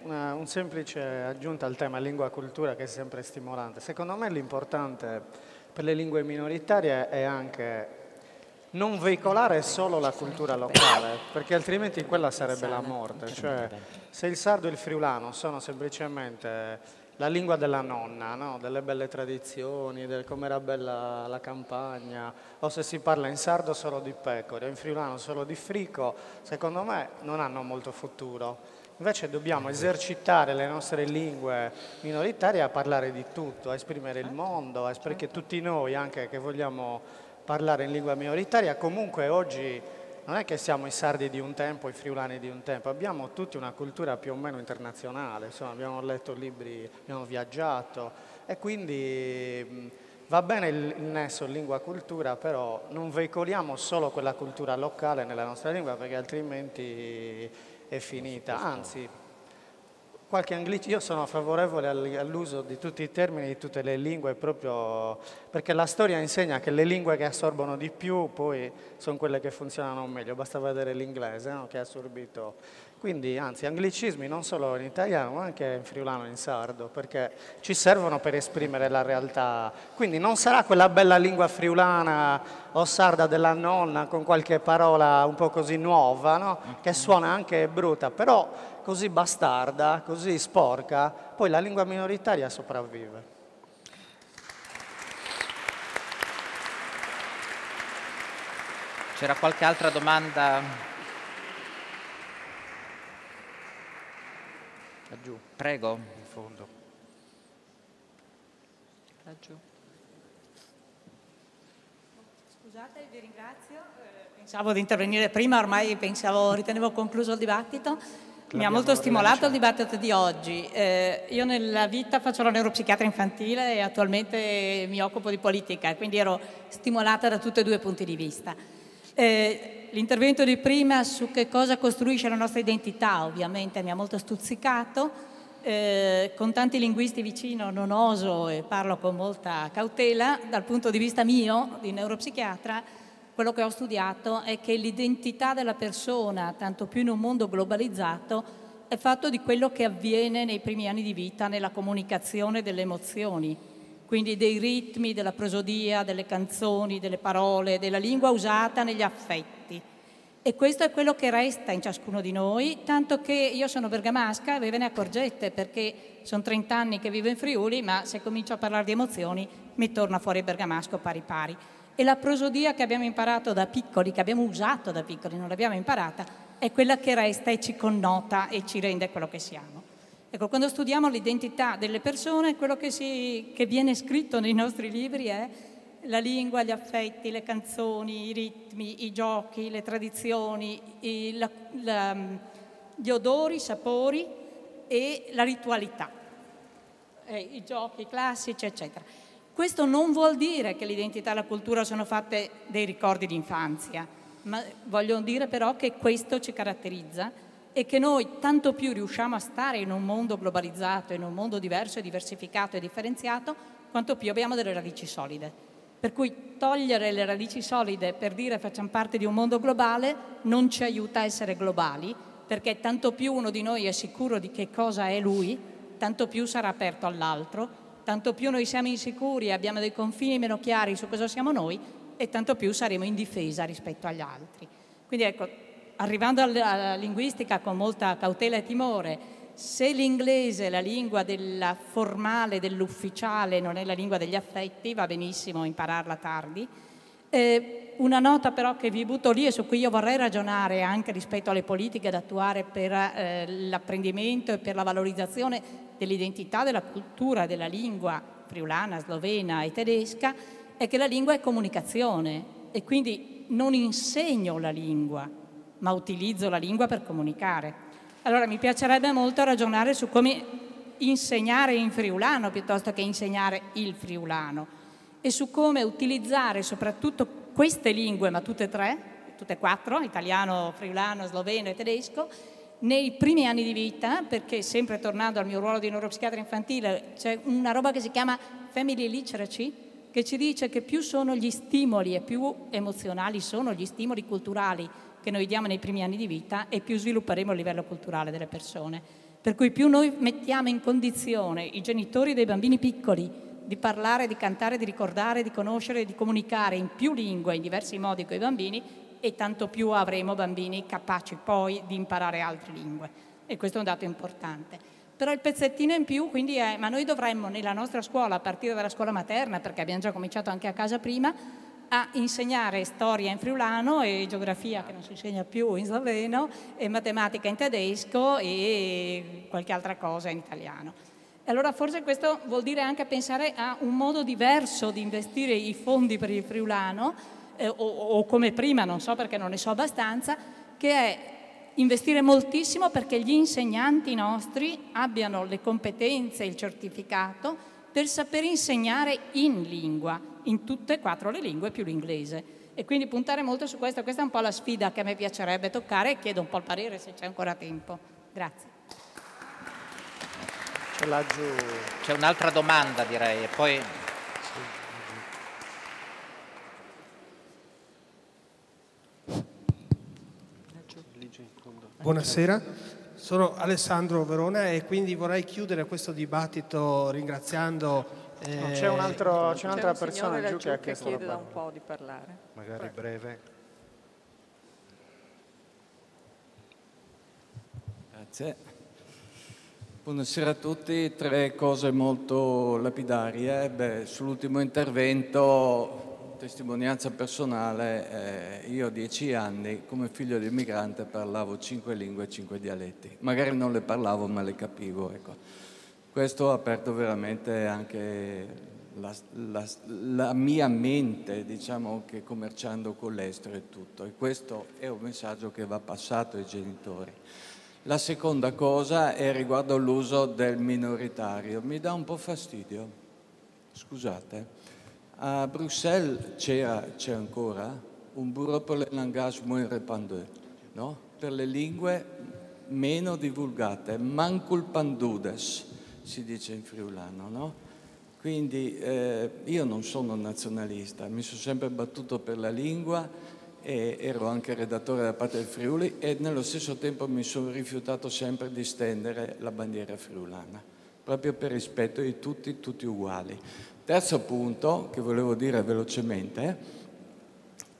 Un semplice aggiunta al tema lingua cultura, che è sempre stimolante. Secondo me l'importante per le lingue minoritarie è anche non veicolare solo la cultura locale, perché altrimenti quella sarebbe la morte. Cioè, se il sardo e il friulano sono semplicemente la lingua della nonna, no? Delle belle tradizioni, del come era bella la campagna, o se si parla in sardo solo di pecore, in friulano solo di frico, secondo me non hanno molto futuro. Invece dobbiamo esercitare le nostre lingue minoritarie a parlare di tutto, a esprimere il mondo, perché tutti noi, anche che vogliamo parlare in lingua minoritaria, comunque oggi non è che siamo i sardi di un tempo, i friulani di un tempo, abbiamo tutti una cultura più o meno internazionale, insomma, abbiamo letto libri, abbiamo viaggiato, e quindi va bene il nesso lingua-cultura, però non veicoliamo solo quella cultura locale nella nostra lingua, perché altrimenti è finita. Anzi, qualche anglicismo, io sono favorevole all'uso di tutti i termini, di tutte le lingue, proprio perché la storia insegna che le lingue che assorbono di più poi sono quelle che funzionano meglio, basta vedere l'inglese, no? Che ha assorbito. Quindi, anzi, anglicismi non solo in italiano, ma anche in friulano e in sardo, perché ci servono per esprimere la realtà. Quindi non sarà quella bella lingua friulana o sarda della nonna con qualche parola un po' così nuova, no? Che suona anche brutta, però così bastarda, così sporca, poi la lingua minoritaria sopravvive. C'era qualche altra domanda? Laggiù. Prego. In fondo. Laggiù. Scusate, vi ringrazio. Pensavo di intervenire prima, ormai ritenevo concluso il dibattito. Mi ha molto stimolato il dibattito di oggi. Io nella vita faccio la neuropsichiatra infantile e attualmente mi occupo di politica, quindi ero stimolata da tutti e due i punti di vista. L'intervento di prima su che cosa costruisce la nostra identità ovviamente mi ha molto stuzzicato. Con tanti linguisti vicino non oso e parlo con molta cautela. Dal punto di vista mio, di neuropsichiatra, quello che ho studiato è che l'identità della persona, tanto più in un mondo globalizzato, è fatto di quello che avviene nei primi anni di vita nella comunicazione delle emozioni, quindi dei ritmi, della prosodia, delle canzoni, delle parole, della lingua usata negli affetti. E questo è quello che resta in ciascuno di noi, tanto che io sono bergamasca e ve ne accorgete, perché sono 30 anni che vivo in Friuli, ma se comincio a parlare di emozioni mi torna fuori il bergamasco pari pari. E la prosodia che abbiamo imparato da piccoli, che abbiamo usato da piccoli, non l'abbiamo imparata, è quella che resta e ci connota e ci rende quello che siamo. Ecco, quando studiamo l'identità delle persone, quello che viene scritto nei nostri libri è la lingua, gli affetti, le canzoni, i ritmi, i giochi, le tradizioni, gli odori, i sapori e la ritualità, i giochi classici, eccetera. Questo non vuol dire che l'identità e la cultura sono fatte dei ricordi di infanzia, ma voglio dire però che questo ci caratterizza e che noi tanto più riusciamo a stare in un mondo globalizzato, in un mondo diverso e diversificato e differenziato, quanto più abbiamo delle radici solide. Per cui togliere le radici solide per dire facciamo parte di un mondo globale non ci aiuta a essere globali, perché tanto più uno di noi è sicuro di che cosa è lui, tanto più sarà aperto all'altro, tanto più noi siamo insicuri e abbiamo dei confini meno chiari su cosa siamo noi, e tanto più saremo in difesa rispetto agli altri. Quindi ecco, arrivando alla linguistica con molta cautela e timore, se l'inglese è la lingua della formale, dell'ufficiale, non è la lingua degli affetti, va benissimo impararla tardi. Una nota però che vi butto lì e su cui io vorrei ragionare anche rispetto alle politiche da attuare per l'apprendimento e per la valorizzazione dell'identità, della cultura, della lingua friulana, slovena e tedesca, è che la lingua è comunicazione e quindi non insegno la lingua, ma utilizzo la lingua per comunicare. Allora mi piacerebbe molto ragionare su come insegnare in friulano piuttosto che insegnare il friulano e su come utilizzare soprattutto queste lingue, ma tutte e quattro, italiano, friulano, sloveno e tedesco, nei primi anni di vita, perché sempre tornando al mio ruolo di neuropsichiatra infantile, c'è una roba che si chiama Family Literacy, che ci dice che più sono gli stimoli e più emozionali sono gli stimoli culturali che noi diamo nei primi anni di vita e più svilupperemo il livello culturale delle persone. Per cui più noi mettiamo in condizione i genitori dei bambini piccoli di parlare, di cantare, di ricordare, di conoscere, di comunicare in più lingue, in diversi modi con i bambini, e tanto più avremo bambini capaci poi di imparare altre lingue. E questo è un dato importante. Però il pezzettino in più quindi è, ma noi dovremmo nella nostra scuola, a partire dalla scuola materna, perché abbiamo già cominciato anche a casa prima, a insegnare storia in friulano e geografia, che non si insegna più, in sloveno, e matematica in tedesco e qualche altra cosa in italiano. Allora forse questo vuol dire anche pensare a un modo diverso di investire i fondi per il friulano, o come prima, non so perché non ne so abbastanza, che è investire moltissimo perché gli insegnanti nostri abbiano le competenze e il certificato per saper insegnare in lingua, in tutte e quattro le lingue più l'inglese. E quindi puntare molto su questo. Questa è un po' la sfida che a me piacerebbe toccare e chiedo un po' il parere se c'è ancora tempo. Grazie. C'è un'altra domanda, direi, e poi... Buonasera, sono Alessandro Verona e quindi vorrei chiudere questo dibattito ringraziando... No, c'è un'altra persona giù che ha chiesto chiede da un po' di parlare. Magari breve. Grazie. Buonasera a tutti, 3 cose molto lapidarie. Sull'ultimo intervento, testimonianza personale, io a 10 anni come figlio di immigrante parlavo 5 lingue e 5 dialetti. Magari non le parlavo ma le capivo, ecco. Questo ha aperto veramente anche la mia mente, diciamo, che commerciando con l'estero e tutto. E questo è un messaggio che va passato ai genitori. La seconda cosa è riguardo l'uso del minoritario. Mi dà un po' fastidio, scusate. A Bruxelles c'è ancora un bureau pour le langages moins répandus, no? Per le lingue meno divulgate, manculpandudes, si dice in friulano, no? Quindi io non sono nazionalista, mi sono sempre battuto per la lingua e ero anche redattore da parte del Friuli e nello stesso tempo mi sono rifiutato sempre di stendere la bandiera friulana, proprio per rispetto di tutti, tutti uguali. Terzo punto che volevo dire velocemente,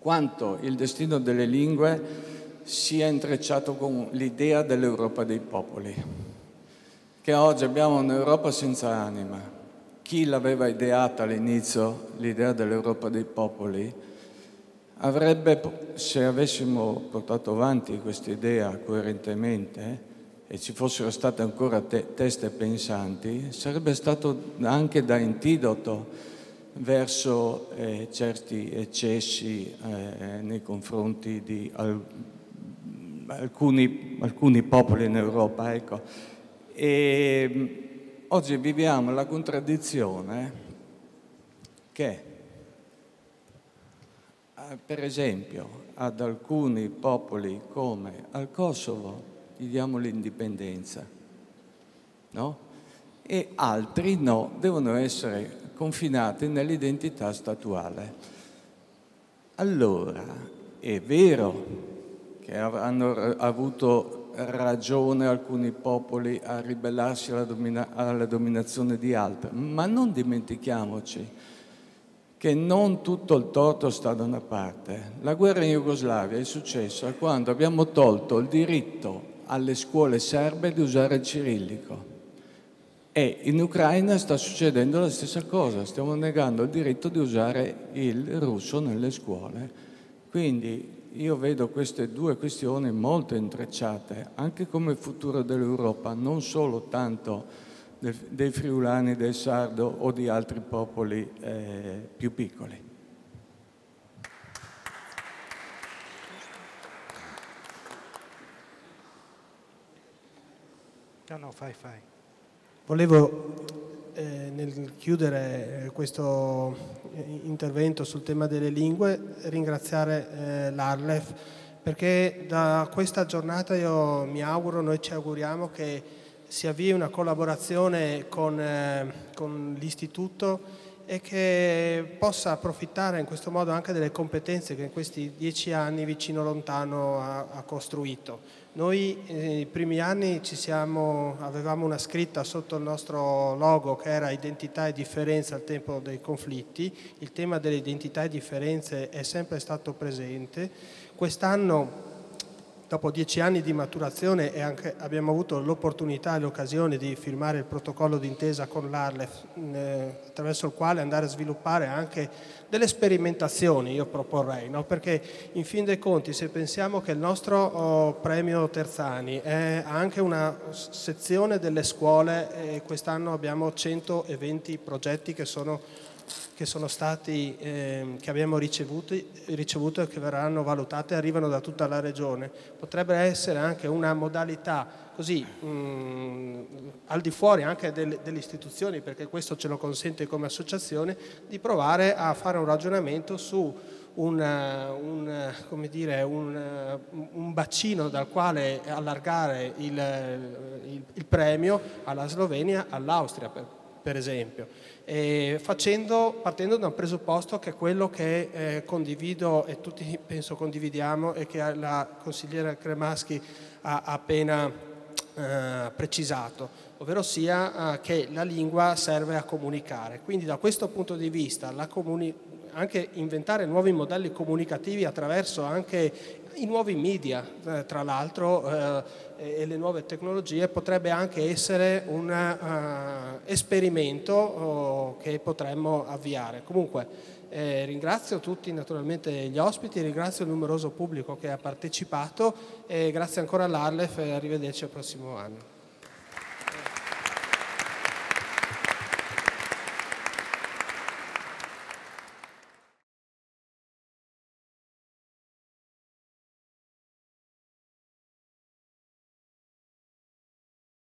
quanto il destino delle lingue sia intrecciato con l'idea dell'Europa dei popoli, che oggi abbiamo un'Europa senza anima. Chi l'aveva ideata all'inizio, l'idea dell'Europa dei popoli, avrebbe, se avessimo portato avanti questa idea coerentemente e ci fossero state ancora teste pensanti, sarebbe stato anche da antidoto verso certi eccessi nei confronti di alcuni popoli in Europa, ecco. E oggi viviamo la contraddizione che, per esempio, ad alcuni popoli come al Kosovo gli diamo l'indipendenza, no? E altri no, devono essere confinati nell'identità statuale. Allora, è vero che hanno avuto ragione alcuni popoli a ribellarsi alla dominazione di altri, ma non dimentichiamoci che non tutto il torto sta da una parte. La guerra in Jugoslavia è successa quando abbiamo tolto il diritto alle scuole serbe di usare il cirillico E in Ucraina sta succedendo la stessa cosa, stiamo negando il diritto di usare il russo nelle scuole. Quindi io vedo queste due questioni molto intrecciate, anche come futuro dell'Europa, non solo tanto dei friulani, del sardo o di altri popoli più piccoli. No, fai. Volevo, nel chiudere questo intervento sul tema delle lingue, ringraziare l'Arlef, perché da questa giornata noi ci auguriamo che si avvii una collaborazione con l'istituto e che possa approfittare in questo modo anche delle competenze che in questi 10 anni Vicino Lontano ha costruito. Noi nei primi anni avevamo una scritta sotto il nostro logo che era identità e differenza al tempo dei conflitti. Il tema delle identità e differenze è sempre stato presente. Quest'anno, dopo 10 anni di maturazione, abbiamo avuto l'opportunità e l'occasione di firmare il protocollo d'intesa con l'Arlef, attraverso il quale andare a sviluppare anche delle sperimentazioni, io proporrei, no? Perché in fin dei conti, se pensiamo che il nostro premio Terzani è anche una sezione delle scuole, e quest'anno abbiamo 120 progetti che abbiamo ricevuto e che verranno valutati e arrivano da tutta la regione. Potrebbe essere anche una modalità così al di fuori anche delle istituzioni, perché questo ce lo consente come associazione, di provare a fare un ragionamento su un bacino dal quale allargare il premio alla Slovenia, all'Austria per esempio, partendo da un presupposto che è quello che condivido e tutti penso condividiamo e che la consigliera Cremaschi ha appena precisato, ovvero sia che la lingua serve a comunicare. Quindi da questo punto di vista anche inventare nuovi modelli comunicativi attraverso anche i nuovi media, tra l'altro, e le nuove tecnologie potrebbe anche essere un esperimento che potremmo avviare. Comunque ringrazio tutti naturalmente gli ospiti, ringrazio il numeroso pubblico che ha partecipato e grazie ancora all'Arlef e arrivederci al prossimo anno.